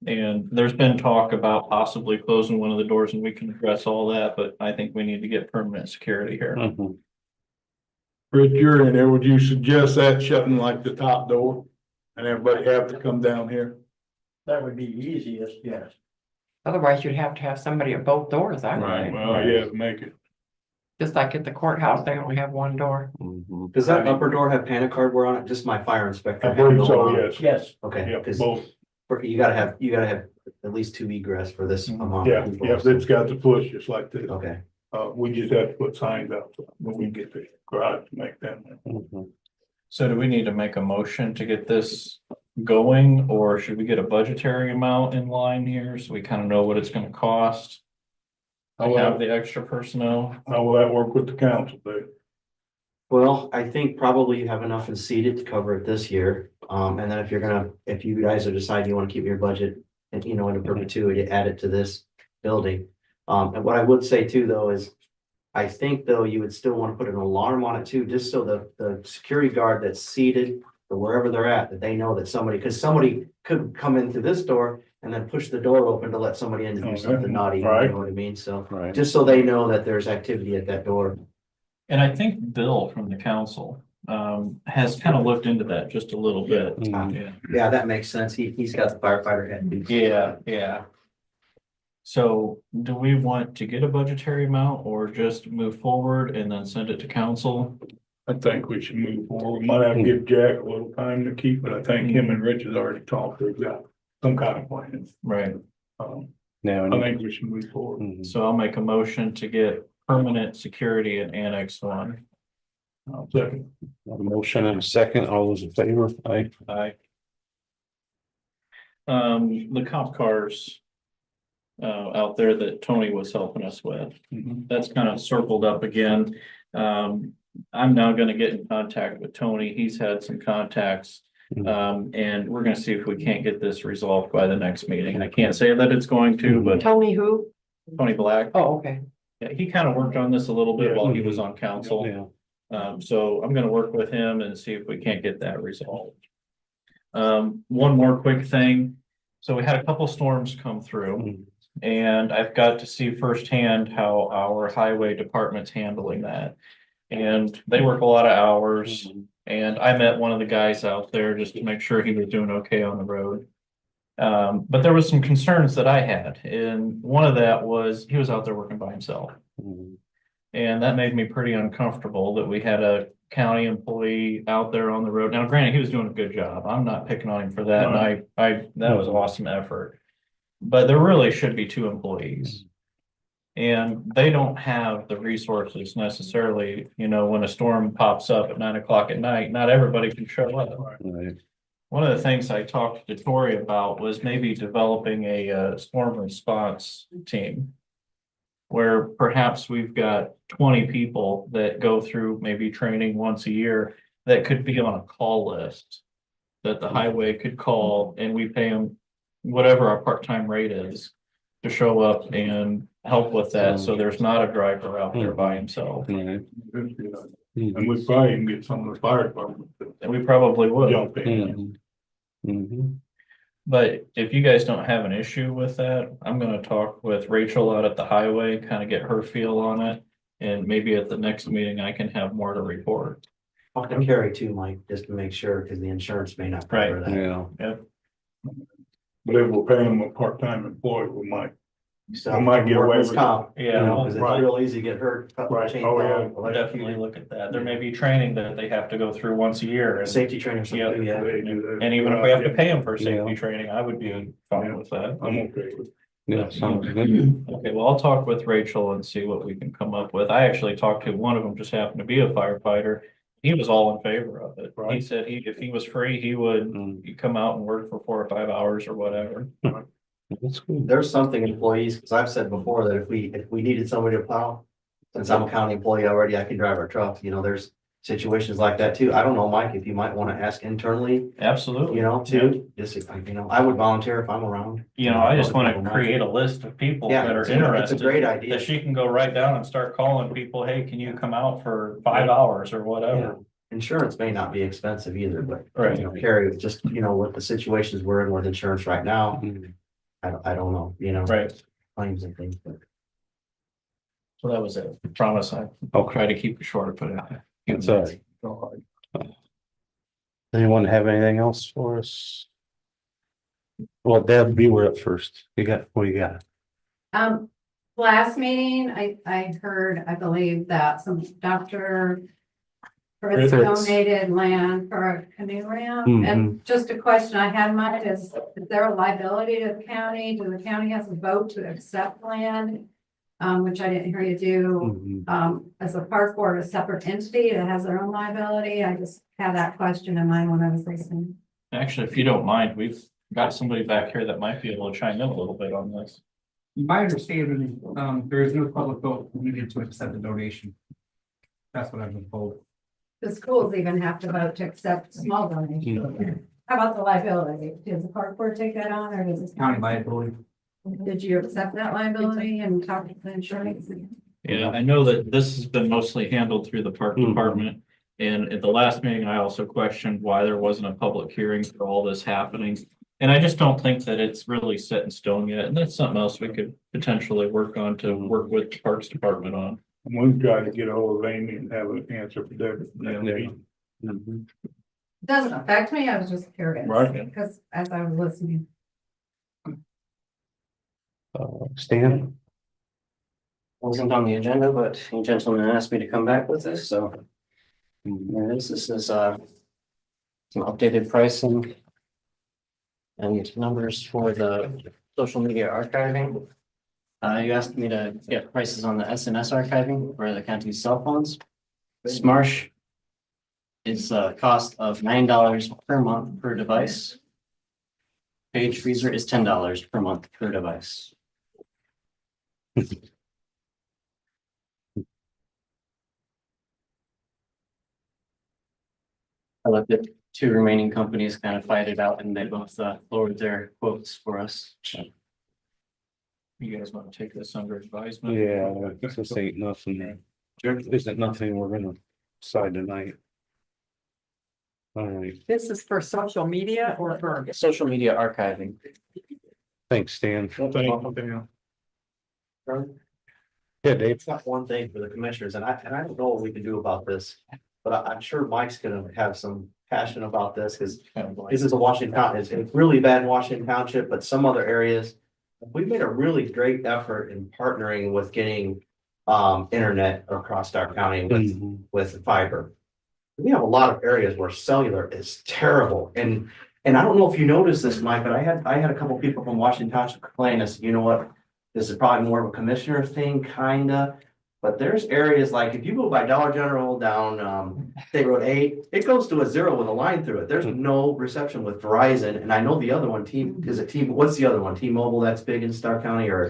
And there's been talk about possibly closing one of the doors and we can address all that, but I think we need to get permanent security here. Mhm. Rich, you're in there, would you suggest that shutting like the top door? And everybody have to come down here? That would be easiest, yes. Otherwise, you'd have to have somebody at both doors, I would think. Well, yeah, make it. Just like at the courthouse, they only have one door. Does that upper door have panic hardware on it? Just my fire inspector. I had it believe so, going on. yes. Yes. Okay, Yeah, because both. you gotta have at least 2 egress for this amount. Yeah, of people. yeah, it's got the push just like this. Okay. We just have to put signs out when we get the garage to make them. So do we need to make a motion to get this going, or should we get a budgetary amount in line here so we kind of know what it's gonna cost? How To will have that, the extra personnel? how will that work with the council, Dave? Well, I think probably you have enough in seated to cover it this year. And then if you guys are deciding you want to keep your budget and, in perpetuity, add it to this building. And what I would say too, though, is I think though you would still want to put an alarm on it too, just so the security guard that's seated or wherever they're at, that they know that because somebody could come in through this door and then push the door open to let somebody in to do something naughty, you Right. know what I mean? So Right. just so they know that there's activity at that door. And I think Bill from the council has kind of looked into that just a little bit. Yeah. Yeah, that makes sense. He's got the firefighter hat. Yeah. So do we want to get a budgetary amount or just move forward and then send it to council? I think we should move forward. We might have to give Jack a little time to keep, but I think him and Rich has already talked. They've got some kind of plan. Right. Now, I think we should move forward. So I'll make a motion to get permanent security in Annex 1. I'll second. A motion and a second, all those in favor? Aye. Aye. The cop cars out there that Tony was helping us with, that's kind of circled up again. I'm now gonna get in contact with Tony. He's had some contacts. And we're gonna see if we can't get this resolved by the next meeting. I can't say that it's going to, but Tony who? Tony Black. Oh, okay. Yeah, he kind of worked on this a little bit while he was on council. Yeah. So I'm gonna work with him and see if we can't get that resolved. One more quick thing. So we had a couple storms come through. And I've got to see firsthand how our highway department's handling that. And they work a lot of hours. And I met one of the guys out there just to make sure he was doing okay on the road. But there was some concerns that I had, and one of that was he was out there working by himself. And that made me pretty uncomfortable that we had a county employee out there on the road. Now, granted, he was doing a good job. I'm not picking on him for that, and that was awesome effort. But there really should be 2 employees. And they don't have the resources necessarily, when a storm pops up at 9 o'clock at night, not everybody can show up. Right. One of the things I talked to Tori about was maybe developing a storm response team. Where perhaps we've got 20 people that go through maybe training once a year that could be on a call list. That the highway could call and we pay them whatever our part-time rate is to show up and help with that, so there's not a driver out there by himself. Right. And we probably can get some of the fire department. And we probably would. Jump in. But if you guys don't have an issue with that, I'm gonna talk with Rachel out at the highway, kind of get her feel on it. And maybe at the next meeting, I can have more to report. Talk to Carrie too, Mike, just to make sure, because the insurance may not cover that. Yeah. Yep. But if we're paying them a part-time employee, we might So, might get away workers' with comp, it. you know, 'cause it's Right. real easy to get hurt. Right. chain Oh, down, yeah. We'll electrocuted. definitely look at that. There may be training that they have to go through once a year. And Safety training or something, yeah. They do that. And even if we have to pay them for Yeah. safety training, I would be fine with that. I'm okay with it. Yeah, sounds good. Okay, well, I'll talk with Rachel and see what we can come up with. I actually talked to one of them, just happened to be a firefighter. he was all in favor of it. He Right. said if he was free, he would he'd come out and work for 4 or 5 hours or whatever. That's good. There's something employees, because I've said before that if we needed somebody to plow, since I'm a county employee already, I can drive our truck, you know, there's situations like that too. I don't know, Mike, if you might want to ask internally, Absolutely. you know, too, just, you know, I would volunteer if I'm around. You know, I just Other want people to might. create a list of people Yeah, that are it's a interested. great idea. That she can go right down and start calling people, hey, can you come out for 5 hours or Yeah. whatever? Insurance may not be expensive either, but, Right. you know, Carrie, just, you know, with the situations we're in with insurance right now, I don't know, you know. Right. Claims and things, but. So that was it. Promise I'll try to keep it short, but That's all right. Anyone have anything else for us? Well, Deb, you were up first. What do you got? Last meeting, I heard, I believe that some Dr. Fritz Fritz. donated land for a canoe ramp, Mhm. and just a question I had in mind is there a liability to the county? Do the county have a vote to accept land? Which I didn't hear you do, as a park board, a separate entity that has their own liability? I just had that question in mind when I was listening. actually, if you don't mind, we've got somebody back here that might be able to chime in a little bit on this. My understanding, there is no public vote needed to accept the donation. That's what I've been told. The schools even have to vote to accept small donations. How about the liability? Does the park board take that on, or does the County liability. Did you accept that liability and talk to the insurance? Yeah, I know that this has been mostly handled through the park department. And at the last meeting, I also questioned why there wasn't a public hearing for all this happening. And I just don't think that it's really set in stone yet. And that's something else we could potentially work on to work with the Parks Department on. We've tried to get ahold of Amy and have an answer for Deborah. Doesn't affect me, I was just curious. Right. Because as I was listening. Stan? Wasn't on the agenda, but a gentleman asked me to come back with this, so. This is some updated pricing. And numbers for the social media archiving. You asked me to get prices on the SNS archiving for the county's cell phones. Smarsh is a cost of $9 per month per device. Page Freezer is $10 per month per device. I let the two remaining companies kind of fight it out, and they both lowered their quotes for us. You guys want to take this under advisement? Yeah, this ain't nothing. Isn't nothing we're gonna decide tonight. All right, This is for social media or for? Social media archiving. thanks, Stan. Thank Yeah, Dave. It's not one thing for the commissioners, and I don't know what we can do about this, but I'm sure Mike's gonna have some passion about this, because this is a Washington County, it's really bad in Washington Township, but some other areas. We've made a really great effort in partnering with getting internet across our county with fiber. We have a lot of areas where cellular is terrible, and I don't know if you noticed this, Mike, but I had a couple people from Washington Township complain. I said, you know what? This is probably more of a commissioner thing, kinda. But there's areas like if you go by Dollar General down State Road 8, it goes to a 0 with a line through it. There's no reception with Verizon, and I know the other one, what's the other one? T-Mobile, that's big in Stark County, or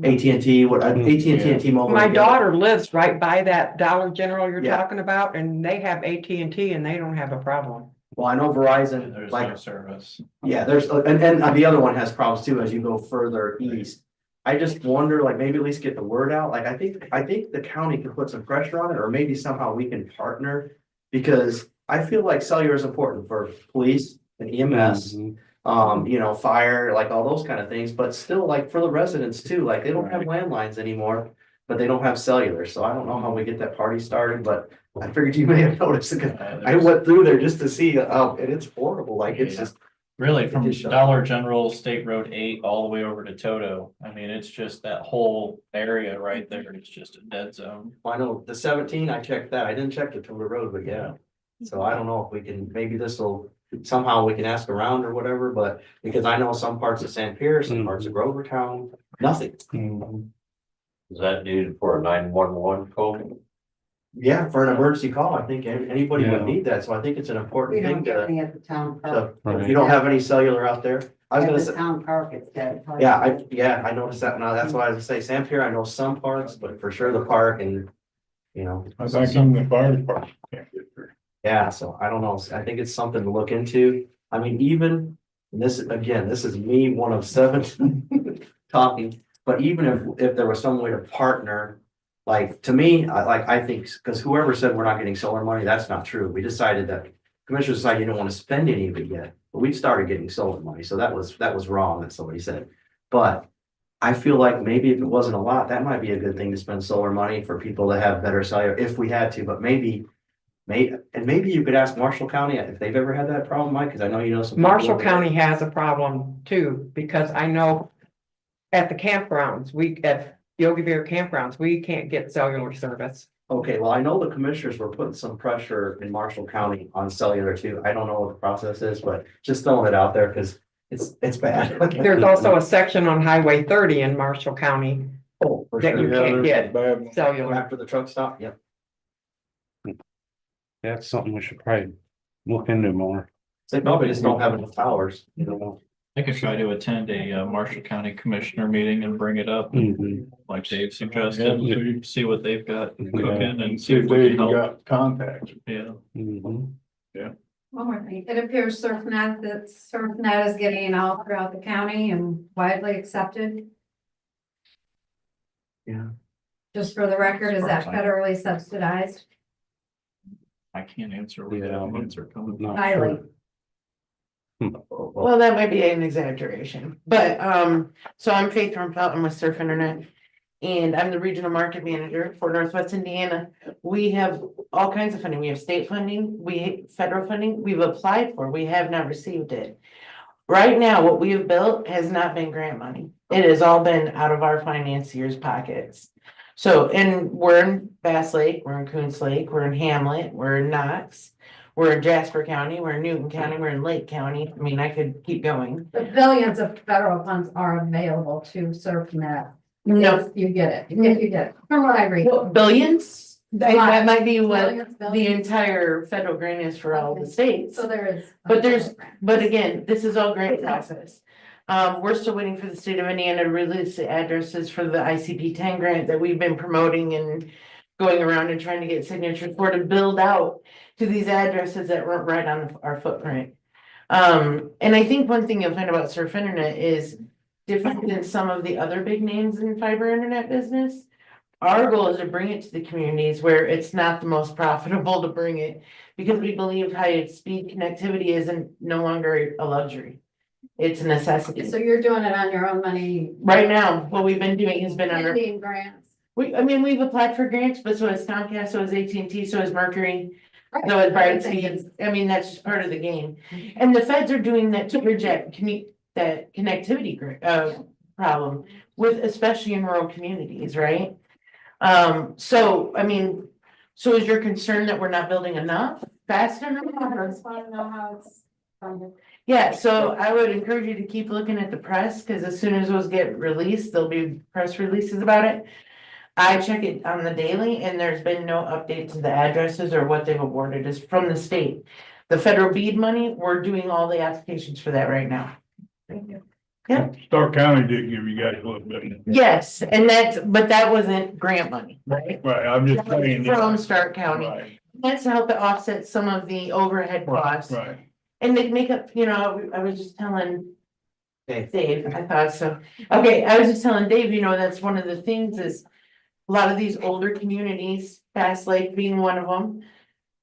AT&T, AT&T and T-Mobile. My daughter lives right by that Dollar General you're Yeah. talking about, and they have AT&T and they don't have a problem. Well, I know Verizon, There's like, no service. yeah, and the other one has problems too as you go further east. I just wonder, like, maybe at least get the word out. Like, I think the county can put some pressure on it, or maybe somehow we can partner. Because I feel like cellular is important for police and EMS, you know, fire, like all those kind of things, but still like for the residents too, like they don't have landlines anymore, but they don't have cellular. So I don't know how we get that party started, but I figured you may have noticed. I went through there just to see, and it's horrible. Like, it's just. Really, from Dollar General, State Road 8, all the way over to Toto. I mean, it's just that whole area right there. It's just a dead zone. I know the 17, I checked that. I didn't check the Tour Road, but yeah. So I don't know if we can, maybe this will, somehow we can ask around or whatever, but because I know some parts of St. Pierre, some parts of Grovertown, nothing. Is that needed for a 911 call? Yeah, for an emergency call, I think anybody Yeah. would need that, so I think it's an We important don't thing get to, any at the town park. if you don't have any cellular out there. I was At gonna the say, town park, it's dead. yeah, I noticed that now, that's why I was gonna say Sam Pier, I know some parks, but for sure the park and, you know. I think even the fire department can't get through. Yeah, so I don't know, I think it's something to look into, I mean, even, and this, again, this is me, one of seven talking, but even if there was some way to partner. Like, to me, I think, because whoever said we're not getting solar money, that's not true, we decided that. Commissioners decided you don't want to spend any of it yet, but we started getting solar money, so that was wrong, that somebody said. But I feel like maybe if it wasn't a lot, that might be a good thing to spend solar money for people to have better cellular, if we had to, but maybe. And maybe you could ask Marshall County if they've ever had that problem, Mike, because I know you know some. people Marshall over there. County has a problem too, because I know at the campgrounds, at Yogi Bear campgrounds, we can't get cellular service. Okay, well, I know the commissioners were putting some pressure in Marshall County on cellular too. I don't know what the process is, but just throwing it out there because it's bad. There's also a section on Highway 30 in Marshall County Oh, for that you sure. can't get Bad one. cellular. After the truck stop, yep. That's something we should probably look into more. They probably just don't have enough towers, you know. I could try to attend a Marshall County Commissioner meeting and bring it up, like Dave suggested, Yeah. see what they've got Yeah. cooking and See see if if they we can even help. got contacts. Yeah. Mhm. One more thing, it appears SurfNet is getting all throughout the county and widely accepted. Yeah. Just for the record, is that federally subsidized? I can't answer where that Yeah. answer comes. Not Highly. sure. Well, that might be an exaggeration, but, so I'm Faith from Felton with Surf Internet. And I'm the regional market manager for Northwest Indiana. We have all kinds of funding. We have state funding, federal funding, we've applied for, we have not received it. Right now, what we have built has not been grant money. It has all been out of our financiers' pockets. So, and we're in Bass Lake, we're in Coons Lake, we're in Hamlet, we're in Knox. We're in Jasper County, we're in Newton County, we're in Lake County. I mean, I could keep going. The billions of federal funds are available to SurfNet. No. If you get it, if you get it, from what I read. What, billions? That might be what Billions, the billions. entire federal grant is for all the states. So there is. But but again, this is all grant process. We're still waiting for the state of Indiana to release the addresses for the ICP 10 grant that we've been promoting and going around and trying to get signatures for to build out to these addresses that weren't right on our footprint. And I think one thing you'll find about Surf Internet is different than some of the other big names in fiber internet business. Our goal is to bring it to the communities where it's not the most profitable to bring it, because we believe high speed connectivity isn't no longer a luxury. It's a necessity. So you're doing it on your own money? Right now, what we've been doing has been under, Pending grants. we've applied for grants, but so has Comcast, so has AT&T, so has Mercury. So is Brightspeed. I mean, that's just part of the game. And the feds are doing that to bridge that connectivity problem with, especially in rural communities, right? So, I mean, so is your concern that we're not building enough, fast enough? I just want to know how it's funded. Yeah, so I would encourage you to keep looking at the press, because as soon as those get released, there'll be press releases about it. I check it on the daily and there's been no update to the addresses or what they've awarded is from the state. The federal BEAD money, we're doing all the applications for that right now. Thank you. Yeah. Stark County did give you guys a little bit. Yes, and but that wasn't grant money, right? Right, I'm just saying. From Stark County. Right, That's to help to offset some of the overhead costs. right. And they make up, I was just telling Dave, I thought so. Okay, I was just telling Dave, that's one of the things is a lot of these older communities, Bass Lake being one of them.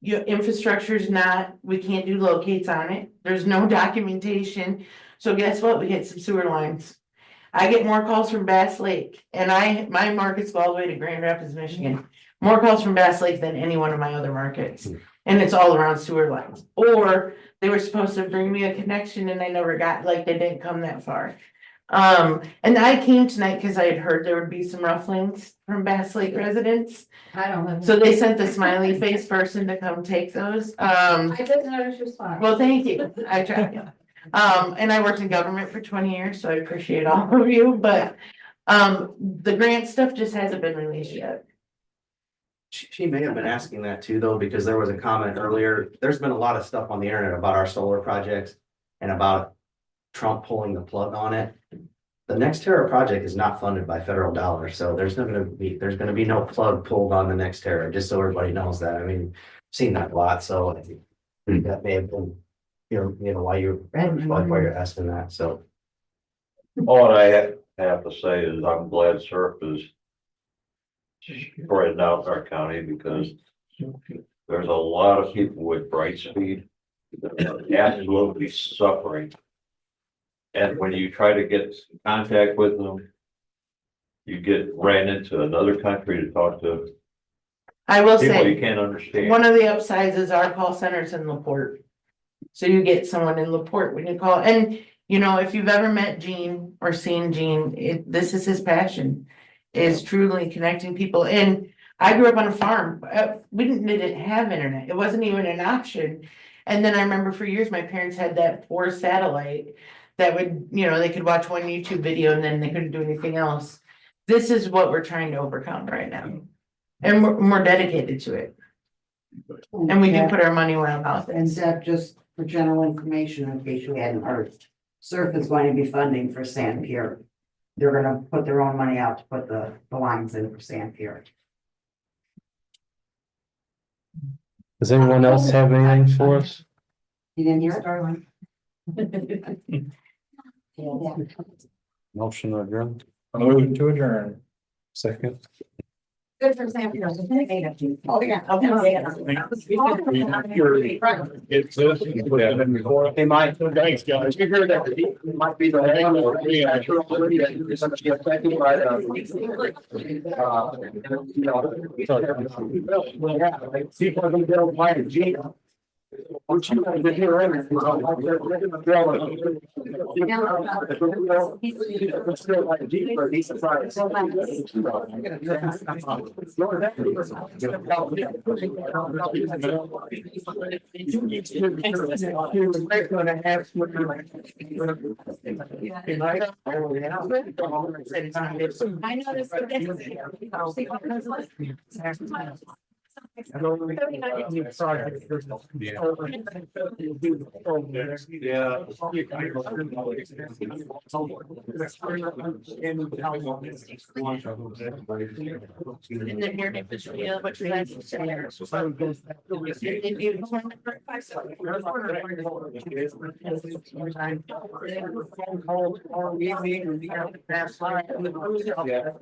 Your infrastructure's not, we can't do locates on it. There's no documentation. So guess what? We get some sewer lines. I get more calls from Bass Lake and my markets go all the way to Grand Rapids, Michigan. More calls from Bass Lake than any one of my other markets. And it's all around sewer lines. Or they were supposed to bring me a connection and I never got, they didn't come that far. And I came tonight because I had heard there would be some rufflings from Bass Lake residents. I don't know. So they sent the smiley face person to come take those. I didn't notice your spot. Well, thank you. I tried. And I worked in government for 20 years, so I appreciate all of you, but the grant stuff just hasn't been released yet. She may have been asking that too, though, because there was a comment earlier. There's been a lot of stuff on the internet about our solar projects and about Trump pulling the plug on it. The NextEra project is not funded by federal dollars, so there's gonna be no plug pulled on the NextEra, just so everybody knows that. I mean, seen that a lot, so I think that may have been, why you're asking that, so. All I have to say is I'm glad surf is spreading out in our county because there's a lot of people with Brightspeed that are absolutely suffering. And when you try to get in contact with them, you ran into another country to talk to. I will People say, you can't understand. one of the upsides is our call centers in LaPorte. So you get someone in LaPorte when you call, and if you've ever met Gene or seen Gene, this is his passion. Is truly connecting people, and I grew up on a farm, we didn't have internet, it wasn't even an option. And then I remember for years, my parents had that poor satellite that would, they could watch one YouTube video and then they couldn't do anything else. This is what we're trying to overcome right now. And we're more dedicated to it. And we do put our money where our mouth And is. that just for general information, in case you hadn't heard, Surf is going to be funding for Sand Pier. They're gonna put their own money out to put the lines in for Sand Pier. Does anyone else have anything for us? You didn't hear it, darling? Motion to adjourn, Move to adjourn. second. Good for Sand Pier. Oh, yeah. Hey, Mike, thanks, guys. You heard that it might be the one or three actually is affected by people are gonna get a line of Gene. Once you guys get here, Yeah.